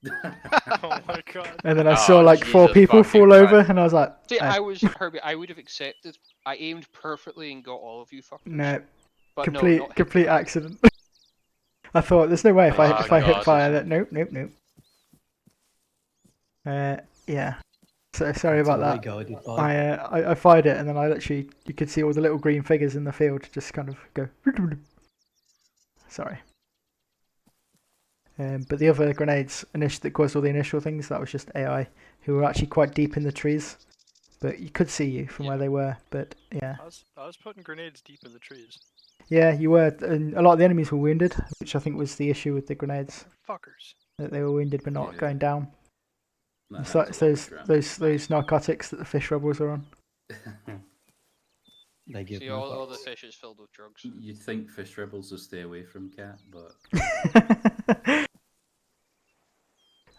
Oh my god. And then I saw like 4 people fall over, and I was like, see, I was Herbie. I would have accepted. I aimed perfectly and got all of you fuckers. No, but complete accident. I thought, there's no way if I hip fire that. Nope. Yeah. So sorry about that. I fired it, and then you could see all the little green figures in the field just kind of go. Sorry. But the other grenades that caused all the initial things, that was just AI, who were actually quite deep in the trees. But you could see you from where they were, but yeah. I was putting grenades deep in the trees. Yeah, you were, and a lot of the enemies were wounded, which I think was the issue with the grenades. Fuckers. That they were wounded but not going down. Nah, It's like those narcotics that the fish rebels are on. They give see, all the fish is filled with drugs. You'd think fish rebels will stay away from cat, but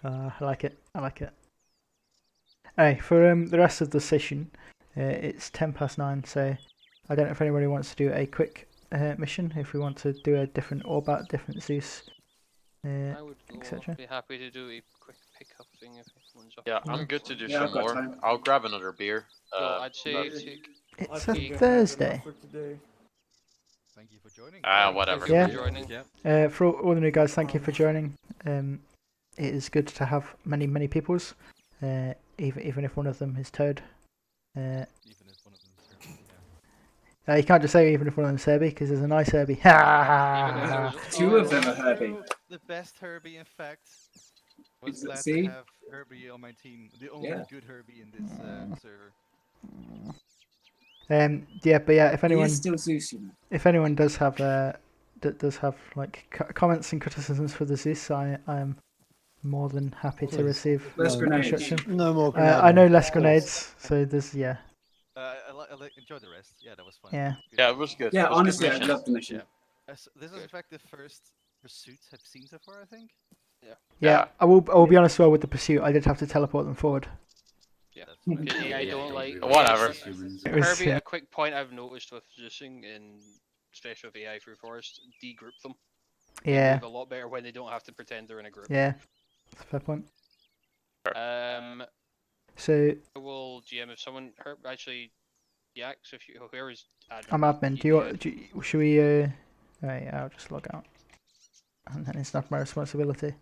I like it. Hey, for the rest of the session, it's 9:10, so I don't know if anybody wants to do a quick mission. If we want to do a different Orbat, different Zeus, I would etc. be happy to do a quick pickup thing if everyone's up. Yeah, I'm good to do Yeah, some I've got more. time. I'll grab another beer. So I'd say take. It's a Thursday. Thank you for joining. Whatever. Yeah. For all the new guys, thank you for joining. It is good to have many peoples, even if one of them is Toad. Even if one of them is Herbie, yeah. You can't just say even if one of them is Herbie, because there's a nice Herbie. 2 of them are Herbie. The best Herbie, in fact. Was glad See? to have Herbie on my team. The only good Herbie in this server. But yeah, if He anyone is still Zeus, you know. if anyone does have like comments and criticisms for the Zeus, I am more than happy to receive Less grenades. construction. No more grenades. I know less grenades, so there's I enjoyed the rest. Yeah, that was fun. Yeah. Good. Yeah, it was good. Yeah, It was a good honestly, I mission. loved the mission. This is in fact the first pursuit I've seen so far, I think. Yeah, I will be honest as well with the pursuit. I did have to teleport them forward. Yeah. Yeah, I don't like Whatever. humans. It was, Kirby, a quick point I've noticed with Zeusing in especially with AI through forest, degroup them. They Yeah. move a lot better when they don't have to pretend they're in a group. Yeah, that's a fair point. So So I will GM if someone actually Yaks if you whoever's admin. I'm admin. Should we? Right, I'll just log out, and then it's not my responsibility.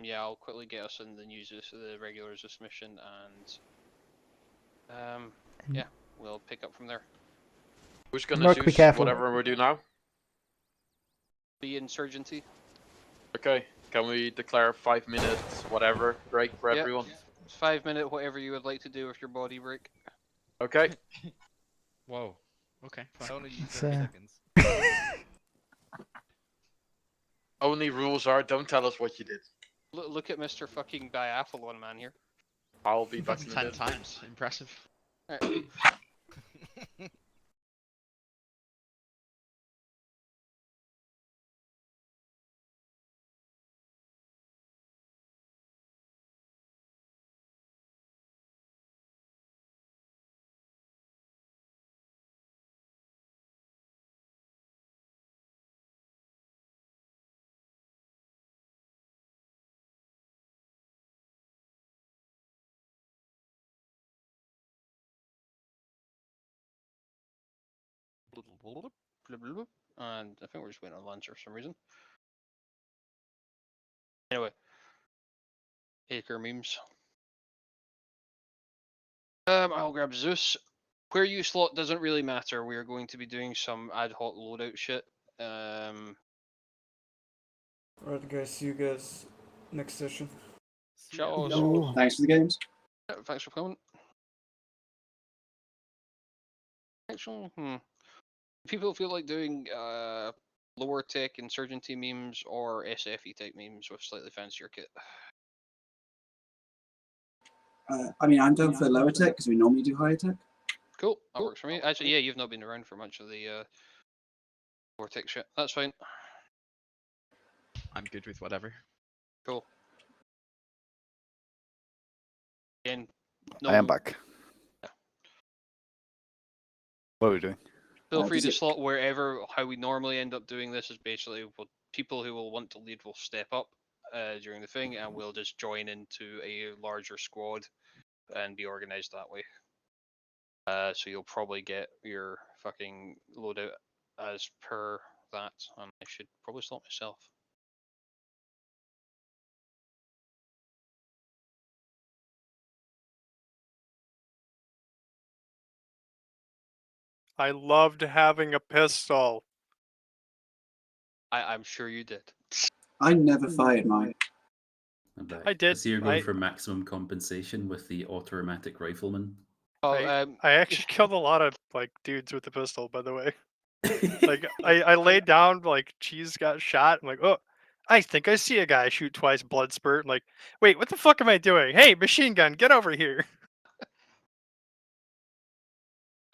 Yeah, I'll quickly get us in the news the regular Zeus mission, and yeah, we'll pick up from there. Who's gonna Mark, be Zeus careful. whatever we do now? The insurgency. Okay, can we declare 5 minutes whatever break for everyone? 5 minute whatever you would like to do with your body break. Okay. Whoa. Okay. Fine. Only use It's, 30 seconds. Only rules are don't tell us what you did. Look at Mr. fucking Biathlon man here. I'll be back in 10 a bit. times. Impressive. Right. And I think we're just waiting on lunch for some reason. Anyway, Acre memes. I'll grab Zeus. Where you slot doesn't really matter. We are going to be doing some ad hoc loadout shit. Alright, guys. See you guys next session. Ciao. Thanks for the games. Thanks for coming. Actually, people feel like doing lower tech insurgency memes or SFE type memes with slightly fancier kit. I mean, I'm down for lower tech because we normally do higher tech. Cool, that works for me. Actually, yeah, you've not been around for much of the lower tech shit. That's fine. I'm good with whatever. Cool. Again, I am back. What are we doing? Feel free to slot wherever. How we normally end up doing this is basically people who will want to lead will step up during the thing, and we'll just join into a larger squad and be organized that way. So you'll probably get your fucking loadout as per that, and I should probably slot myself. I loved having a pistol. I'm sure you did. I never fired mine. I'm back. I did. I see you're going for maximum compensation with the automatic rifleman. Oh, I actually killed a lot of like dudes with the pistol, by the way. Like I laid down, like Cheese got shot. I'm like, oh, I think I see a guy shoot twice, blood spurt. I'm like, wait, what the fuck am I doing? Hey, machine gun, get over here.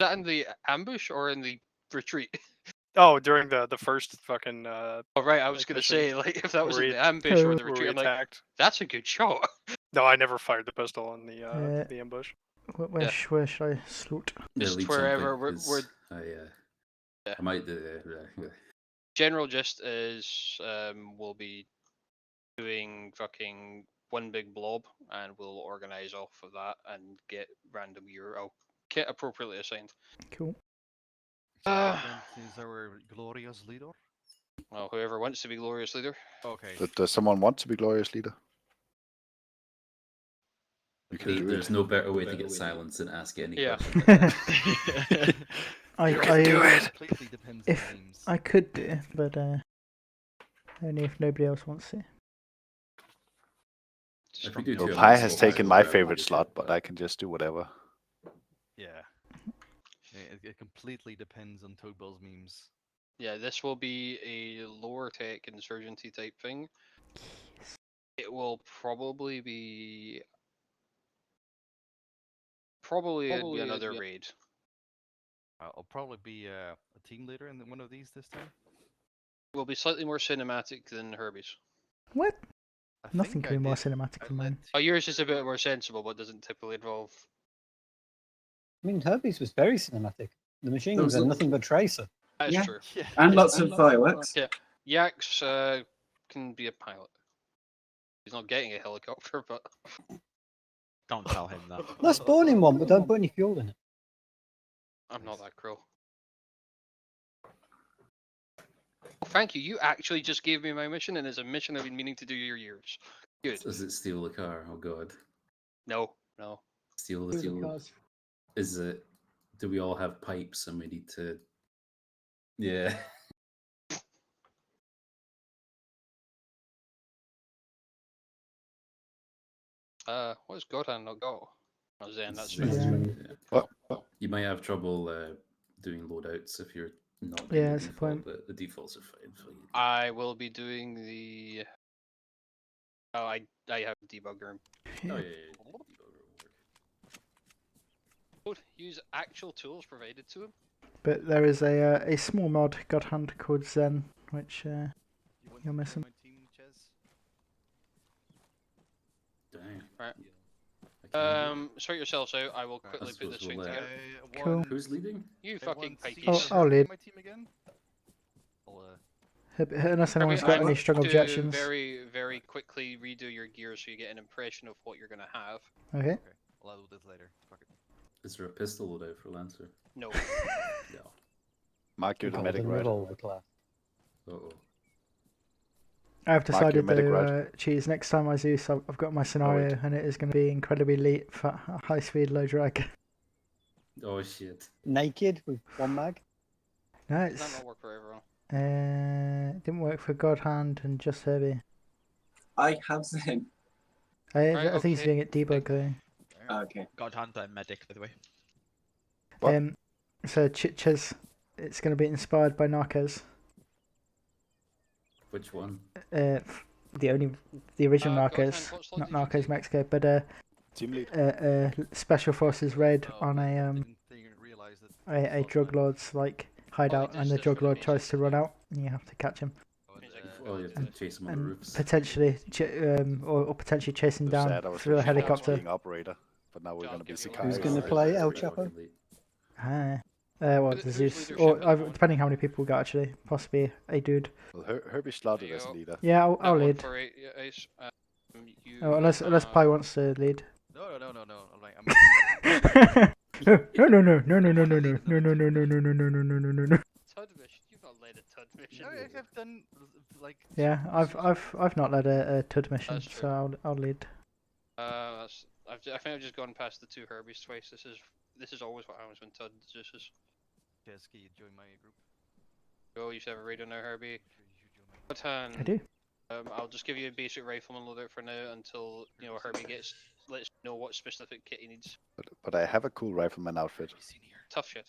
Is that in the ambush or in the retreat? Oh, during the first fucking. Oh right, I was gonna say like if that was in the ambush or the retreat, I'm like, attacked. that's a good shot. No, I never fired the pistol in the ambush. Where should I slot? Just wherever we're I might do. General gist is we'll be doing fucking one big blob, and we'll organize off of that and get random kit appropriately assigned. Cool. Is our glorious leader? Well, whoever wants to be glorious leader. Okay. Does someone want to be glorious leader? There's no better way to get silence than ask any question. I can do it. Completely depends If on names. I could do, but only if nobody else wants to. Well, Pi has taken my favorite slot, but I can just do whatever. Yeah. It completely depends on Togbell's memes. Yeah, this will be a lower tech insurgency type thing. It will probably be another raid. I'll probably be a team leader in one of these this time. It will be slightly more cinematic than Herbie's. What? Nothing can be more cinematic than mine. Oh, yours is a bit more sensible, but doesn't typically involve. I mean, Herbie's was very cinematic. The machine guns Those are are- nothing but tracer. That is Yeah. true. And lots of fireworks. Yeah, Yaks can be a pilot. He's not getting a helicopter, but Don't tell him that. Let's spawn in one, but don't put any fuel in it. I'm not that cruel. Oh, thank you. You actually just gave me my mission, and it's a mission I've been meaning to do your years. Good. Does it steal the car? Oh god. No, no. Steal the fuel. Is it? Do we all have pipes and we need to? Yeah. What has Godan not got? Oh, Zen, that's Yeah. right. Yeah. You might have trouble doing loadouts if you're not doing Yeah, the that's the default, point. but the defaults are fine for you. I will be doing the. Oh, I have a debug room. Oh yeah. Use actual tools provided to him. But there is a small mod God Hand called Zen, which you're missing. Dang. Right. Sort yourselves out. I will quickly put this thing together. Cool. Who's leading? You fucking pikeys. I'll lead. My team again? Unless anyone's I got want any strong to objections. Very, very quickly redo your gear so you get an impression of what you're gonna have. Okay. Well, I'll do this later. Fuck it. Is there a pistol loadout for Lancer? No. No. Mark, you're the medic, right? Uh oh. I've Mark, you're decided medic, though, right? geez, next time I Zeus, I've got my scenario, and it is going to be incredibly late for high speed, low drag. Oh shit. Naked with one mag. No, Does that it's not work for everyone? it didn't work for God Hand and just Herbie. I have Zen. I think he's doing it debug though. Okay. God Hand, I'm medic, by the way. So Chicha's, it's going to be inspired by Narcos. Which one? The original God Hand, Narcos, what slot not did you Narcos take? Mexico, but Team lead. Special Forces raid on Didn't realize that. a drug lord's like hideout, and the drug lord tries to run out, and you have to catch him. Oh, you have to chase him on the And roofs. potentially, or potentially chase him So down sad I was through a switching out to helicopter. being operator, but now we're gonna be Who's Sicarios. going to play El Chapo? Ah, well, Who's the Zeus, leadership or at the moment? depending how many people we got actually, possibly a dude. Well, Herbie slotted There as you go. leader. Yeah, I'll That lead. 148, yeah, Ace. You Oh, unless Pi wants to lead. No. I'm like, No, no, no, no, no, no, no, no, no, no, no, no, no, no, no, no, no, no, no, no. Tud mission. You've not led a Tud mission. I've done like. Yeah, I've not led a TUD mission, That's true. so I'll lead. I think I've just gone past the two Herbies twice. This is always what happens when Tud Zeus. Yes, can you join my group? Go, you should have a radio now, Herbie. What hand? I do. I'll just give you a basic rifleman loadout for now until Herbie lets you know what specific kit he needs. But I have a cool rifleman outfit. Tough shit.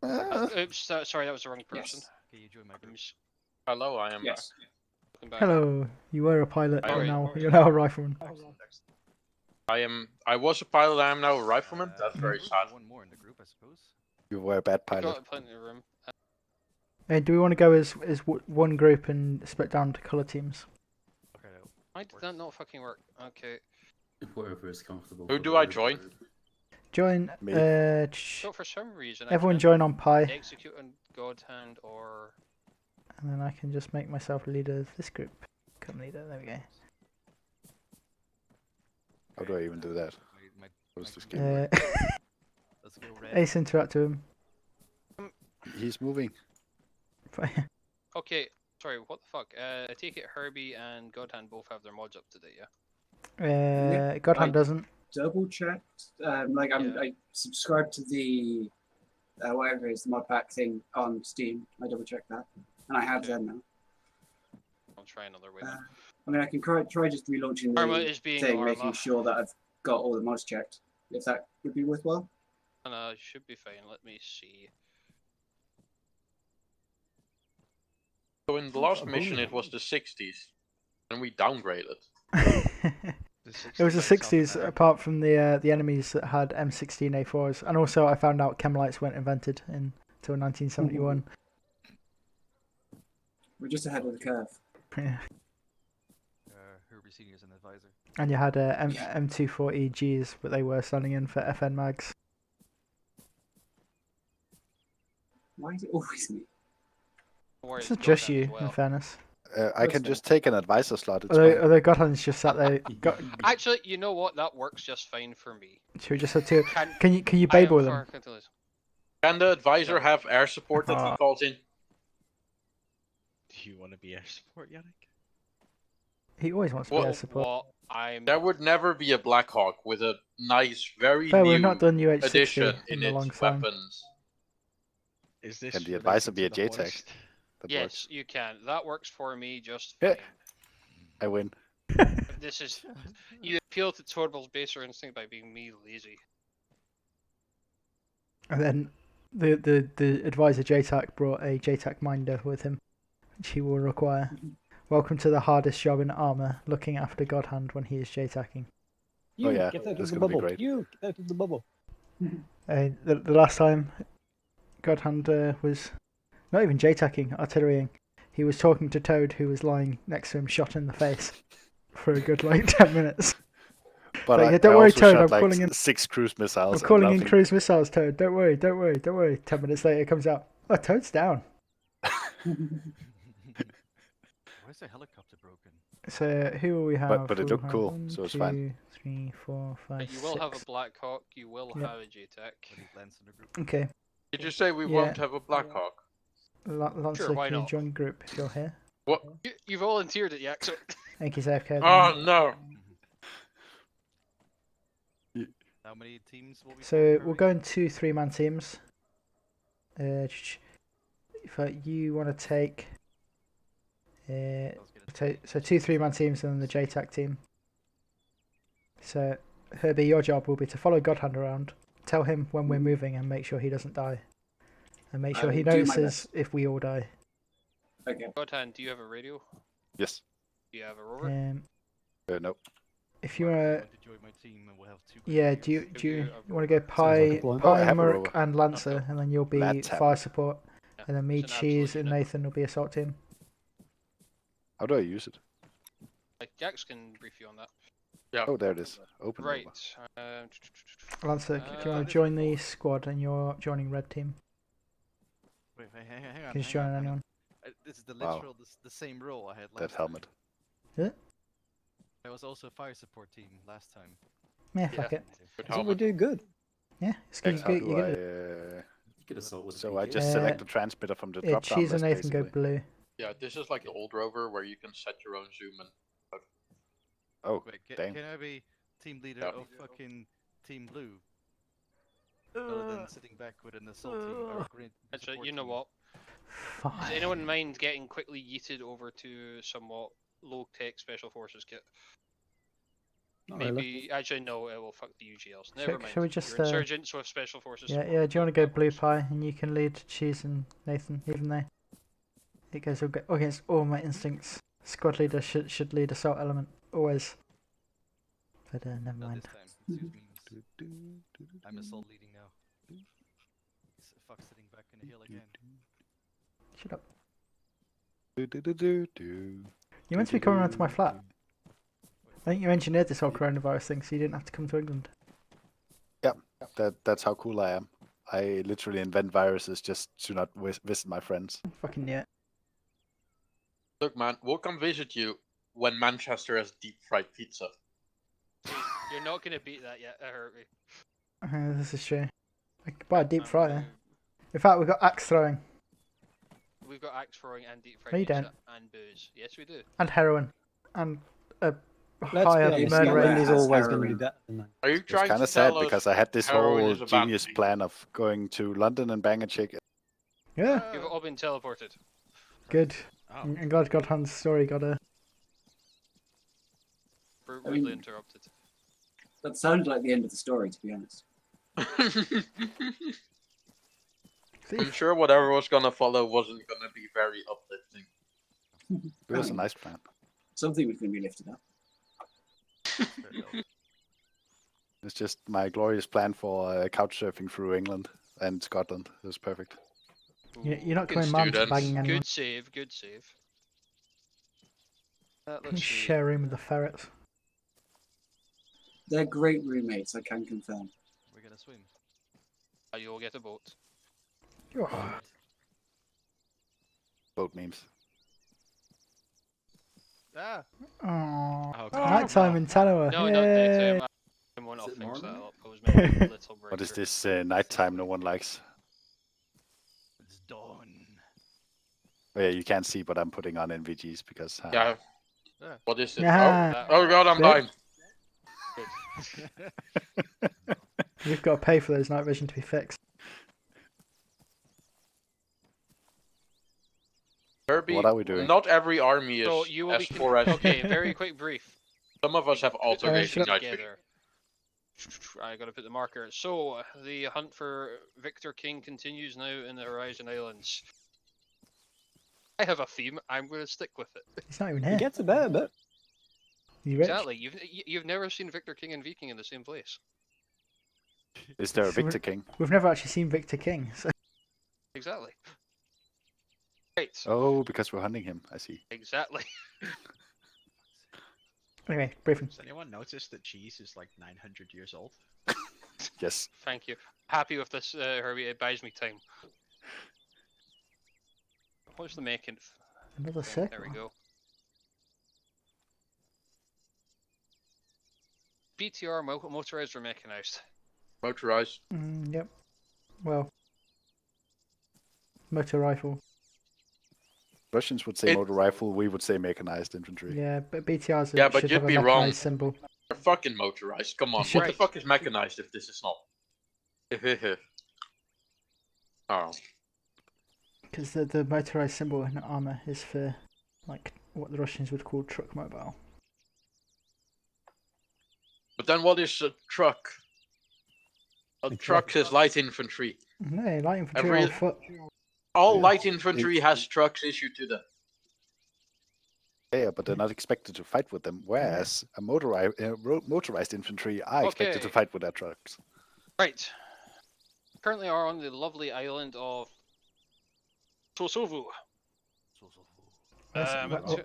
Oops, sorry, that was the wrong person. Can you join my group? Hello, I am Yes. Welcome back. Hello, you were a pilot, Sorry. you're now a rifleman. back. I was a pilot, I am now a rifleman. That's very sad. One more in the group, I suppose. You were a bad We've pilot. got plenty of room. Do we want to go as one group and split down to colour teams? Okay. Why did that not fucking work? Okay. Whatever is comfortable. Who for do the I group. join? Join. Me. So for some reason, Everyone I join on Pi, can't execute on God Hand or and then I can just make myself leader of this group. Come leader. There we go. How do I even do that? What is this game? Let's go red. Ace interact to him. He's moving. Okay. Sorry, what the fuck? I take it Herbie and God Hand both have their mods up to date, yeah? God Hand I doesn't. double checked. I subscribed to the whatever it is, the modpack thing on Steam. I double checked that, and I have Zen now. I'll try another way then. I mean, I can try just relaunching the ArmA is being thing, ArmA. making sure that I've got all the mods checked. If that would be worthwhile. And should be fine. Let me see. So in the last mission, it was the 60s, and we downgraded. It was the 60s, apart from the enemies that had M16 A4s, and also I found out Chemlites weren't invented until 1971. We're just ahead of the curve. Yeah. be seen as an advisor. And you had M240Gs, but they were standing in for FN mags. Why is it always me? It's not just you, in fairness. I can just take an advisor slot. It's Although Godhan's just sat there. Actually, you know what? That works just fine for me. Should we just have two? Can you Babel them? Can the advisor have air support that he calls in? Do you want to be air support, Yannick? He always wants to be air support. There would never be a Blackhawk with a nice, very Fair, new we've not done UH60 addition in in a long its time. weapons. Is this Can the advisor be a related to the Jtac? hoist? Yes, you can. That works for me just Yeah. fine. I win. This is you appeal to Torbal's baser instinct by being me lazy. And then the advisor Jtac brought a Jtac minder with him, which he will require. Welcome to the hardest job in ArmA, looking after Godhand when he is Jtacking. You yeah, get out that's of the gonna be bubble. great. You get out of the bubble. The last time Godhand was not even Jtacking, artillerying. He was talking to Toad, who was lying next to him, shot in the face for a good 10 minutes. But yeah, don't worry, also Toad. shot, I'm like, calling in 6 cruise missiles. I'm calling in nothing. cruise missiles, Toad. Don't worry. 10 minutes later, it comes out. Oh, Toad's down. Why is the helicopter broken? So who will we have? But it We'll looked have cool, 1, so it's 2, fine. 3, 4, 5, But you will have a 6. Blackhawk. You will Yep. have a Jtac. Okay. Did you say we Yeah. won't have a Blackhawk? Lancer, why can you not? join group if you're here? What? You volunteered it, Yak. So... Thank you, Zevka. Oh no! How many teams will we? So we'll go in 2 3-man teams. If you want to take, so 2 3-man teams and then the Jtac team. So Herbie, your job will be to follow Godhand around, tell him when we're moving, and make sure he doesn't die, and make sure he will do my notices if we all die. Okay. Godhand, do you have a radio? Yes. Do you have a rover? Nope. If you want to join my team, and we'll have 2. yeah, do you want to go like a plan. Oh, I Pie, have a Merc, rover. and Lancer, and then you'll be Let's have fire it. support, Yeah, and then me, it's an Cheese, absolute and unit. Nathan will be assault team. How do I use it? Like Jax can brief you on that. Yeah. Oh, there it is. Open Right. rover. Lancer, do you want to join the squad, and you're joining red team? Wait, hang on. Can you join anyone? This is the Wow. literal, the same role I had last That helmet. Yeah. I was also a fire support team last time. Yeah, fuck it. So we're doing good. Yeah, it's X, good. how You do get I, it. You could assault with so I PK. just select the transmitter from the Yeah, drop down Cheese and list, Nathan go basically. blue. Yeah, this is like the old rover where you can set your own zoom and. Oh, Wait, damn. can I be team leader Yeah. of fucking Team Blue? Rather than sitting back with an assault team or green Actually, support you know team. what? Does Fine. anyone mind getting quickly yeeted over to somewhat low-tech special forces kit? Not really. Maybe. Actually, no. It will fuck the UGLs. Never mind. Shall we just, You're insurgents with special forces. Yeah, support. yeah. Do you want to go That blue works. pie, and you can lead Cheese and Nathan, even though it goes against all my instincts. Squad leader should lead assault element always. But never Not mind. this time. Excuse me. I'm assault leading now. Fuck sitting back in the hill again. Shut up. Do. You meant to be coming around to my flat. I think you engineered this whole coronavirus thing, so you didn't have to come to England. That's how cool I am. I literally invent viruses just to not visit my friends. Fucking yeah. Look, man, we'll come visit you when Manchester has deep fried pizza. You're not gonna beat that yet. That hurt me. This is true. I could buy a deep fryer. In fact, we've got axe throwing We've got axe throwing and deep fried No, you pizza don't. and booze. Yes, we do. and heroin and a Let's higher be honest, murder Scotland rate. is Has always going to be heroin. better than that. Are you It's trying kind to of sad tell us because I had this heroin whole is a bad genius thing? plan of going to London and bang a chick. Yeah, You've all been teleported. good. Oh. I'm glad Godhand's story got a. Rudely interrupted. That sounded like the end of the story, to be honest. I'm sure whatever was gonna follow wasn't gonna be very uplifting. It was a nice plan. Something was going to be lifted up. It's just my glorious plan for couch surfing through England and Scotland. It was perfect. You're not Good coming mad students. banging anyone. Good save. Good save. Let's see. Share a room with the ferrets. They're great roommates, I can confirm. We're gonna swim. You'll get a boat. Oh. Boat memes. Ah! Oh. Oh, Nighttime in Tanoa. No, Yay. not daytime. I'll Is it fix that morning? up. I was making a little break. What is this nighttime no one likes? It's dawn. Oh, yeah, you can't see, but I'm putting on NVGs because. Yeah. Yeah. What is it? Yeah. Oh god, I'm blind. We've got to pay for those night vision to be fixed. Herbie, What are we doing? not every army is So you will as be poor as okay. Very quick brief. Some of us have alteration night vision. Together. I gotta put the marker. So the hunt for Victor King continues now in the Horizon Islands. I have a theme. I'm going to stick with it. He's not even here. He gets a better bit. You rich? Exactly. You've never seen Victor King and Viking in the same place. Is there a So Victor King? We've never actually seen Victor King. So. Exactly. Right. Oh, because we're hunting him. I see. Exactly. Anyway, briefing. Has anyone noticed that cheese is like 900 years old? Yes. Thank you. Happy with this, Herbie. It buys me time. What's the making? Another There circle. we go. BTR motorized or mechanized? Motorized. Yep. Well, motor rifle. Russians would say motor rifle. We would say mechanized infantry. Yeah, but BTRs Yeah, but should you'd have a be mechanized wrong. symbol. They're fucking motorized. Come on. should- What the fuck is mechanized if this is not? Oh. Because the motorized symbol in ArmA is for like what the Russians would call truck mobile. But then what is a truck? A truck is light infantry. No, light infantry Every- on foot. All light infantry has trucks issued to them. Yeah, but they're not expected to fight with them. Whereas a motorized infantry are expected to Okay. fight with their trucks. Right. Currently are on the lovely island of Sosovu.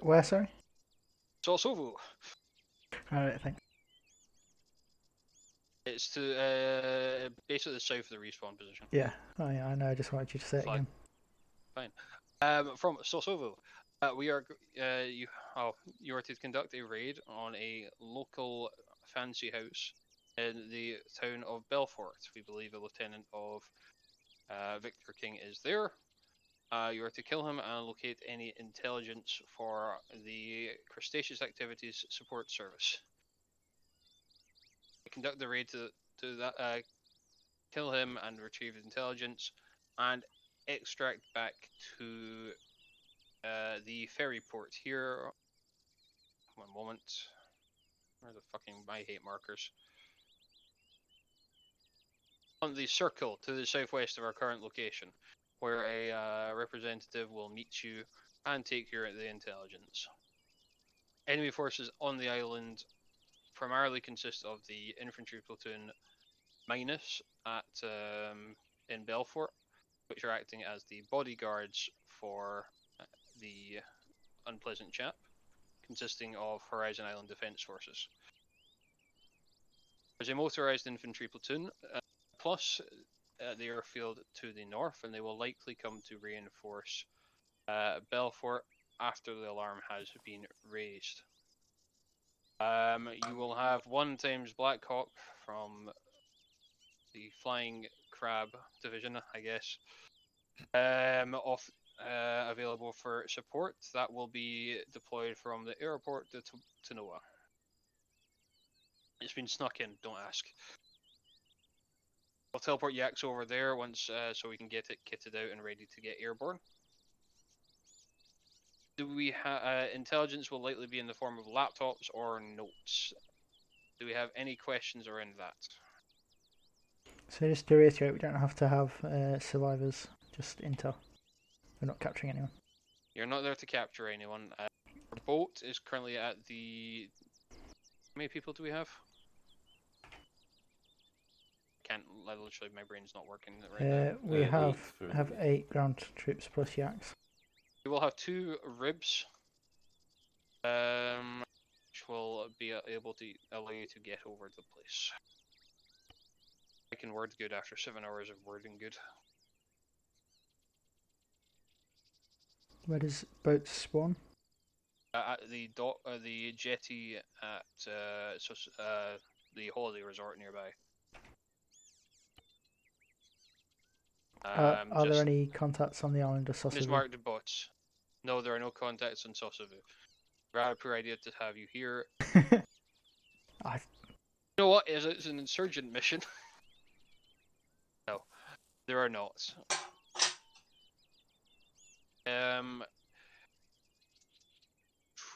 Where, sorry? Sosovu. Alright, thanks. It's to basically the south of the respawn position. Yeah, oh yeah, I know, I just wanted you to say it again. Fine. From Sosovu, you are to conduct a raid on a local fancy house in the town of Beaufort. We believe a lieutenant of Victor King is there. You are to kill him and locate any intelligence for the Crustaceous Activities Support Service. Conduct the raid to that, kill him and retrieve intelligence, and extract back to the ferry port here. One moment. Where the fucking I hate markers? On the circle to the southwest of our current location, where a representative will meet you and take you the intelligence. Enemy forces on the island primarily consist of the infantry platoon minus at in Belfort, which are acting as the bodyguards for the unpleasant chap, consisting of Horizon Island Defence Forces. There's a motorised infantry platoon, plus the airfield to the north, and they will likely come to reinforce Belfort after the alarm has been raised. You will have 1 times Blackhawk from the Flying Crab Division, I guess, available for support. That will be deployed from the airport to Tanoa. It's been snuck in, don't ask. I'll teleport Yaks over there once, so we can get it kitted out and ready to get airborne. Do we have intelligence will likely be in the form of laptops or notes? Do we have any questions around that? So just to reiterate, we don't have to have survivors, just intel. We're not capturing anyone. You're not there to capture anyone. Our boat is currently at the... How many people do we have? Can't, literally my brain's not working right now. We have 8 ground troops plus Yaks. We will have 2 ribs Which will be able to allow you to get over the place. I can word good after 7 hours of wording good. Where does boats spawn? At the the jetty at the holiday resort nearby. Are there any contacts on the island of Just Sosavu? mark the boats. No, there are no contacts on Sosavu. Rather poor idea to have you here. You know what? It's an insurgent mission. No, there are not.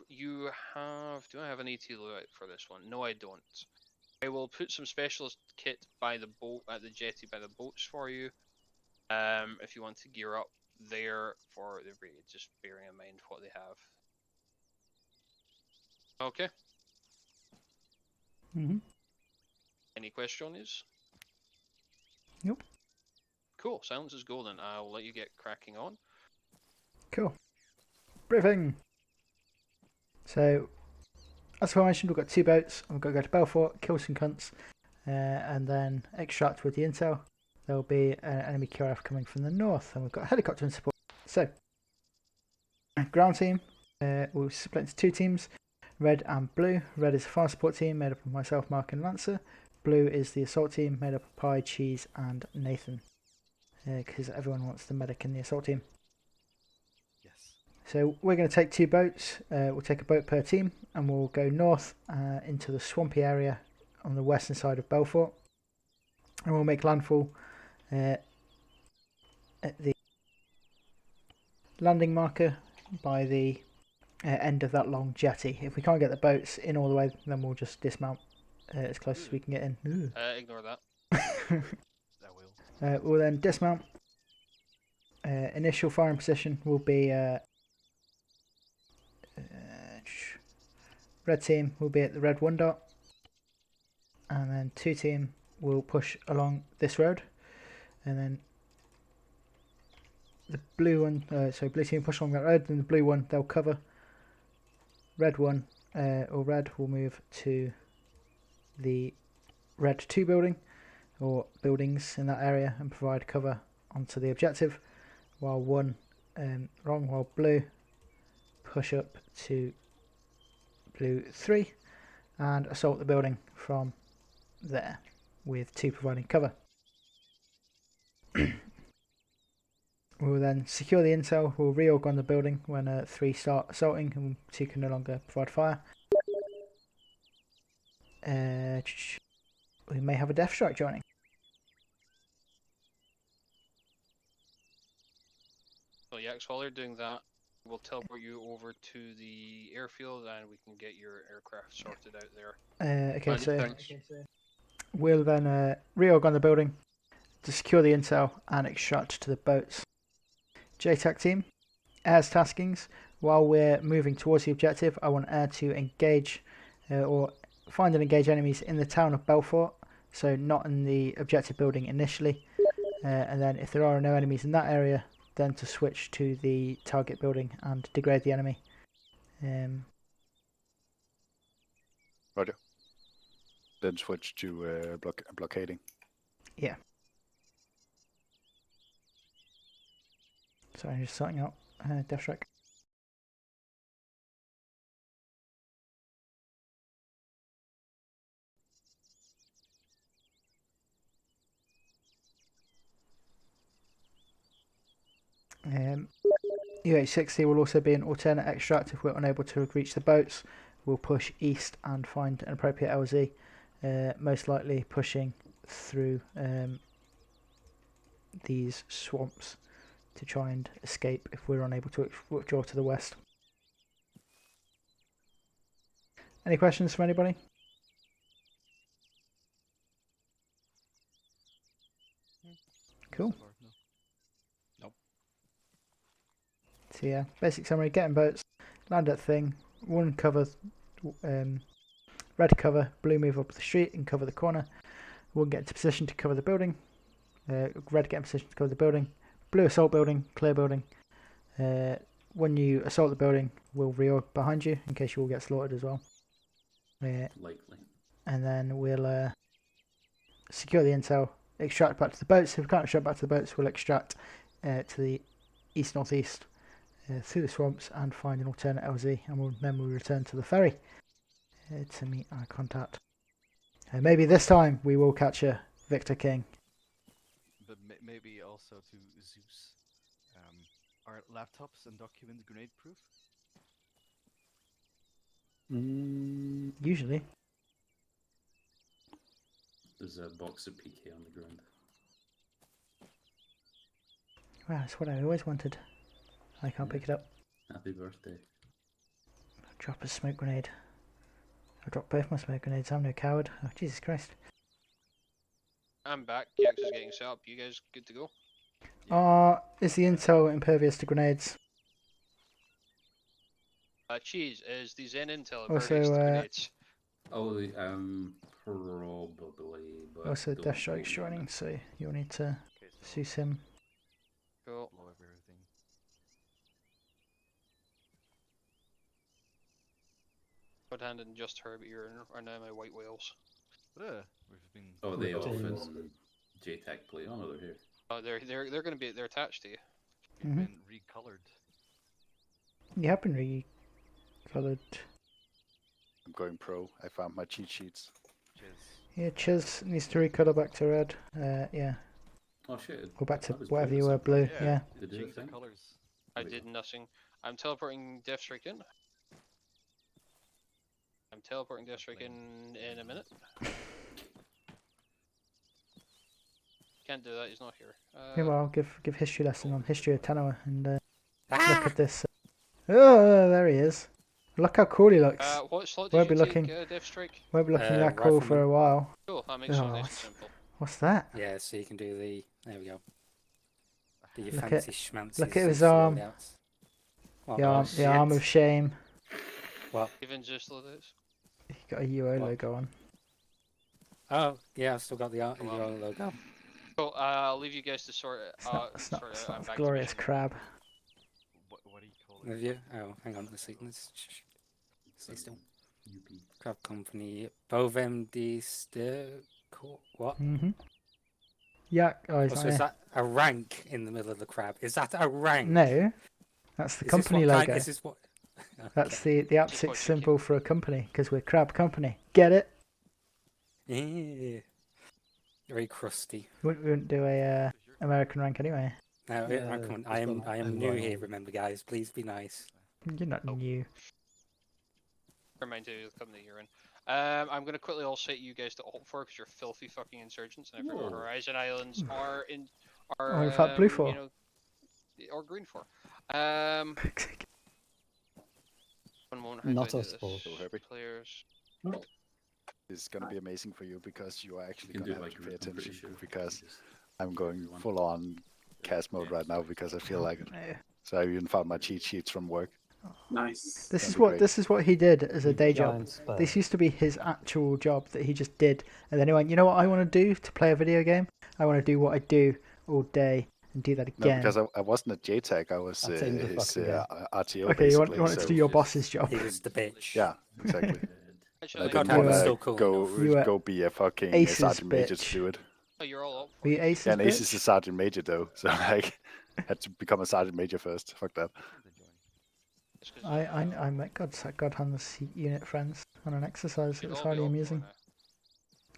You have. Do I have an AT loadout for this one? No, I don't. I will put some specialist kit by the boat at the jetty by the boats for you. If you want to gear up there for the raid, just bearing in mind what they have. Okay. Any questions? Nope. Cool. Silence is golden. I'll let you get cracking on. Cool. Briefing. So, as I mentioned, we've got 2 boats. I'm going to go to Beaufort, kill some cunts, and then extract with the intel. There will be an enemy QRF coming from the north, and we've got a helicopter in support. So, ground team, we'll split into 2 teams, red and blue. Red is the fire support team made up of myself, Mark and Lancer. Blue is the assault team made up of Pie, Cheese and Nathan, because everyone wants the medic in the assault team. So we're going to take 2 boats. We'll take a boat per team, and we'll go north into the swampy area on the western side of Beaufort, and we'll make landfall at the landing marker by the end of that long jetty. If we can't get the boats in all the way, then we'll just dismount as close as we can get in. Ignore that. We'll then dismount. Initial firing position will be red team will be at the red 1 dot, and then 2 team will push along this road, and then the blue one, so blue team push along that road, and the blue one they'll cover. Red one or red will move to the red 2 building or buildings in that area and provide cover onto the objective, while while blue push up to blue 3 and assault the building from there, with 2 providing cover. We'll then secure the intel. We'll reorg on the building when 3 start assaulting and 2 can no longer provide fire. We may have a death strike joining. So Yaks, while they're doing that, we'll teleport you over to the airfield and we can get your aircraft sorted out there. Okay, so we'll then reorg on the building to secure the intel and extract to the boats. Jtac team, air's taskings. While we're moving towards the objective, I want air to engage or find and engage enemies in the town of Beaufort, so not in the objective building initially, and then if there are no enemies in that area, then to switch to the target building and degrade the enemy. Roger. Then switch to blockading. Yeah. So I'm just starting out death strike. UH-60 will also be an alternate extract if we're unable to reach the boats. We'll push east and find an appropriate LZ, most likely pushing through these swamps to try and escape if we're unable to withdraw to the west. Any questions from anybody? Cool. So yeah, basic summary: get in boats, land at thing, 1 cover, red cover, blue move up the street and cover the corner, 1 get into position to cover the building, red get in position to cover the building, blue assault building, clear building, when you assault the building, we'll reorg behind you in case you all get slaughtered as well. Likely. And then we'll secure the intel, extract back to the boats. If we can't extract back to the boats, we'll extract to the east-northeast through the swamps and find an alternate LZ, and then we'll return to the ferry to meet our contact. Maybe this time we will catch a Victor King. But maybe also to Zeus. Are laptops and documents grenade proof? Usually. There's a box of PK on the ground. Wow, that's what I always wanted. I can't pick it up. Happy birthday. Drop a smoke grenade. I dropped both my smoke grenades. I'm no coward. Oh, Jesus Christ. I'm back. Jax is getting set up. You guys good to go? Is the intel impervious to grenades? Cheese, is the Zen intel Also, impervious to grenades? Oh, probably. But Also, don't Death Strike's quote me on joining, it. so you'll need to Zeus him. Cool. Blow up everything. Godhand and just Herbie are now my white whales. We've been. Oh, they James. often Jtac play on, or they're here. Oh, they're gonna be attached to you. We've been recolored. You have been re-coloured. I'm going pro. I found my cheat sheets. Cheers. Yeah, Chiz needs to recolour back to red. Yeah. Oh shit. Or back to That was whatever blue, you were, so- blue. Yeah. Did you Change the think? colors. I There we did go. nothing. I'm teleporting Death Strike in. I'm teleporting Death Strike in a minute. Can't do that. He's not here. Meanwhile, give history lesson on history of Tanoa and look at this. Oh, there he is. Look how cool he looks. What slot Won't did be you looking. take, Death Strike? Won't be looking that cool for a while. Cool. That makes it Oh, nice and what's, simple. what's that? Yeah, so you can do the. There we go. Do your Look fancy at- schmancy. look at his arm. What, The arm of shame. What? Even just loadouts. He got a UO What? logo on. Oh, yeah, I've still got the UO logo. Cool. I'll leave you guys to sort it. It's not, Sort it it's out. not I'm a back to glorious mission. crab. What do you call it? Have you? Oh, hang on. Let's stay still. Crab Company. Bovem de What? Yeah. Oh, he's Oh, not so is here. that a rank in the middle of the crab? Is that a rank? No. That's the Is this company what logo. kind- is this what? That's the AppSix symbol for a company, because we're Crab Company. Get it? Yeah. Very crusty. We wouldn't do a American rank anyway. No, Yeah, come on. it's got I am and new royal. here. Remember, guys. Please be nice. You're not new. Remind you of the company you're in. I'm gonna quickly all set you guys to alt for because you're filthy fucking insurgents, and I forgot Whoa. Horizon Islands are in Or in fact, blue for. you know, or green for. One moment. How Not do I us, do this? Paul. So Herbie. Players. It's gonna be amazing for you because you are actually You can gonna do have it to like pay I'm pretty attention sure. because Just- I'm going you want. full on cast mode right now because I feel like it. So I even found my cheat sheets from work. Nice. This That'd is be what great. this is what he did as a day job. Giant spur. This used to be his actual job that he just did, and then he went, "You know what I want to do to play a video game? I want to do what I do all day and do that No, again." because I wasn't at Jtac. I was That's him, the his fucking guy. RTO. Okay, you basically, wanted to so- do your boss's job. He was the bitch. Yeah, exactly. Actually, I God, didn't that was want still to cool go You were go be a fucking Ace's sergeant major bitch. to do it. oh, you're all up. Were you Ace's Yeah, and Ace is bitch? a sergeant major though, so like had to become a sergeant major first. Fuck that. I met Godhand's unit friends on an exercise. It was highly amusing.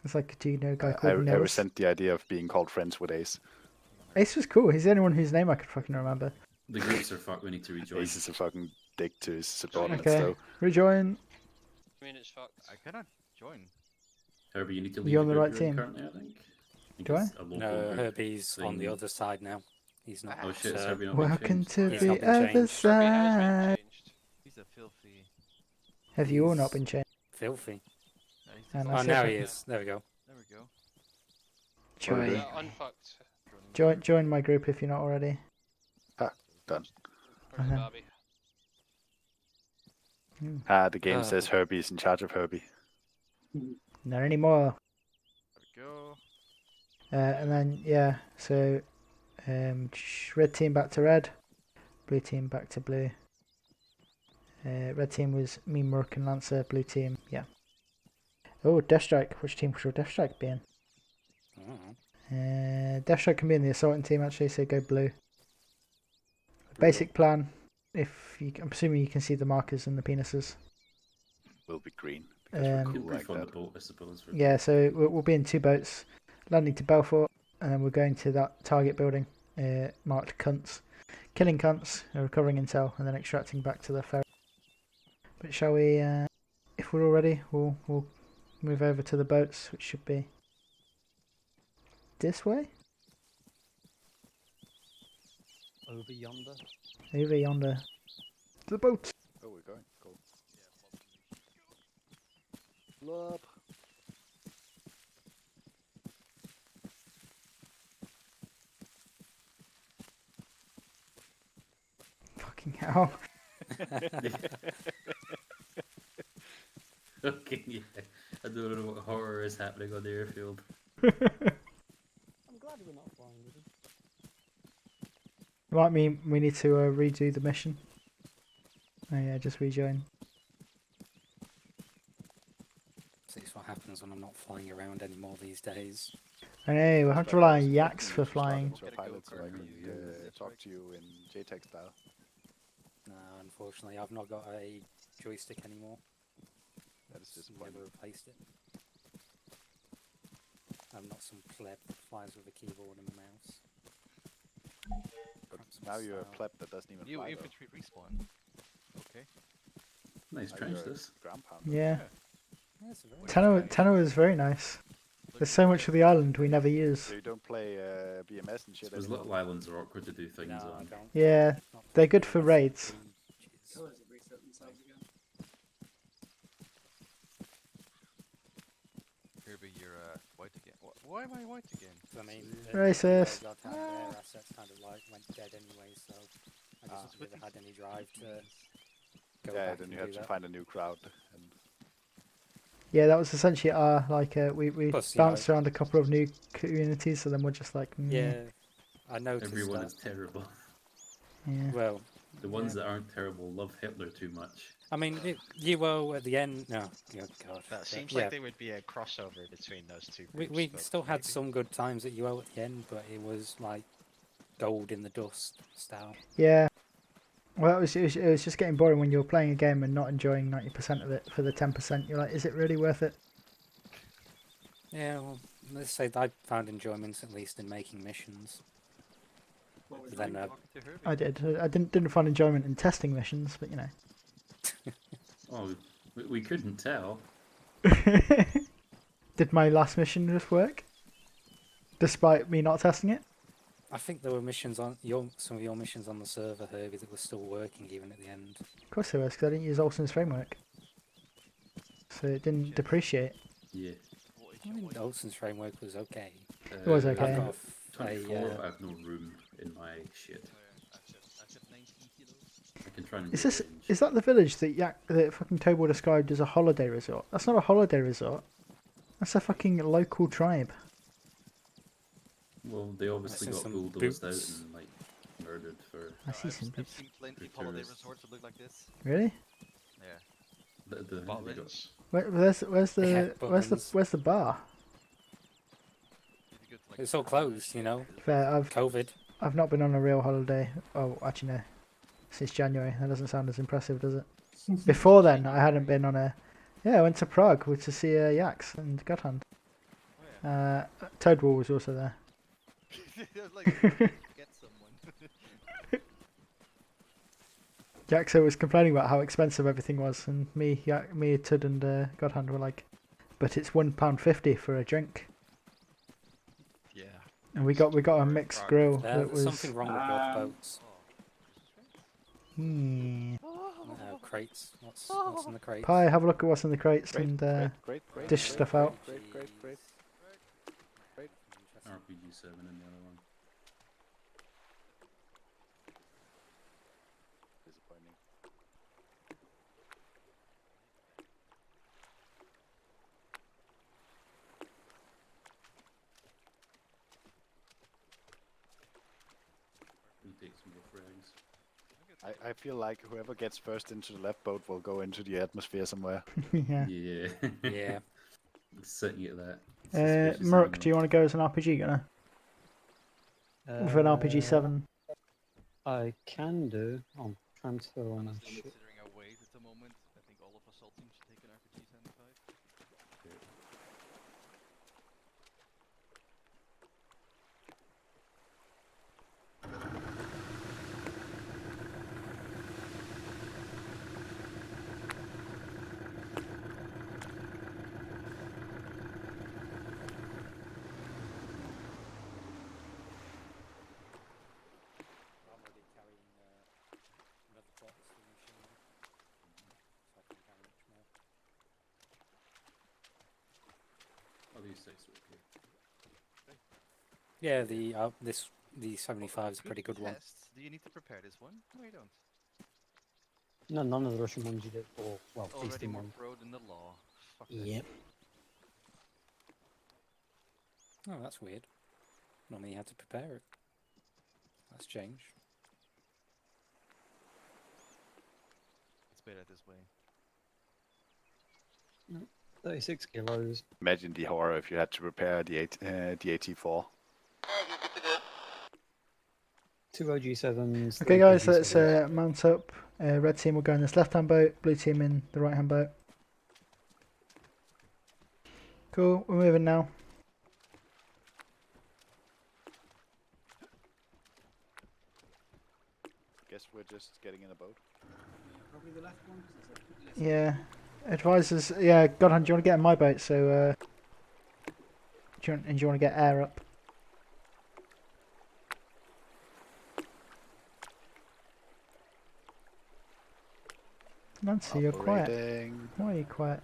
It's like, do you know a guy I called Nils? resent the idea of being called friends with Ace. Ace was cool. He's the only one whose name I could fucking remember. The groups are fucked. We need to rejoin. Ace is a fucking dick to his subordinates Okay, though. rejoin. I mean, it's fucked. I cannot join. Herbie, you need to leave You're on the group right you're in team. currently, I think. Do I? it's a local No, group Herbie's on the thing. other side now. He's not. Oh shit, is so- Herbie not being Welcome changed? to He's the not been other changed. side. He's a filthy. Have you all not been changed? Filthy. And Oh, that's now it. he is. There we go. There we go. Join. Unfucked. Join my group if you're not already. Done. Where's Uh-huh. Bobby? The game says Herbie's in charge of Herbie. Not anymore. There we go. And then yeah, so red team back to red, blue team back to blue. Red team was me, Merc, and Lancer. Blue team, yeah. Oh, Death Strike. Which team should Death Strike be in? Death Strike can be in the assaulting team actually, so go blue. Basic plan. I'm assuming you can see the markers and the penises. Will be green because we're cool like that. Boat, I suppose, Yeah, so we'll be in 2 boats, landing to Beaufort, and then we're going to that target building marked cunts, killing cunts, recovering intel, and then extracting back to the ferry. But shall we? If we're all ready, we'll move over to the boats, which should be this way. Over yonder. Over yonder. To the boat. Oh, we're going. Cool. Love. Fucking hell. Okay, yeah. I don't know what horror is happening on the airfield. I'm glad we're not flying with him. Might mean we need to redo the mission. Oh yeah, just rejoin. See, it's what happens when I'm not flying around anymore these days. I know, we'll have to rely on yaks for flying. So pilots so I can talk to you in Jtac style. No, unfortunately, I've not got a joystick anymore. That is disappointing. Never replaced it. I'm not some pleb that flies with a keyboard and a mouse. But now you're a pleb that doesn't even New fly. infantry respawn. Okay. Nice trench this. Yeah. Yeah, very Tenno is very nice. There's so much of the island we never use. So you don't play BMS and shit Those anymore? little islands are awkward to do things on. Yeah, they're good for raids. Kirby, you're white again. Why am I white again? I mean, Racist. Their assets kind of like went dead anyway, so I just never had any drive to go Yeah, back then and you do have to that. find a new crowd. And Yeah, that was essentially our we Plus, bounced around a couple of new communities, so then we're just like Yeah, I noticed Everyone that. is terrible. Yeah. Well, The ones that aren't terrible love Hitler too much. I mean, you were at the end. No, oh God. That seems yeah. like there would be a crossover between those two We groups. but still had maybe. some good times at UO at the end, but it was like gold in the dust style. Yeah. Well, it was just getting boring when you were playing a game and not enjoying 90% of it for the 10%. You're like, is it really worth it? Yeah, well, let's say I found enjoyment at least in making missions. But then, I did. I didn't find enjoyment in testing missions, but you know. Oh, we couldn't tell. Did my last mission just work? Despite me not testing it? I think there were missions on some of your missions on the server, Herbie, that were still working even at the end. Of course there was, because I didn't use Olsen's framework. So it didn't depreciate. Yeah. I mean, Olsen's framework was okay. It was okay. I've got 24, I have no room in my shit. I can try and Is that the village that fucking Tobal described as a holiday resort? That's not a holiday resort. That's a fucking local tribe. Well, they obviously got bulldozed out and like murdered for. I see some I've seen plenty of holiday resorts that look like this. Really? Yeah. The Botlins. Where's the bar? It's all closed, you know. Fair, COVID. I've not been on a real holiday. Oh, actually no. Since January. That doesn't sound as impressive, does it? Before then, I hadn't been on a. Yeah, I went to Prague to see Yaks and Godhand. Toadwall was also there. Get someone. Jaxo was complaining about how expensive everything was, and me, Tud, and Godhand were like, "But it's £1.50 for a drink." Yeah. And we got a mixed grill that There's was. something wrong with both boats. Hmm. Crates. What's in the crates? Pie, have a look at what's in the crates and great, dish stuff out. Great. RPG 7 and the other one. Disappointing. We'll take some more frags. I feel like whoever gets first into the left boat will go into the atmosphere somewhere. Yeah. Yeah. Yeah. Certainly at that. Merc, do you want to go as an RPG gunner? With an RPG 7? I can do. I'll transfer on my ship. Considering our weight at the moment, I think all of assault teams should take an RPG 75. I'm already carrying another box for the machine gun, so I can carry much more. Oh, these six are okay. Yeah, the 75 is a pretty good one. Tests. Do you need to prepare this one? No, you don't. No, none of the Russian ones you did, or well, Already Eastern more ones. pro than the law. Fuck that. Yep. Oh, that's weird. Normally you had to prepare it. That's changed. It's better this way. 36 kilos. Imagine the horror if you had to repair the AT4. 2 OG7s. Okay, guys, let's mount up. Red team will go in this left-hand boat, blue team in the right-hand boat. Cool, we're moving now. Guess we're just getting in a boat. Probably the left one. Yeah. Advisors, yeah, Godhand, do you want to get in my boat? So, do you want to get air up? Nancy, you're quiet. Operating. Why are you quiet?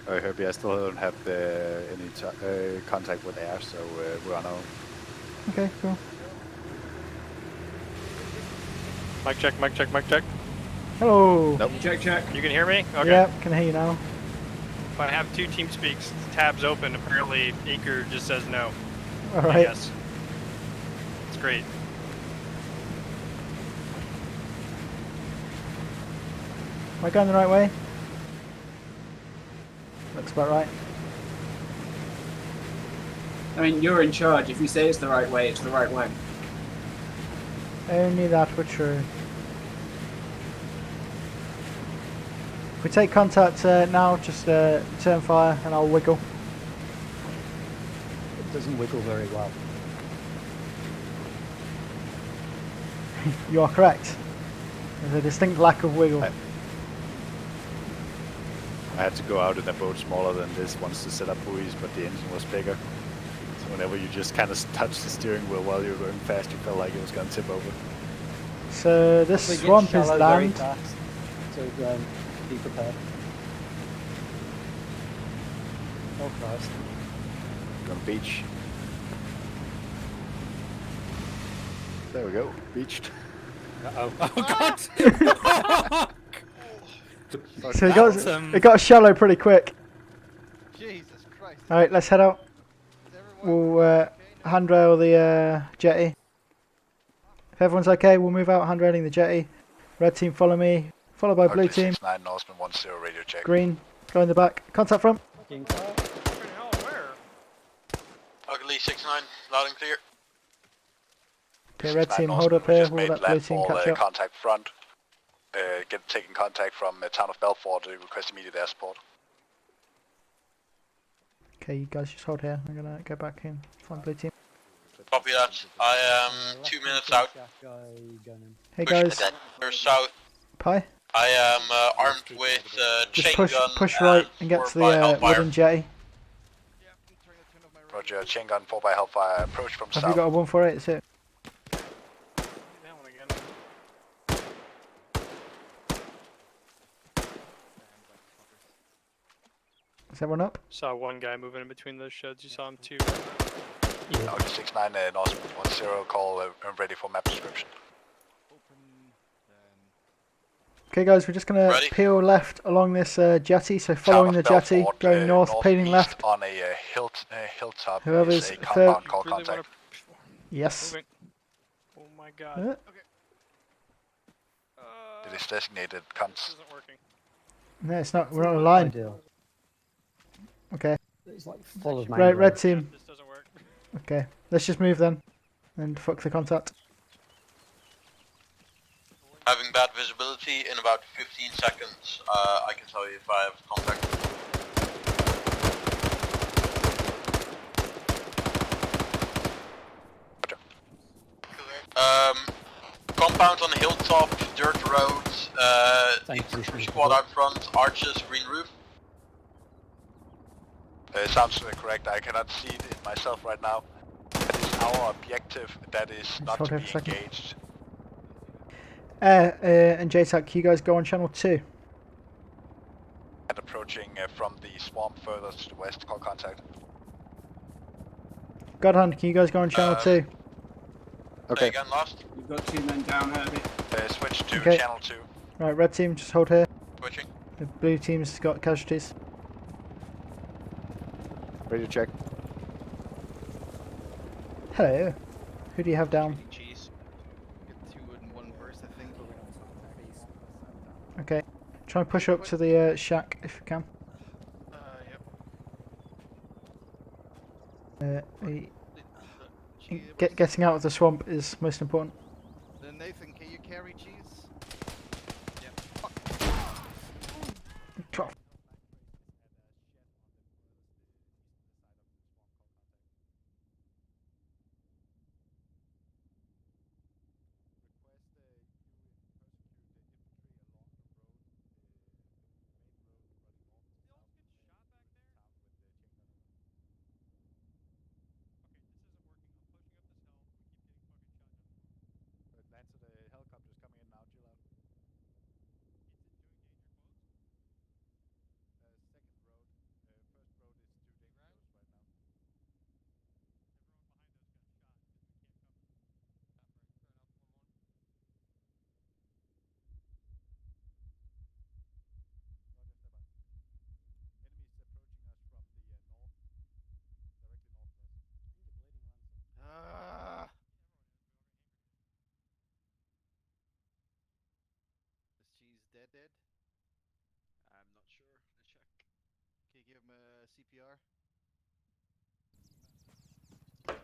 Oh, Herbie, I still don't have any contact with air, so we're on our own. Okay, cool. Mic check, mic check, mic check. Hello. Nope. Check, check. You can hear me? Okay. Yeah, can hear you now. If I have two team speaks tabs open, apparently Acre just says no. All right. Yes. It's great. Am I going the right way? Looks about right. I mean, you're in charge. If you say it's the right way, it's the right way. Only that were true. If we take contact now, just turn fire and I'll wiggle. It doesn't wiggle very well. You are correct. There's a distinct lack of wiggle. I had to go out in a boat smaller than this once to set up buoys, but the engine was bigger. So whenever you just kind of touch the steering wheel while you're going fast, you felt like it was going to tip over. So this swamp is land. So be prepared. Oh Christ. On the beach. There we go, beached. Uh-oh. Oh God! So it got shallow pretty quick. Jesus Christ. Alright, let's head out. We'll handrail the jetty. If everyone's okay, we'll move out handrailing the jetty. Red team follow me, followed by blue team. 69 Norseman 10 radio check. Green, go in the back. Contact front. Ugly 69, loud and clear. Okay, red team hold up here, we'll let blue team Landfall, catch up. contact front. Taking contact from town of Beaufort to request immediate air support. Okay, you guys just hold here. I'm gonna go back in. Find blue team. Copy that. I am 2 minutes out. Hey guys. South. Pie. I am armed with Just chain push, gun. push right and get to the wooden jetty. Roger, chain gun 4 by Hellfire, approach from Have south. you got a 148? That's it. Is everyone up? Saw one guy moving in between those sheds. You saw him too. Yeah. Okay, 69 Norseman 10, call ready for map description. Okay, guys, we're just gonna Ready? peel left along this jetty. So following the jetty, going north, peeling left. on a hilltop Whoever's is a third- compound call Really contact. Yes. Moving. Oh my god. It is designated cons. This isn't working. No, it's not. We're not aligned. Ideal. Okay. It's like full of Right, mangrove. red team. This doesn't work. Okay, let's just move then, and fuck the contact. Having bad visibility in about 15 seconds. I can tell you if I have contact. Compound on the hilltop, dirt road, squad out front, arches, green roof. Sounds correct. I cannot see it myself right now. That is our objective. That is not hold to here be for a second. engaged. And Jtac, can you guys go on channel 2? And approaching from the swamp further to the west. Call contact. Godhand, can you guys go on channel 2? Okay. Again, lost. We've got 2 men down, Herbie. Switch to Okay. channel 2. Right, red team, just hold here. Switching. The blue team's got casualties. Ready to check. Hello. Who do you have down? Cheese. Get 2 in 1 burst, I think. Okay. Try and push up to the shack if you can. Getting out of the swamp is most important. Then Nathan, can you carry cheese? Twelve. The helicopter's coming in now, chill out. Second road. First road is too dangerous right now. Enemies approaching us from the north, directly north of us. Is cheese dead? I'm not sure. Let's check. Can you give him a CPR?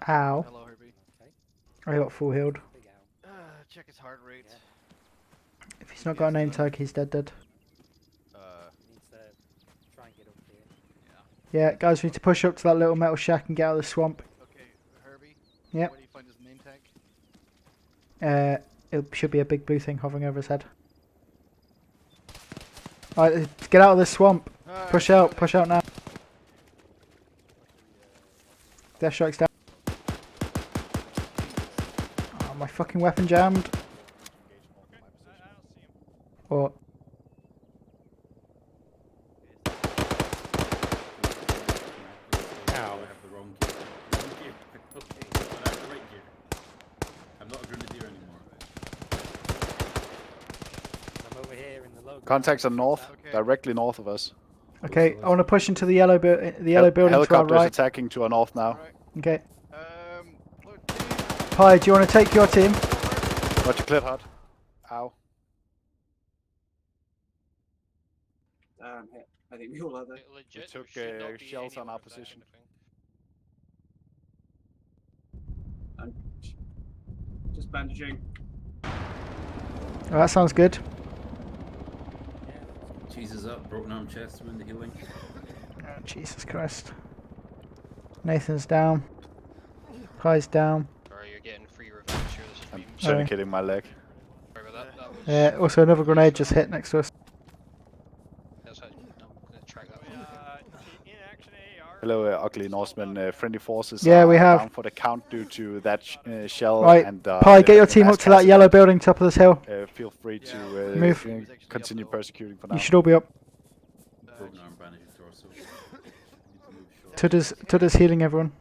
Ow. Hello, Herbie. I got full healed. Check his heart rate. If he's not got a name tag, he's dead. Needs to try and get up here. Yeah, guys, we need to push up to that little metal shack and get out of the swamp. Okay, Herbie. Yep. Where do you find his name tag? It should be a big blue thing hovering over his head. Alright, get out of this swamp. Push out now. Death strike's down. Oh, my fucking weapon jammed. What? I have the wrong gear. Okay, but I have the right gear. I'm not a grenadier anymore. I'm over here in the logo. Contacts are north, directly north of us. Okay, I want to push into the yellow building to our Helicopter is right. attacking to our north now. Okay. Hi, do you want to take your team? Roger, cleared hard. Ow. I think we all have that. We took shells on our position. I'm just bandaging. Oh, that sounds good. Cheese is up, broken arm, chest, wound, healing. Oh, Jesus Christ. Nathan's down. Kai's down. Sorry, you're getting free revenge here. This is I'm being tourniqueting my leg. Sorry about that. That was Also, another grenade just hit next to us. that's how, no, I'm gonna track that. Hello, ugly Norseman. Friendly forces Yeah, we have. down for the count due to that shell. Right, And, Pi, get your team up to that yellow building top of this hill. Feel free to Move. continue persecuting for now. You should all be up. Broken arm, bandaged torso. Tudor's healing everyone.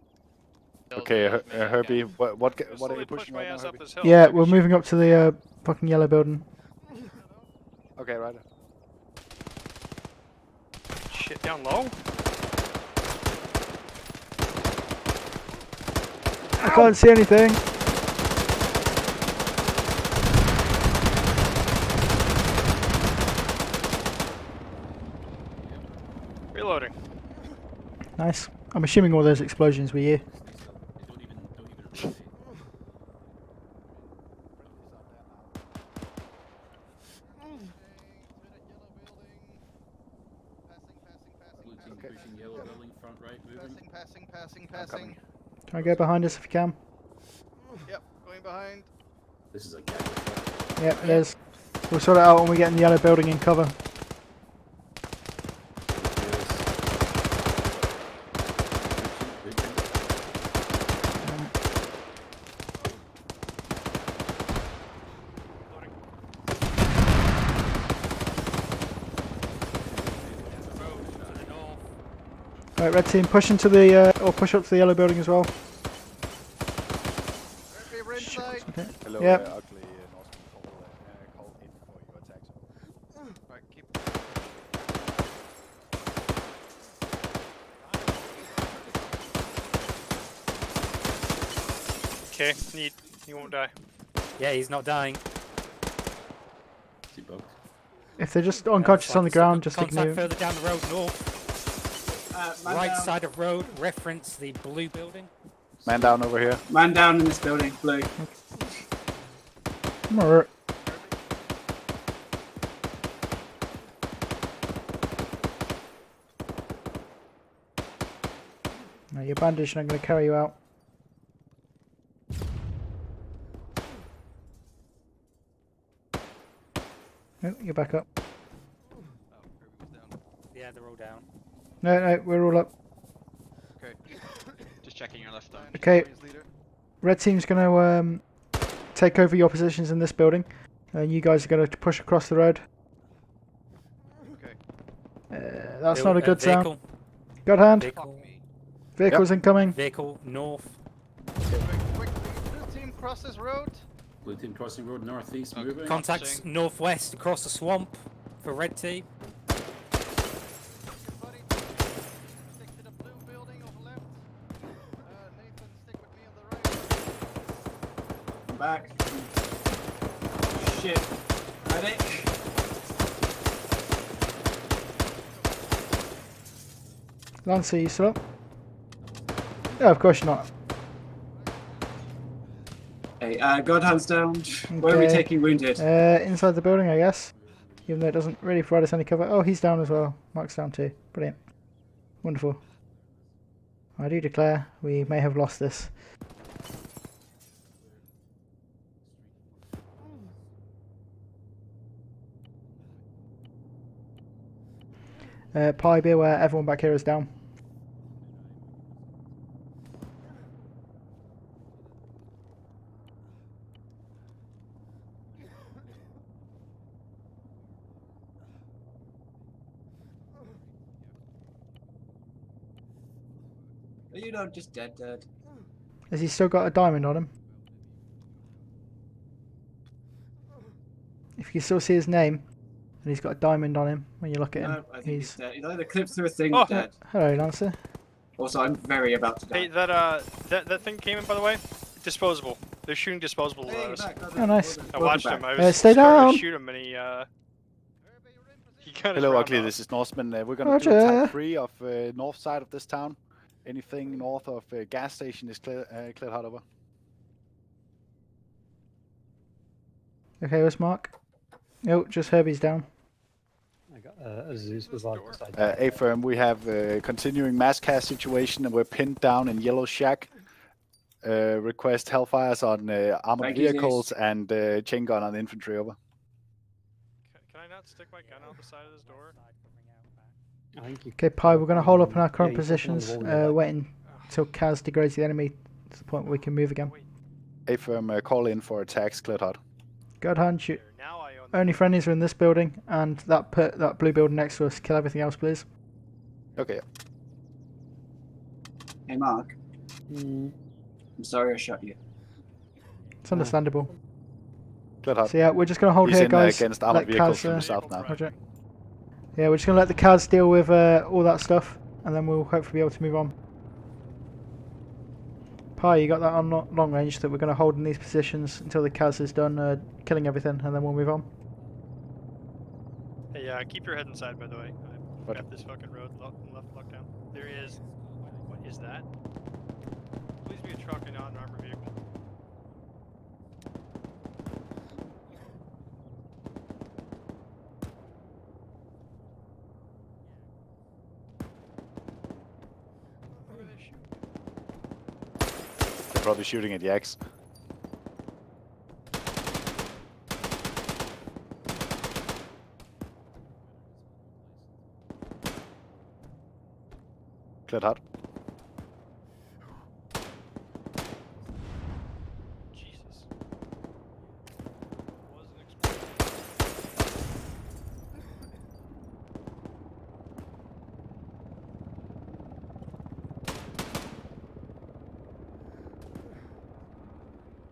Okay, Herbie, what are you pushing right now, Herbie? Yeah, we're moving up to the fucking yellow building. Okay, right. Shit, down low? I can't see anything. Reloading. Nice. I'm assuming all those explosions were you. Pushing yellow building, front right, moving. Passing. Try and go behind us if you can. Yep, going behind. This is a gap. Yep, it is. We'll sort it out when we get in the yellow building in cover. Right, red team, push into the or push up to the yellow building as well. Okay. Hello, Yep. ugly Norseman, call in for your attacks. Right, keep. Okay, neat. He won't die. Yeah, he's not dying. Is he bugged? If they're just unconscious on the ground, just Contact ignore. further down the road north. Right down. side of road, reference the blue building. Man down over here. Man down in this building, blue. Alright. No, you're bandaged and I'm going to carry you out. Oh, you're back up. Yeah, they're all down. No, we're all up. Okay. Just checking your left arm. Okay. Red team's going to take over your positions in this building. And you guys are going to push across the road. Okay. That's not a good vehicle. sound. God hand. Vehicle. Vehicles incoming. Vehicle north. Quick, blue team crosses road. Blue team crossing road northeast, moving. Contacts northwest across the swamp for red team. Back. Shit. Medic. Lancer, you still up? Yeah, of course you're not. Hey, God hands down. Where are we Okay. taking wounded? Inside the building, I guess. Even though it doesn't really provide us any cover. Oh, he's down as well. Mark's down too. Brilliant. Wonderful. I do declare we may have lost this. Pi, be aware, everyone back here is down. You know, just dead. Has he still got a diamond on him? If you can still see his name, and he's got a diamond on him when you look at him, No, I think he's he's... dead. He's either clipped through a thing Oh. or dead. Hello, Lancer. Also, I'm very about to die. Hey, that thing came in, by the way. Disposable. They're shooting disposable at us. Oh, nice. I watched him. I Stay was starting down. to shoot him, and he got his Hello, round ugly. off. This is Norseman. We're gonna do Roger. type 3 of north side of this town. Anything north of gas station is cleared hot over. Okay, where's Mark? Oh, just Herbie's down. I got Zeus was like beside A firm, we have a continuing mass cast situation and we're pinned down in Yellow Shack. Request hellfires on armored Thank you, vehicles and chain gun on infantry over. Can I not stick my gun out the side of this door? I think you Okay, Pi, we're going to hold up in our current yeah, you put them on the positions, wall near that. waiting till Kaz degrades the enemy to the point where we can move again. A firm, call in for attacks, cleared hot. God hand, shoot. Only friendlies are in this building, and that blue building next to us. Kill everything else, please. Okay. Hey, Mark. I'm sorry I shot you. It's understandable. Cleared hard. So yeah, we're just going to hold He's here, in guys. against armored Let vehicles Kaz, from the south now. Roger. Yeah, we're just going to let the Kaz deal with all that stuff, and then we'll hopefully be able to move on. Pi, you got that on long range that we're going to hold in these positions until the Kaz is done killing everything, and then we'll move on. Hey, keep your head inside, by the way. I've got this fucking road left locked down. There is. What is that? Please be a truck and not an armored vehicle. Where are they shooting? They're probably shooting at Yaks. Cleared hard. Jesus.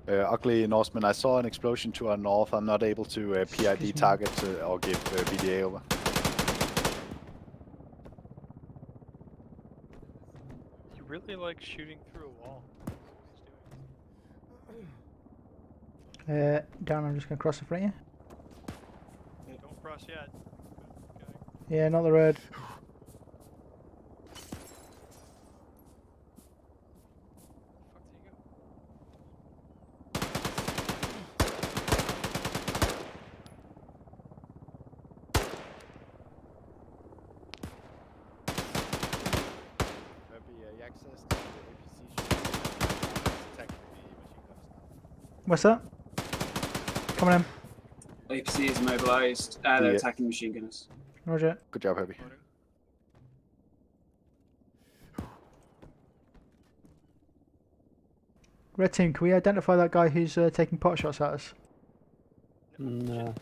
Ugly Norseman, I saw an explosion to our north. I'm not able to PID target or give VDA over. He really likes shooting through a wall. Down, I'm just going to cross in front of you. Don't cross yet. Yeah, not the road. What's that? Coming in. APC is mobilised. They're attacking machine gunners. Roger. Good job, Heavy. Red team, can we identify that guy who's taking pot shots at us? No.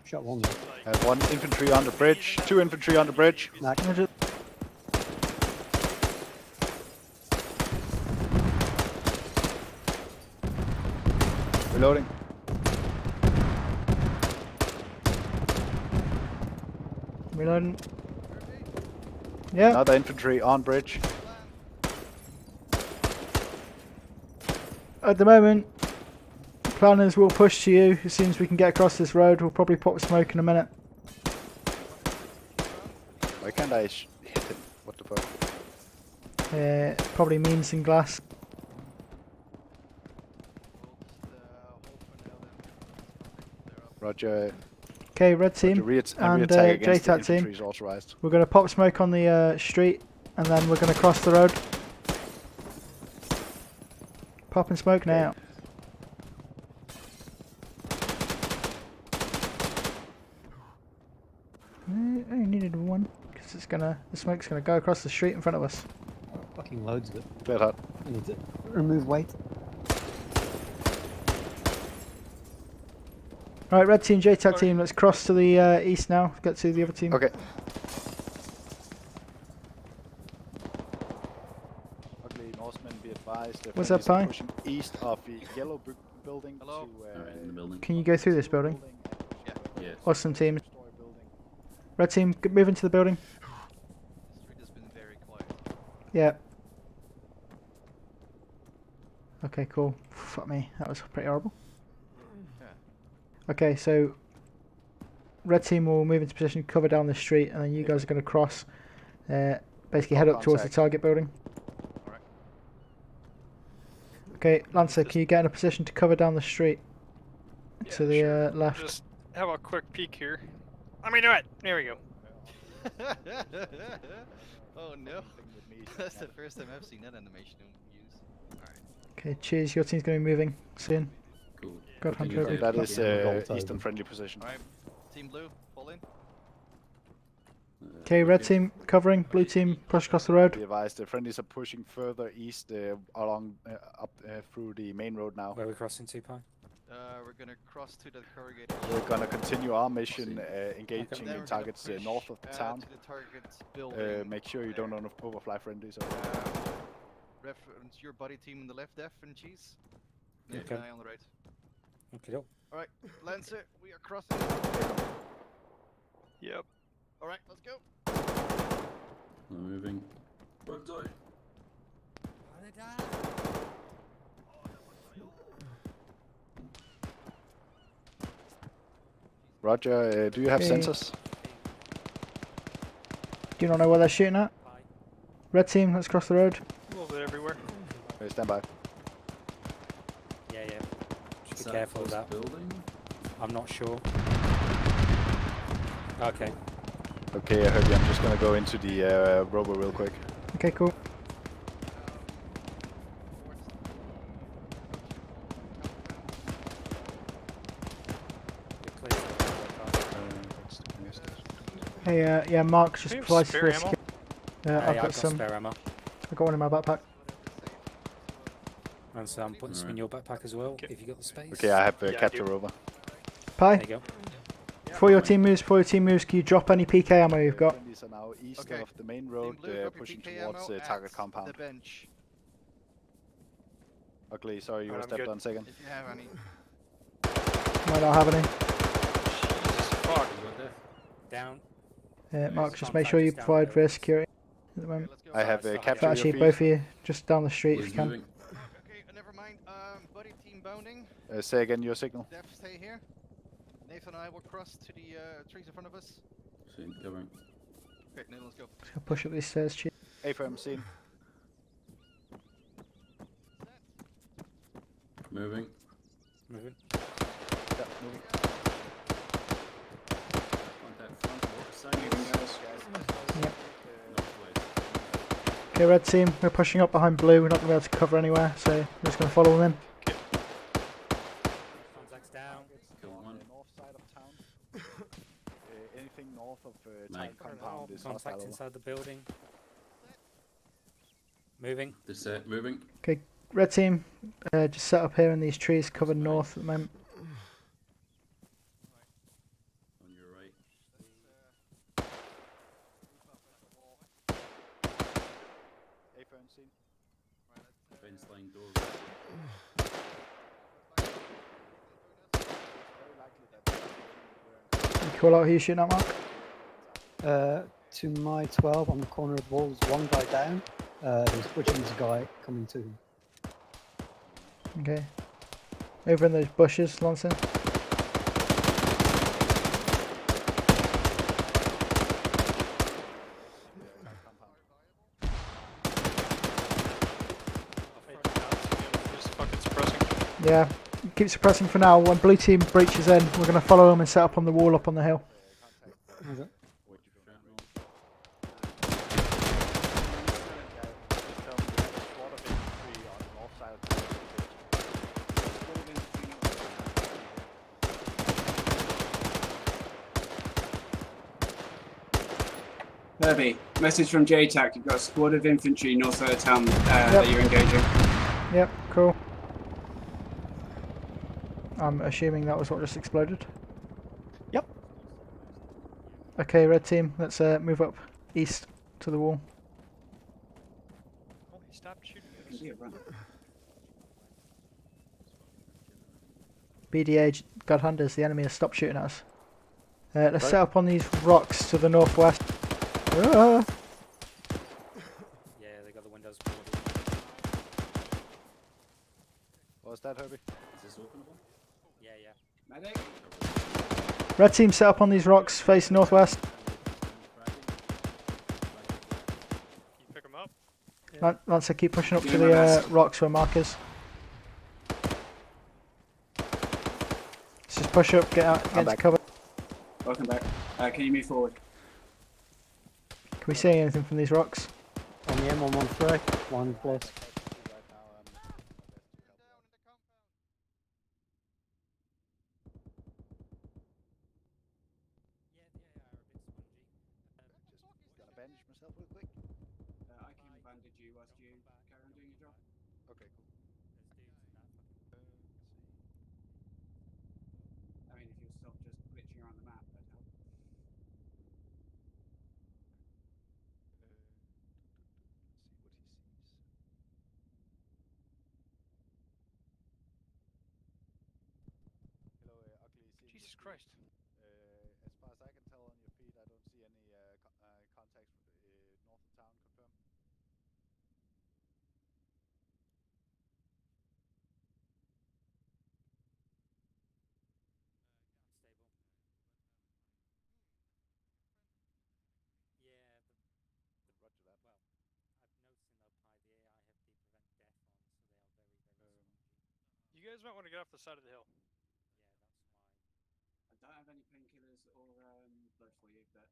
Shot one. One infantry on the bridge, 2 infantry on the bridge. Roger. Reloading. Reloading. Yeah. Another infantry on bridge. At the moment, planners will push to you as soon as we can get across this road. We'll probably pop smoke in a minute. Why can't I hit him? What the fuck? Probably means in glass. Roger. Okay, red team and Jtac team. Is authorized. We're going to pop smoke on the street, and then we're going to cross the road. Popping smoke now. I only needed one because the smoke's gonna go across the street in front of us. Fucking loads of it. Clear hut. I need to remove weight. Right, red team, Jtac team, let's cross to the east now. Get to the other team. Okay. Ugly Norsemen, be advised. What's up, Pi? Pushing east of the yellow building. Hello. In the building. Can you go through this building? Yeah. Awesome team. Red team, move into the building. The street has been very quiet. Yeah. Okay, cool. Fuck me, that was pretty horrible. Okay, so red team will move into position, cover down the street, and then you guys are going to cross, basically head up towards the target building. Alright. Okay, Lancer, can you get in a position to cover down the street to the Sure. left? Just have a quick peek here. Let me do it. There we go. Oh no. That's the first time I've seen that animation used. Alright. Okay, cheers. Your team's going to be moving soon. Cool. God, I think Hunter. it's That good. is eastern friendly position. Alright. Team Blue, fall in. Okay, red team covering, blue team push across the road. Be advised, the friendlies are pushing further east along up through the main road now. Where are we crossing to, Pi? We're gonna cross to the corrugated. We're gonna continue our mission engaging Then the we're gonna targets push, north of the town. to the target building. Make sure you don't overfly friendlies. Reference your body team on the left, Def and Cheese. Nathan Okay. and I on the right. Okay. Alright, Lancer, we are crossing. Yep. Alright, let's go. We're moving. Roger, do you have Hey. sensors? Do you not know where they're shooting at? Red team, let's cross the road. A little bit everywhere. Okay, stand by. Yeah, yeah. Just Is be that careful of close that. building? I'm not sure. Okay. Okay, Herbie, I'm just gonna go into the robo real quick. Okay, cool. Hey, yeah, Mark just Do you have provides spare for ammo? I've got some. spare ammo. I've got one in my backpack. And so I'm putting some in your backpack as well, if you got the space. Okay, I have Yeah, I capture do. over. Pi, There you go. before your team moves, can you drop any PK ammo you've got? Friendlies are now east Okay. of the main road, Team Blue, drop your pushing PK towards ammo target at compound. the bench, Ugly, sorry, you were I'm stepped good. on second. if you have any. Might not have any. Jesus fuck. Down. Mark, There's just make sure you contractors down provide there. for security at the Okay, moment. let's go. I have Sorry, capture But your actually, feet. both of you, just down the street if Blue's you can. moving. Okay, never mind. Buddy team bounding. Say again your signal. Def, stay here. Nathan and I will cross to the trees in front of us. Same, covering. Okay, Nathan, let's go. I'll push up these stairs, Chief. A-firm seen. Moving. Moving. Yeah, moving. Contact front, left side. Yep. Northwest. Okay, red team, we're pushing up behind blue. We're not going to be able to cover anywhere, so we're just going to follow them in. Contacts down. Kill one. North side of town. Anything north of Mike. target compound is hostile Contact over. inside the building. Moving. This set, moving. Okay, red team, just set up here in these trees covered north at the moment. On your right. A-firm seen. Fence line door. You call out who you're shooting at, Mark? To my 12 on the corner of the wall, there's one guy down. Which one's a guy coming to him? Okay. Over in those bushes, Lonson. Just fucking suppressing. Yeah, keep suppressing for now. When blue team breaches in, we're going to follow them and set up on the wall up on the hill. Okay. Herbie, message from Jtac. You've got a squad of infantry north side of town that you're engaging. Yep, cool. I'm assuming that was what just exploded. Yep. Okay, red team, let's move up east to the wall. Oh, he stopped shooting at us. Yeah, run. BDA, God Hunters, the enemy has stopped shooting at us. Let's set up on these rocks to the northwest. Ah! Yeah, they got the windows. What was that, Herbie? Is this openable? Yeah, yeah. Medic? Red team set up on these rocks, face northwest. Can you pick him up? Lancer, keep pushing up Yeah, to my the best. rocks where markers. Let's just push up, get into back. cover. Welcome back. Can you move forward? Can we see anything from these rocks? On the M113, one plus. Gonna bandage myself real quick. I can bandage you whilst you carry on doing your job. Okay, cool. I mean, if you'll stop just glitching around the map, that'd help. See what he sees. Christ. As far as I can tell on your feed, I don't see any contacts north of town. Confirm. Yeah, Roger that. well, I've noticed in Opie the AI have the prevent death on, so they are very, very spongy. You guys might want to get off the side of the hill. I don't have any painkillers or blood for you, but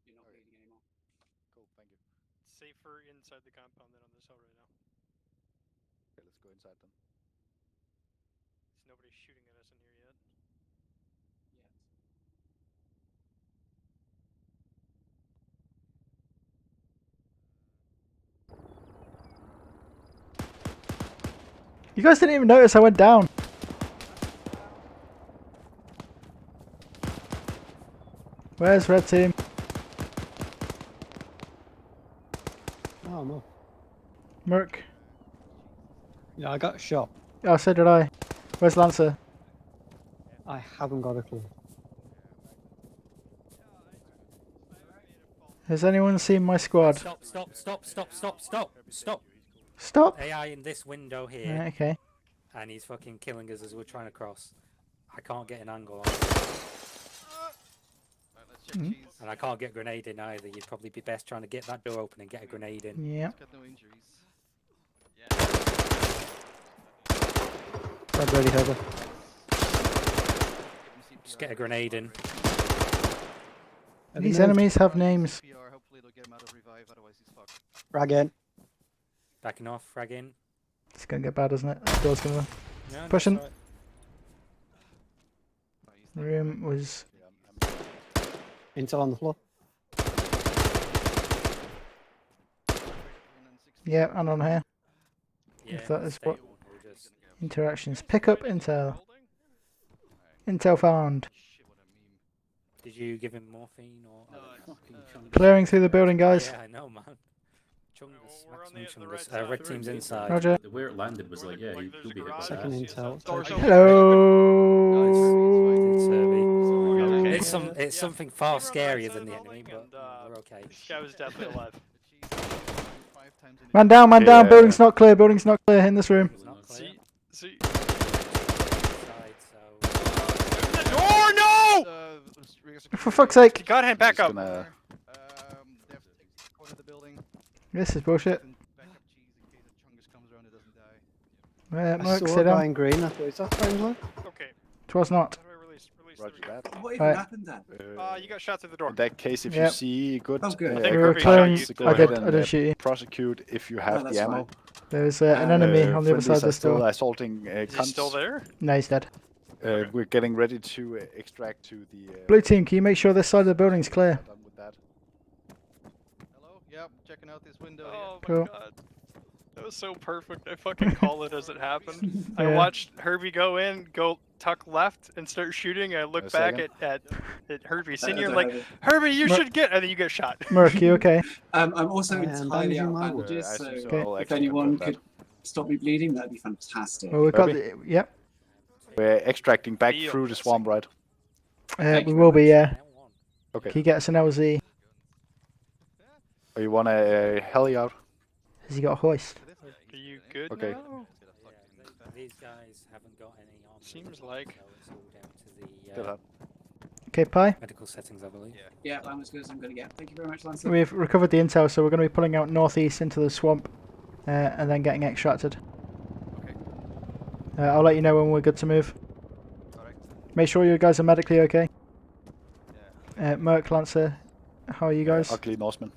you're not bleeding anymore. Cool, thank you. It's safer inside the compound than on this hill right now. Okay, let's go inside then. There's nobody shooting at us in here yet. You guys didn't even notice I went down. Where's red team? Oh no. Merc. Yeah, I got shot. Oh, so did I. Where's Lancer? I haven't got a clue. Has anyone seen my squad? Stop, stop, stop, stop, stop, stop, stop. Stop? AI in this window here. Right, okay. And he's fucking killing us as we're trying to cross. I can't get an angle on. And I can't get grenade in either. You'd probably be best trying to get that door open and get a grenade in. Yeah. Got no injuries. I'm ready, Heather. Just get a grenade in. These enemies have names. Hopefully they'll get him out of revive, otherwise he's fucked. Frag in. Backing off, frag in. It's gonna get bad, isn't it? The door's gonna No, pushing. that's right. Room was. Intel on the floor. Yeah, and on here. Yeah, If that is stay what on, we'll just- interactions. Pick up intel. Intel found. Did you give him morphine or? Clearing through the building, guys. Yeah, I know, man. Chungus, maximum chungus. Red team's inside. Roger. Where it landed was like, yeah, you'll be hit by Second that. intel. Hello. It's something far scarier than the enemy, but we're okay. This guy was definitely alive. Man down, man down. Building's not clear. Building's not clear in this room. See. Door, no! For fuck's sake. God hand back up. This is bullshit. I Mark, saw sit a guy down. in green. I thought, is that friendly? Okay. Twas not. Roger that. What even happened then? You got shot through the door. In that case, if Yep. you see good, Oh, good. I think good Kirby targets, shot you. go I ahead did- and I did shoot you. prosecute if you have that's the ammo. fine. There's an enemy on the other side of this still door. assaulting Is he cunts. still there? No, he's dead. We're getting ready to extract to the. Blue team, can you make sure this side of the building's clear? Done with that. Hello? Yep, checking out this window Oh Cool. my god. That was so perfect. I fucking call it as it happened. I Yeah. watched Herbie go in, go tuck left, and start shooting. I look A back second. at Herbie senior, That's like, Herbie. Herbie, you Mer- should get, and then you get shot. Merc, you okay? I'm also I am entirely out of bandaging my bandages, I so assume so. Okay. I'll if actually anyone confirm could stop me bleeding, that'd be fantastic. Well, we've got Herbie? the. Yep. that. We're extracting back Deal. through the swamp, right? Thank We you will very be, yeah. Okay. Can you get us an LZ? Or you want a heli out? Has he got a hoist? Are you good Okay. now? These guys haven't got any armor. Seems like. So it's all down to Still the have. Okay, Pi. medical settings, I believe. Yeah, I'm as good as I'm going to get. Thank you very much, Lancer. We've recovered the intel, so we're going to be pulling out northeast into the swamp and then getting extracted. Okay. I'll let you know when we're good to move. Alright. Make sure you guys are medically okay. Yeah. Merc, Lancer, how are you guys? Ugly Norseman.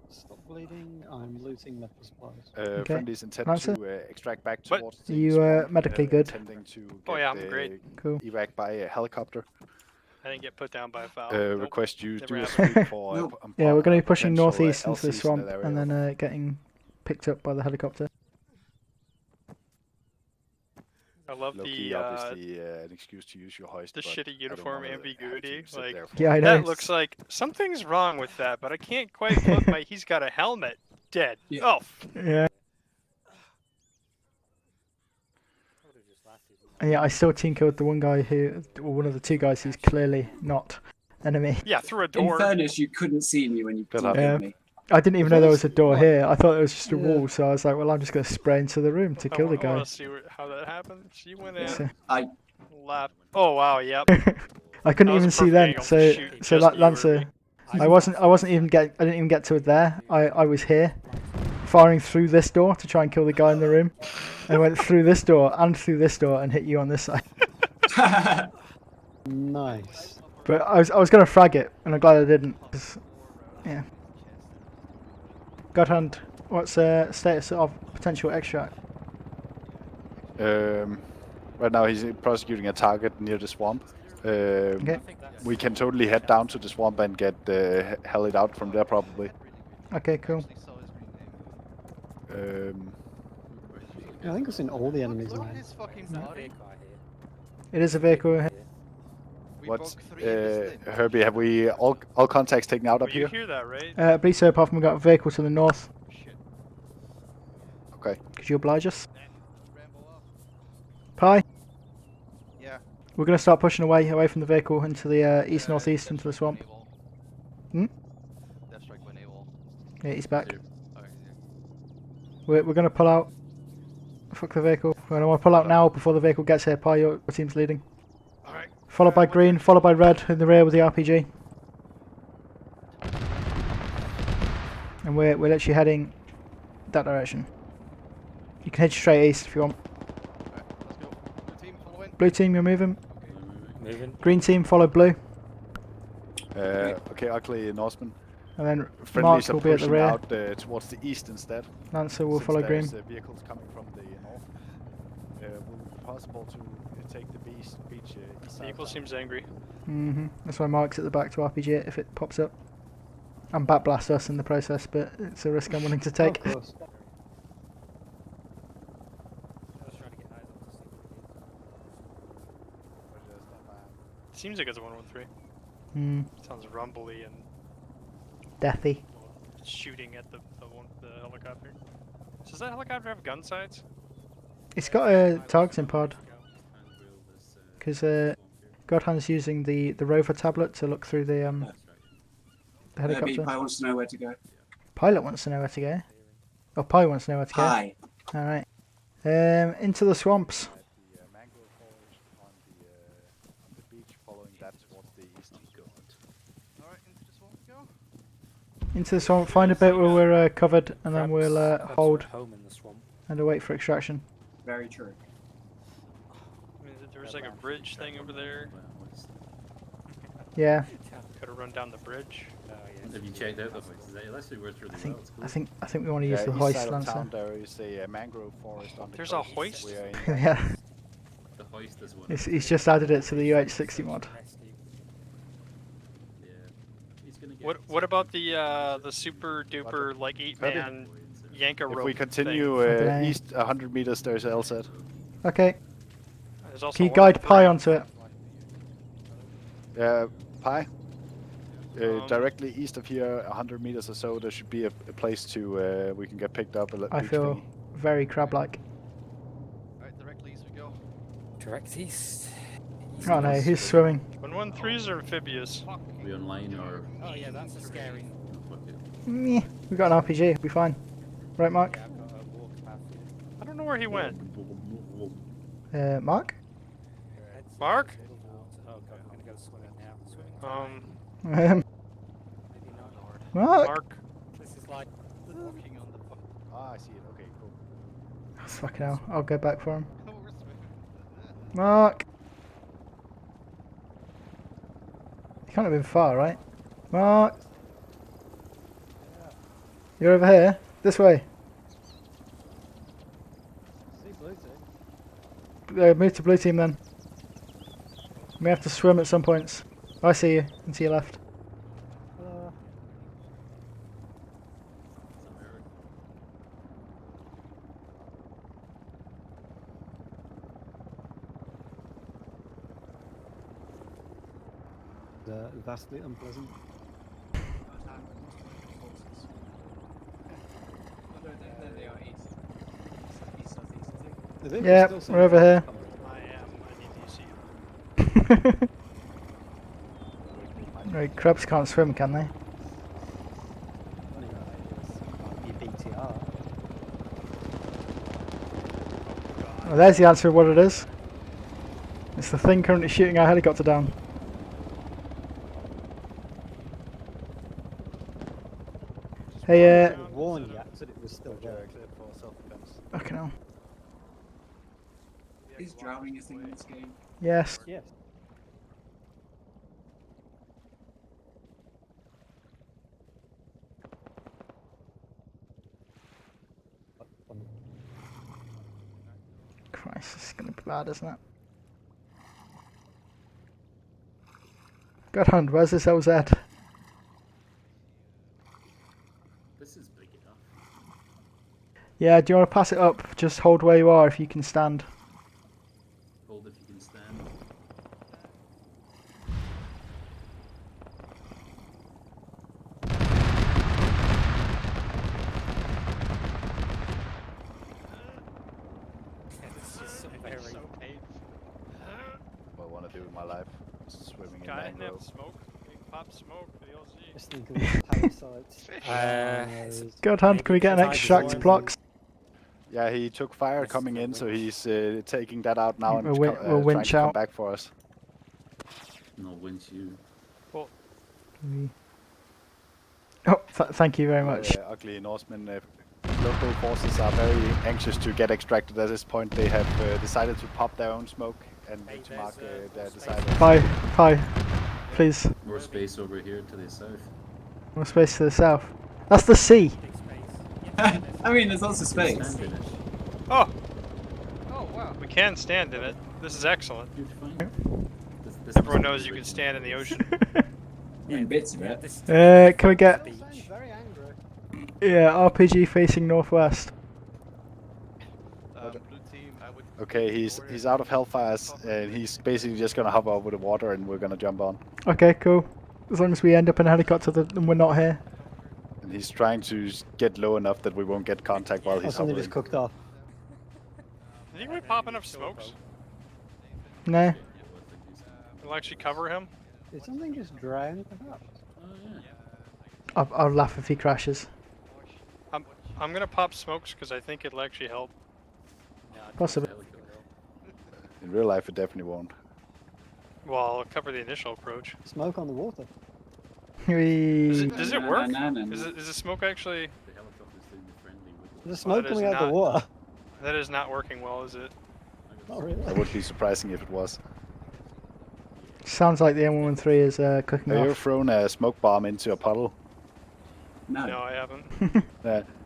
Stop bleeding. I'm looting medical supplies. Okay. Friendlies intend Lancer? to extract back What? towards Are the you swamp, medically good? Intending to get Oh, yeah, I'm great. Cool. evac by a helicopter. I didn't get put down by a foul. Nope. Request you Never do a happened. sweep for. Nope. Yeah, we're going to be pushing potential, northeast into the LCs in swamp that and area. then getting picked up by the helicopter. I love Low-key, the obviously an excuse to use your hoist. the but shitty I don't uniform wanna have ambiguity. to sit Like, there for- Yeah, I know. that looks like something's wrong with that, but I can't quite put my. He's got a helmet. Dead. Yeah. Oh, Yeah. And yeah, I still team killed the one guy or one of the two guys who's clearly not enemy. Yeah, through a In door. fairness, you couldn't see me when you Good killed luck. me. I didn't even know there was a door What? here. I thought it was just a Yeah. wall, so I was like, well, I'm just going to spray into the room to kill the I guy. want to see how that happened. She went in, So- left. Oh wow, yep. I couldn't That was even a see perfect then. angle to So shoot so just like you or Lancer, me. I didn't even get to it there. I was here, firing through this door to try and kill the guy in the room, and went through this door and through this door and hit you on this side. Nice. But I was going to frag it, and I'm glad I didn't. 'Cause, yeah. Godhand, what's the status of potential extract? Right now he's prosecuting a target near the swamp. Okay. We can totally head down to the swamp and get hell it out from there probably. Okay, cool. Yeah, I think I've seen all the enemies now. It is a vehicle here. What's Herbie? Have we all contacts taken out up You here? hear that, right? I believe so, apart from we've got a vehicle to the north. Okay. Could you oblige us? Pie? Yeah. We're going to start pushing away from the vehicle into the east-northeast into the swamp. Hmm? Yeah, he's back. We're going to pull out. Fuck the vehicle. We're going to pull out now before the vehicle gets here. Pie, your team's leading. Alright. Followed by green, followed by red in the rear with the RPG. And we're literally heading that direction. You can head straight east if you want. Blue team, you're moving. Moving. Green team, follow blue. Okay, ugly Norseman. And then Friendlies Mark are will be at the pushing rear. out towards the east instead. Lancer will Since follow green. there's, vehicles coming from the north. Will it be possible to take the beach east side? Vehicle seems angry. That's why Mark's at the back to RPG it if it pops up. And backblast us in the process, but it's a risk I'm willing to take. Of course. Seems like it's a 113. Sounds rumbly and Deathy. shooting at the helicopter. Does that helicopter have gun sights? It's got a targeting pod. Because Godhand's using the rover tablet to look through the helicopter. Pi wants to know where to go. Pilot wants to know where to go. Oh, Pi wants to know where to go. Hi. Alright. Into the swamps. Mangrove forest on the beach, following that towards the east. Alright, into the swamp we go. Into the swamp, find a bit where we're covered, and then we'll hold Home in the swamp. and await for extraction. Very true. I mean, there was like a bridge thing over there. Yeah. Could have run down the bridge. Have you checked out the hoist? It actually works really well. It's cool. I think we want to use the east hoist, side of Lancer. town there is a mangrove forest on the There's a coast. hoist? We are in Yeah. The hoist is one. He's just added it to the UH60 mod. Yeah. He's gonna get What about the super duper like 8-man Yanka rope? If we continue Okay. east 100 meters, there's LZ. Okay. There's also Can you one guide with Pi onto it? Pi? Directly east of here, 100 meters or so, there should be a place to we can get picked up. I feel very crab-like. Alright, directly east we go. Direct east. Oh no, who's swimming? 113s are amphibious. Are we online or? Oh yeah, that's a scary. Fuck it. Meh. We've got an RPG, it'll be fine. Right, Mark? Yeah, I've got a walk path here. I don't know where he went. Mark? Mark? Oh god, I'm gonna go swimming now. Swimming. Mark? Mark. This is like. Walking on the I see it. Okay, cool. Fucking hell, I'll go back for him. Mark! You can't have been far, right? Mark! You're over here? This way. See blue team. Move to blue team then. We have to swim at some points. I see you, and to your left. Vastly unpleasant. Is it? Yeah, Still we're over here. Right, crabs can't swim, can they? Well, there's the answer of what it is. It's the thing currently shooting our helicopter down. Hey, warned you that it was still there. fucking hell. Is drowning a thing in this game? Yes. Yes. Christ, this is gonna be bad, isn't it? God hand, where's this LZ? This is big enough. Yeah, do you want to pass it up? Just hold where you are if you can stand. Hold if you can stand. It's just so very... What I want to do with my life. Swimming in Got mangrove. smoke. We can pop smoke for the LZ. Just think of parasites. God hand, can we get an extract blocks? Yeah, he took fire coming in, so he's taking that out now and We'll trying winch to come out. back for us. No, winch you. Cool. Oh, thank you very much. Ugly Norsemen. Local forces are very anxious to get extracted at this point. They have decided to pop their own smoke and to mark their decided. Pie, please. More space over here to the south. More space to the south. That's the sea. I mean, there's lots of space. Oh! Oh, wow. We can stand in it. This is excellent. Everyone knows you can stand in the ocean. In bits of it. Can we get... Yeah, RPG facing northwest. Okay, he's out of hellfires and he's basically just gonna hover over the water and we're gonna jump on. Okay, cool. As long as we end up in a helicopter and we're not here. And he's trying to get low enough that we won't get contact while he's Something hovering. just cooked off. Think we pop enough smokes? No. It'll actually cover him? Did something just drown, perhaps? I'll laugh if he crashes. I'm gonna pop smokes because I think it'll actually help. Possibly. In real life, it definitely won't. Well, I'll cover the initial approach. Smoke on the water. Does it work? Is the smoke actually... There's smoke coming out of the water. That is not working well, is it? Not really. It would be surprising if it was. Sounds like the M113 is cooking Have you ever off. thrown a smoke bomb into a puddle? No, I haven't.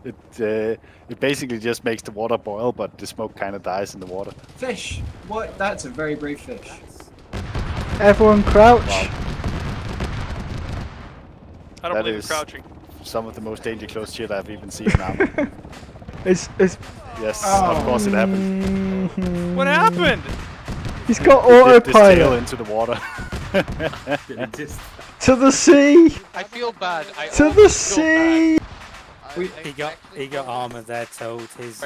It basically just makes the water boil, but the smoke kind of dies in the water. Fish! What? That's a very brave fish. Everyone crouch! Wow. I don't That believe in is crouching. some of the most danger close shit I've even seen now. It's... Yes, of course it happened. What happened? He's got He dipped his tail autopilot! into the water. To the sea! I feel bad. To the sea! He got armor there, told his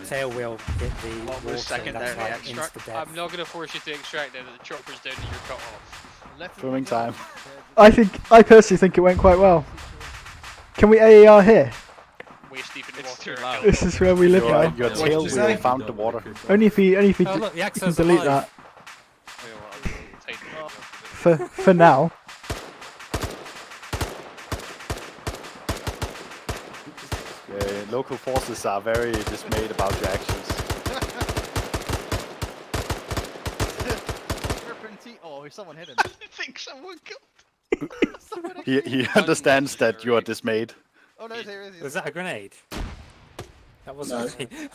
tail wheel hit the water. Secondary That's like extract. insta-death. I'm not gonna force you to extract it. The chopper's down and you're cut off. Swimming time. I personally think it went quite well. Can we AAR here? Waist deep in the water. This is where we live now. Your tail wheel found the water. Only if you Oh, look, the you can Axo's delete alive. that. For now. Local forces are very dismayed about your actions. Oh, someone hit him. I think someone killed. He understands that you are dismayed. Oh no, there is. Was that a grenade? That wasn't a grenade.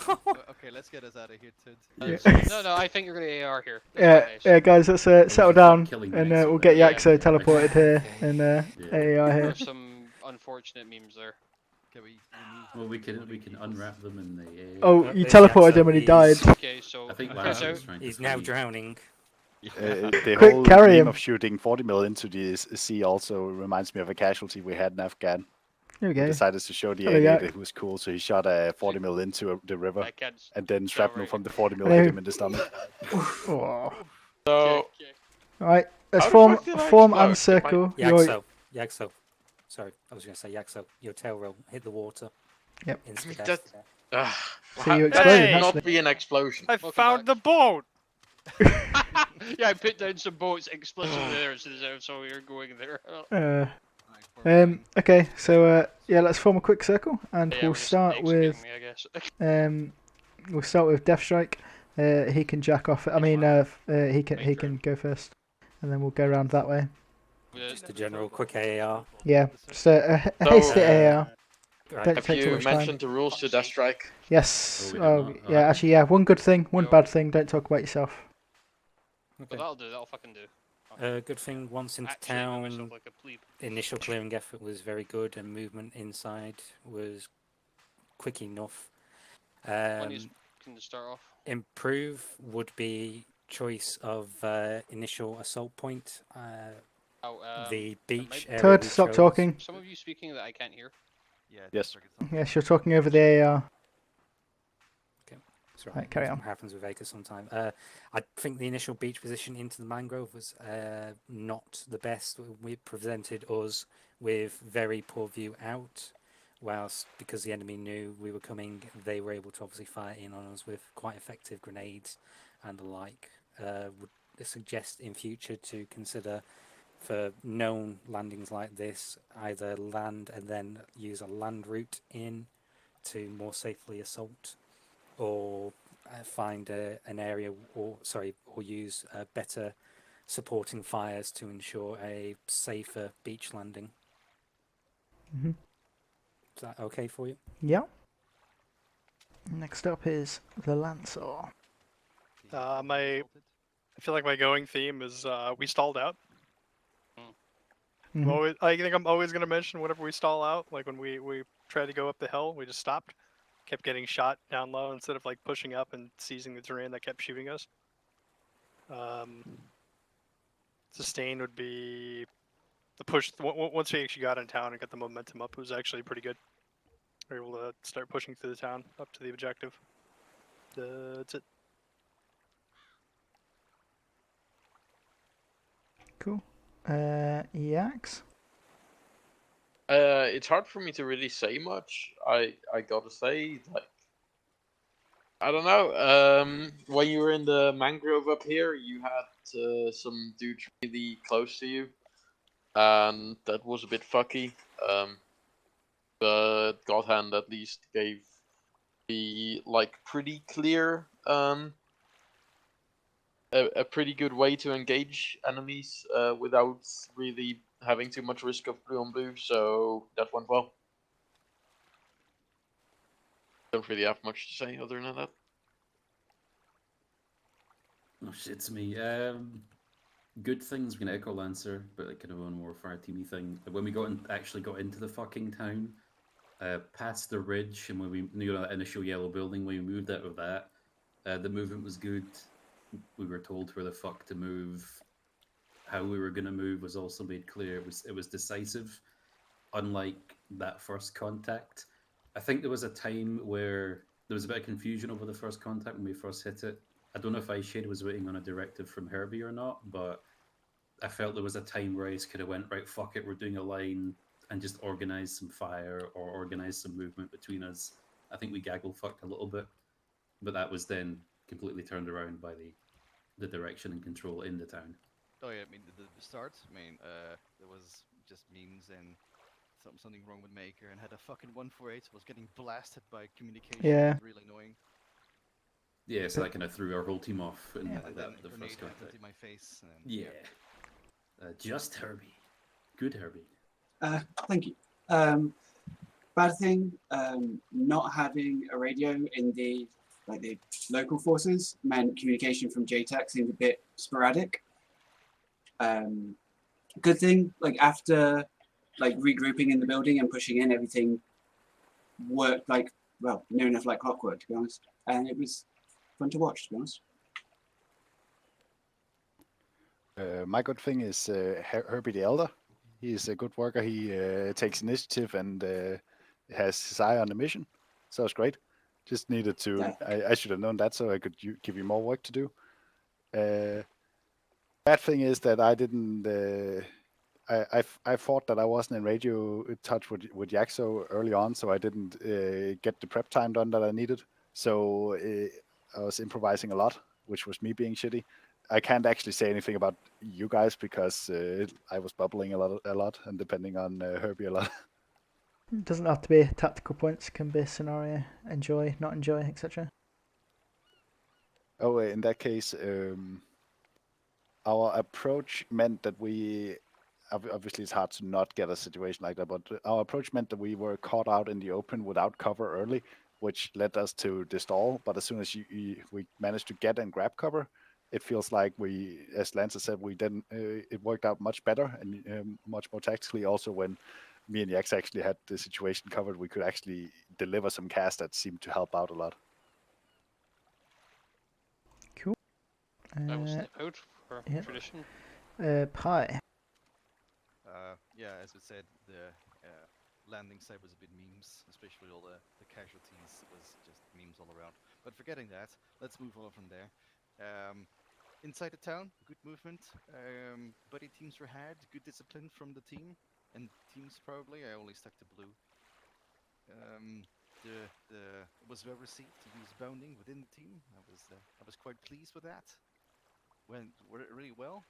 Okay, let's get us out of here, Tid. No, I think you're gonna AR here. Yeah, guys, let's settle down and we'll get Yaxo teleported here and AAR here. There's some unfortunate memes there. Well, we can unwrap them in the. Oh, you teleported him and he died. Okay, so I think Chris out. He's now drowning. The Quick, whole carry meme him. of shooting 40 mil into the sea also reminds me of a casualty we had in Afghan. Here we He go. decided to show the There we go. alien that he was cool, so he shot a 40 mil into the river, and then shrapnel from the 40 mil Hello. hit him in the stomach. Oh. So, All right, let's How the form fuck did I form explode? and circle. Yaxo. Sorry, I was going to say Yaxo. Your tail roll hit the water. Yep. That, So you that exploded, should actually. not be an explosion. I found the boat. Yeah, I put down some boats explicitly there, so you're going there. Okay, so yeah, let's form a quick circle, and Yeah, we'll we're just start with executing me, I guess. we'll start with Deathstrike. He can jack off. I mean, he can go first, and then we'll go around that way. Just a general quick AAR. Yeah, just a hasty AAR. Don't Have take too you much mentioned time. the rules to Deathstrike? Yes. we Oh, did not. yeah. Actually, yeah. One good thing, one bad thing. Don't talk about yourself. But that'll do. That'll fucking do. Good thing once into Actually, I made myself town, like a plebe. initial clearing effort was very good, and movement inside was quick enough. When you can start off. Improve would be choice of initial assault point. The beach area. Todd, we stop chose. talking. Some of you speaking that I can't hear. Yes. Yes, you're talking over the AR. That's right. Right, carry That's on. what happens with Acre sometimes. I think the initial beach position into the mangrove was not the best. It presented us with very poor view out, whilst because the enemy knew we were coming, they were able to obviously fire in on us with quite effective grenades and the like. Would suggest in future to consider for known landings like this, either land and then use a land route in to more safely assault, or find an area, or use better supporting fires to ensure a safer beach landing. Mm-hmm. Is that okay for you? Yeah. Next up is the Lancer. I feel like my going theme is we stalled out. Mhm. I think I'm always gonna mention whenever we stall out, like when we tried to go up the hill, we just stopped, kept getting shot down low instead of like pushing up and seizing the terrain that kept shooting us. Sustain would be the push. Once we actually got in town and got the momentum up, it was actually pretty good. We were able to start pushing through the town up to the objective. That's it. Cool. Yax. It's hard for me to really say much. I gotta say, like, I don't know. When you were in the mangrove up here, you had some dudes really close to you, and that was a bit fucky. But Godhand at least gave the like pretty clear a pretty good way to engage enemies without really having too much risk of blue on blue, so that went well. Don't really have much to say other than that. Oh shit, it's me. Good things we can Echo Lancer, but like kind of a more fire teamy thing. When we actually got into the fucking town, past the ridge, and when we knew that initial yellow building, when we moved out of that, the movement was good. We were told where the fuck to move. How we were gonna move was also made clear. It was decisive. Unlike that first contact, I think there was a time where there was a bit of confusion over the first contact when we first hit it. I don't know if Shade was waiting on a directive from Herbie or not, but I felt there was a time where Ice could have went, right, fuck it, we're doing a line, and just organized some fire or organized some movement between us. I think we gaggle fucked a little bit, but that was then completely turned around by the direction and control in the town. Oh yeah, I mean the start. I mean, there was just memes and something wrong with Maker, and had a fucking 148 was getting blasted by communication. Yeah. It was really annoying. Yeah, so that kind of threw our whole team off in And then the grenade first contact. happened in my face. And Yeah. Just Herbie. Good Herbie. Thank you. Bad thing, not having a radio in the local forces meant communication from Jtac seemed a bit sporadic. Good thing, like after regrouping in the building and pushing in, everything worked near enough like clockwork, to be honest, and it was fun to watch, to be honest. My good thing is Herbie the Elder. He's a good worker. He takes initiative and has his eye on the mission. So it's great. Just needed to. I should have known that, so I could give you more work to do. Bad thing is that I didn't. I thought that I wasn't in radio touch with Yaxo early on, so I didn't get the prep time done that I needed. So I was improvising a lot, which was me being shitty. I can't actually say anything about you guys because I was bubbling a lot, and depending on Herbie a lot. It doesn't have to be tactical points. Can be scenario, enjoy, not enjoy, etc. Oh, in that case, our approach meant that we. Obviously, it's hard to not get a situation like that, but our approach meant that we were caught out in the open without cover early, which led us to distall. But as soon as we managed to get and grab cover, it feels like we, as Lancer said, we didn't. It worked out much better and much more tactically. Also, when me and Yax actually had the situation covered, we could actually deliver some cast that seemed to help out a lot. Cool. I will snip out for tradition. Pie. Yeah, as I said, the landing site was a bit memes, especially all the casualties was just memes all around. But forgetting that, let's move on from there. Inside the town, good movement. Buddy teams were had, good discipline from the team, and teams probably. I only stuck to blue. It was well received to use bounding within the team. I was quite pleased with that. Went really well.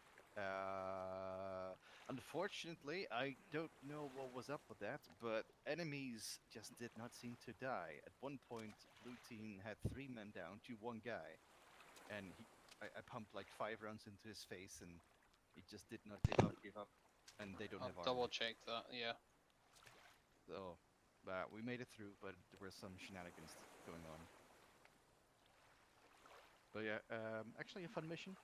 Unfortunately, I don't know what was up with that, but enemies just did not seem to die. At one point, blue team had 3 men down to 1 guy, and I pumped like 5 rounds into his face, and he just did not give up, and they don't have armor. Double check that, yeah. So, we made it through, but there were some shenanigans going on. But yeah, actually a fun mission.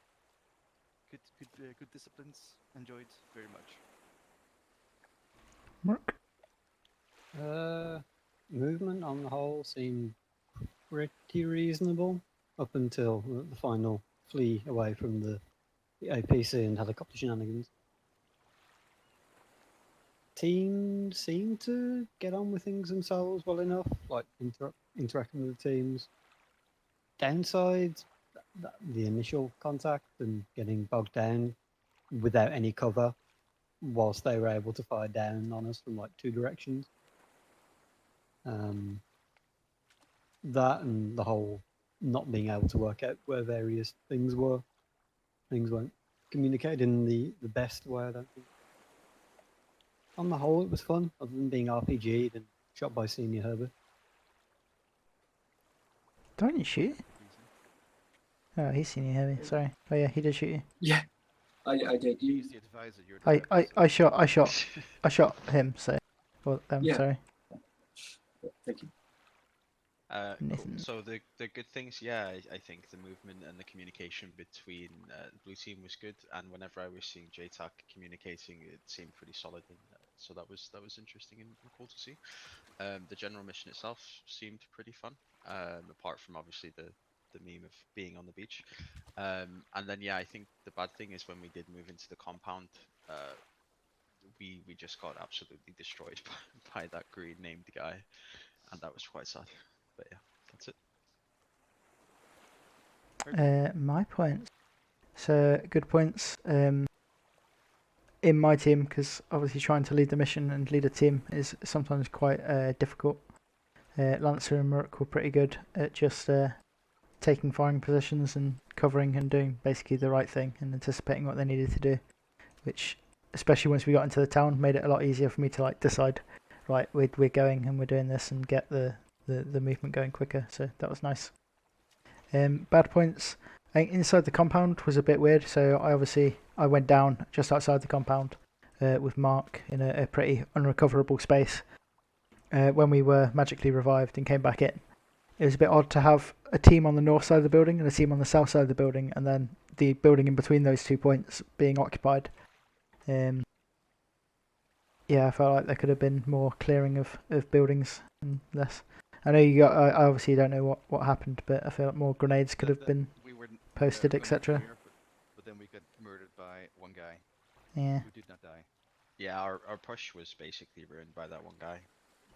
Good disciplines. Enjoyed very much. Mark? Movement on the whole seemed pretty reasonable up until the final flee away from the APC and helicopter shenanigans. Team seemed to get on with things themselves well enough, like interacting with the teams. Downsides, the initial contact and getting bogged down without any cover whilst they were able to fire down on us from like 2 directions. That and the whole not being able to work out where various things were. Things weren't communicated in the best way, I don't think. On the whole, it was fun, other than being RPG'd and shot by Senior Herbert. Don't you shoot? Oh, he's Senior Herbie, sorry. Oh yeah, he did shoot you. Yeah, I did. I shot him, so well, Yeah. sorry. Thank you. So the good things, yeah, I think the movement and the communication between blue team was good, and whenever I was seeing Jtac communicating, it seemed pretty solid, and so that was interesting and cool to see. The general mission itself seemed pretty fun, apart from obviously the meme of being on the beach. And then yeah, I think the bad thing is when we did move into the compound, we just got absolutely destroyed by that green named guy, and that was quite sad. But yeah, that's it. My points. So good points. In my team, because obviously trying to lead the mission and lead a team is sometimes quite difficult. Lancer and Merc were pretty good at just taking firing positions and covering and doing basically the right thing and anticipating what they needed to do, which, especially once we got into the town, made it a lot easier for me to like decide, right, we're going and we're doing this, and get the movement going quicker. So that was nice. Bad points. I think inside the compound was a bit weird. So I went down just outside the compound with Mark in a pretty unrecoverable space. When we were magically revived and came back in, it was a bit odd to have a team on the north side of the building and a team on the south side of the building, and then the building in between those 2 points being occupied. Yeah, I felt like there could have been more clearing of buildings and less. I know you got. I obviously don't know what happened, but I feel like more grenades could have been posted, etc. But then we got murdered by 1 guy. Yeah. Who did not die. Yeah, our push was basically ruined by that 1 guy.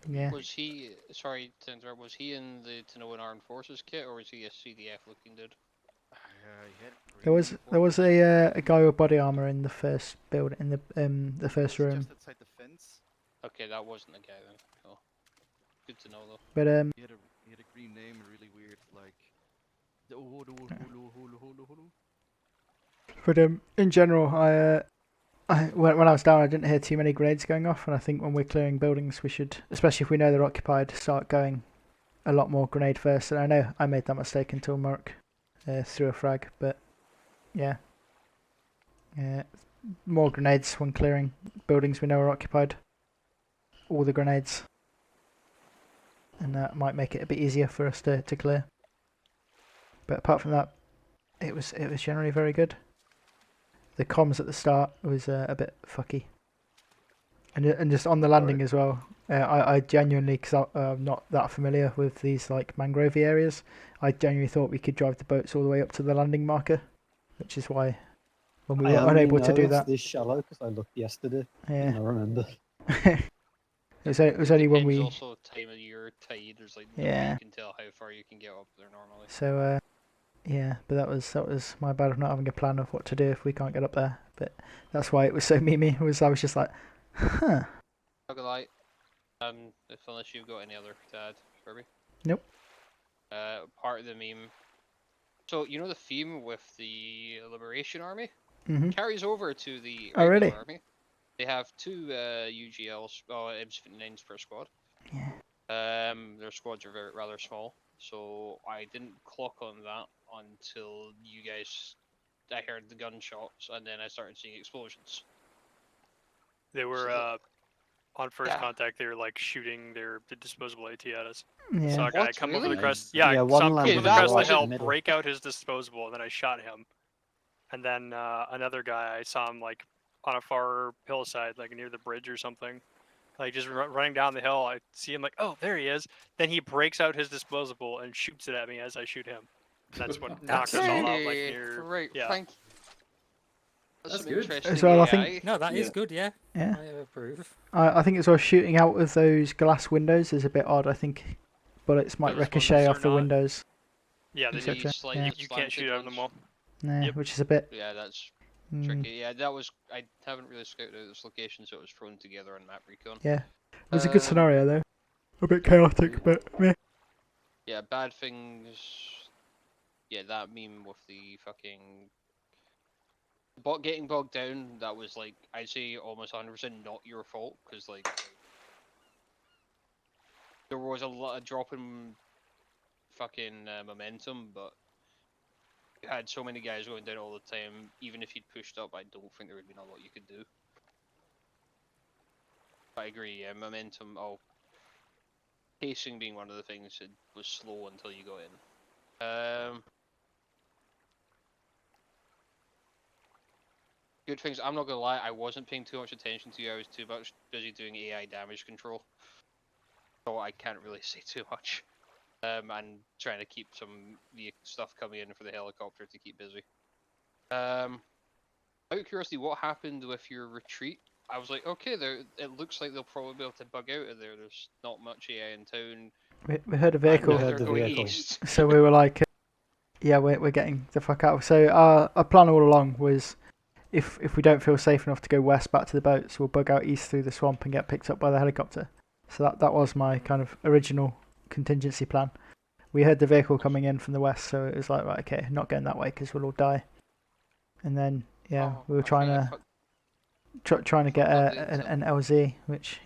Yeah. Was he, sorry to interrupt, was he in the To Know and Armed Forces kit, or was he a CDF looking dude? There was a guy with body armor in the first build in the first room. Just outside the fence. Okay, that wasn't the guy then. Cool. Good to know though. But He had a green name, really weird, like. But in general, when I was down, I didn't hear too many grenades going off, and I think when we're clearing buildings, we should, especially if we know they're occupied, start going a lot more grenade first. And I know I made that mistake until Mark threw a frag, but yeah, more grenades when clearing buildings we know are occupied. All the grenades, and that might make it a bit easier for us to clear. But apart from that, it was generally very good. The comms at the start was a bit fucky, and just on the landing as well. I genuinely, because I'm not that familiar with these like mangrove areas, I genuinely thought we could drive the boats all the way up to the landing marker, which is why when we were unable to do that. This shallow because I looked yesterday. Yeah. And I remember. It was only when we. Also, time of year, tide. There's like no way Yeah. you can tell how far you can get up there normally. So yeah, but that was my bad of not having a plan of what to do if we can't get up there. But that's why it was so memey. I was just like, huh. Not gonna lie. Unless you've got any other to add, Kirby. Nope. Part of the meme. So you know the theme with the Liberation Army carries over to the regular army. They have two UGLs, M79s per squad. Yeah. Their squads are rather small, so I didn't clock on that until you guys. I heard the gunshots, and then I started seeing explosions. They were on first contact. They were like shooting the disposable AT at us. Yeah. Saw a guy What? come Really? over the crest. Yeah, Yeah, one saw him come landed over the that crest of was the in hill, the middle. break out his disposable, and then I shot him. And then another guy, I saw him like on a far hillside, like near the bridge or something. Like just running down the hill, I see him like, oh, there he is. Then he breaks out his disposable and shoots it at me as I shoot him. And that's what knocked us all out. Like near, Right, yeah. thank you. That's some good. interesting As well, I AI. think- No, that is good. Yeah. Yeah. I approve. I think as well shooting out of those glass windows is a bit odd. I think bullets might Those ricochet windows off are the not- windows. Yeah, they Etc. Slight Yeah. you can't shoot out of them all. Nah, Yep. which is a bit. Yeah, that's mm, tricky. Yeah, that was. I haven't really scouted out this location, so it was thrown together on map recon. Yeah. It was a good scenario though. A bit chaotic, but yeah. Yeah, bad things. Yeah, that meme with the fucking bot getting bogged down. That was like, I'd say almost 100% not your fault, because like there was a lot of drop in fucking momentum, but you had so many guys going down all the time. Even if you'd pushed up, I don't think there would have been a lot you could do. I agree. Yeah, momentum. Pacing being one of the things that was slow until you got in. Good things. I'm not gonna lie. I wasn't paying too much attention to you. I was too much busy doing AI damage control, so I can't really say too much. And trying to keep some the stuff coming in for the helicopter to keep busy. Out of curiosity, what happened with your retreat? I was like, okay, it looks like they'll probably be able to bug out of there. There's not much AI in town. We heard a vehicle. We heard the vehicle. East. So we were like, yeah, we're getting the fuck out. So our plan all along was, if we don't feel safe enough to go west back to the boats, we'll bug out east through the swamp and get picked up by the helicopter. So that was my kind of original contingency plan. We heard the vehicle coming in from the west, so it was like, right, okay, not going that way because we'll all die. And then we were trying to get an LZ, which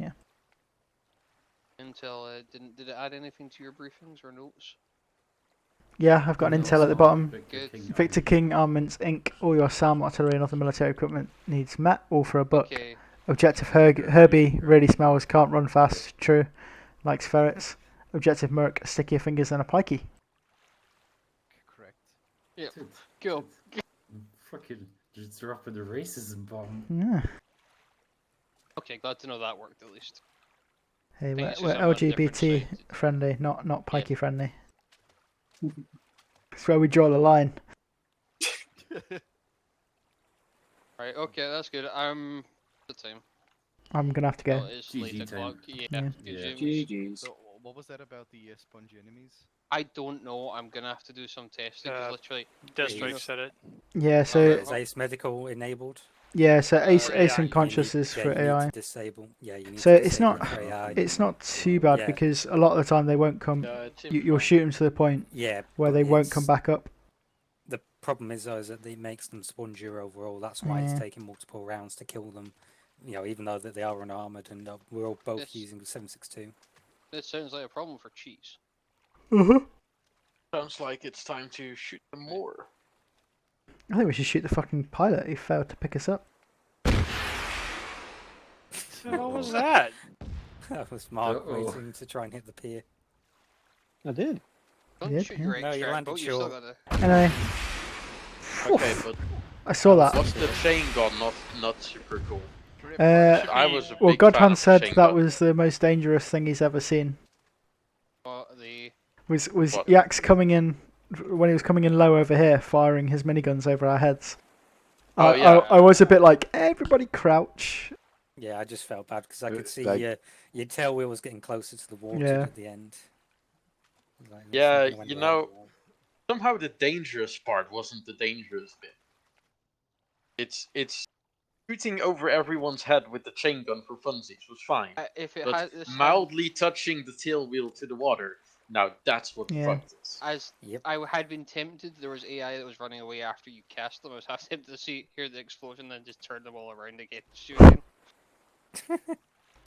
Intel did it add anything to your briefings or notes? Yeah, I've got an intel at the bottom. Good. Victor King Armaments Inc. All your SAM, artillery and other military equipment needs met, all for a buck. Okay. Objective Herbie really smells, can't run fast, true. Likes ferrets. Objective Merc, stickier fingers than a pikey. Correct. Yep. Dude, Cool. fucking just dropping the racism bomb. Yeah. Okay, glad to know that worked at least. Hey, Think we're it's just on a different LGBT side. friendly, not pikey friendly. That's where we draw the line. Right, okay, that's good. The time. I'm gonna have to go. Oh, it's late GG o'clock. time. Yeah. Yeah. good GG's. So, what was that about the spongy enemies? I don't know. I'm gonna have to do some testing because literally. Deathstrike said it. Yeah, so is Ace Medical enabled? yeah, so Ace AI. Unconscious is Yeah, for you need AI. to disable. Yeah, you need So to it's disable not it for AI. it's not too bad Yeah. because a lot of the time they won't come. You'll shoot them to the point Yeah, where but they won't come back up. The problem is though is that it makes them spongier overall. That's why it's Yeah. taking multiple rounds to kill them. You know, even though that they are unarmored and we're all both This- using the 7.62. This sounds like a problem for cheese. Sounds like it's time to shoot them more. I think we should shoot the fucking pilot who failed to pick us up. What was that? That was Mark waiting to try and hit the pier. I did. Don't Yeah, shoot your No, you extract landed boat. You still short. gotta. Anyway, Okay, but I saw that. was the chain gun not super cool? I was a Well, big fan Godhan of the said chain that gun. was the most dangerous thing he's ever seen. The Was What? Yax coming in when he was coming in low over here, firing his miniguns over our heads? Oh, yeah. I was a bit like, everybody crouch. Yeah, I just felt bad because I could see like- your tail wheel was getting closer to the water Yeah. at the end. Like, Yeah, something went you wrong. know, somehow the dangerous part wasn't the dangerous bit. It's shooting over everyone's head with the chain gun for funsies was fine, if it but had this mildly touching the tail wheel to the water, now that's what Yeah. fucked us. as I had been tempted, there was AI that was running away after you cast them. I was half tempted to hear the explosion, then just turn them all around again. Shoot again.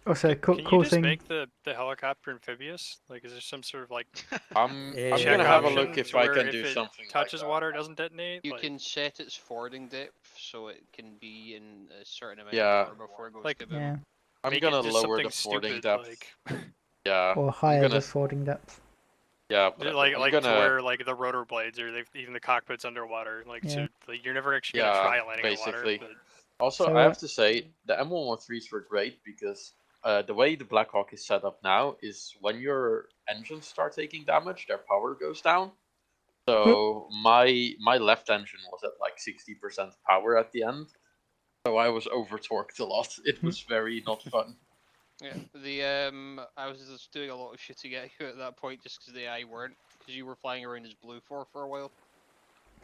Also, Can you cool just thing. make the helicopter amphibious? Like, is there some sort of like I'm Yeah. gonna have a option look if to I where can if do it something touches like water, it doesn't detonate? You Like- can set its forwarding depth so it can be in a certain amount Yeah. of water before it goes Like- kaboom. Yeah. I'm make it gonna just lower the something fording stupid, depth. like Yeah. Or I'm higher gonna, the fording depth. yeah, but like I'm like gonna, to where like the rotor blades or even the cockpit's underwater. Like, Yeah. so like, you're never actually gonna yeah, try landing in basically. water. Also, So, I have to say the M113s were great because the way the Blackhawk is set up now is when your engines start taking damage, their power goes down. So my left engine was at like 60% power at the end, so I was over torqued a lot. It was very not fun. Yeah, I was just doing a lot of shooting at you at that point just because the AI weren't, because you were flying around as Blue for a while.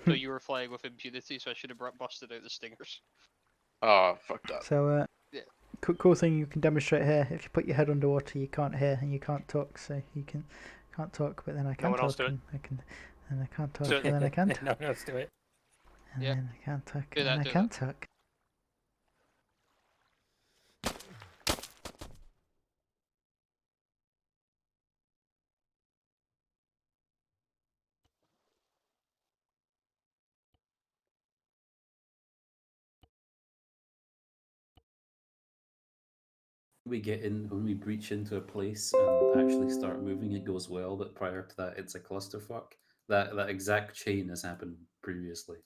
So you were flying with impunity, so I should have busted out the stingers. Oh, fuck that. So, Yeah. cool thing you can demonstrate here. If you put your head underwater, you can't hear and you can't talk. So you can't talk, but then I can one else talk do it. and I can, and I can't talk, Do it. and then I can talk, No, let's do it. and Yeah. then I can't talk, Do and that, then I do can that. talk. When we breach into a place and actually start moving, it goes well. But prior to that, it's a clusterfuck. That exact chain has happened previously.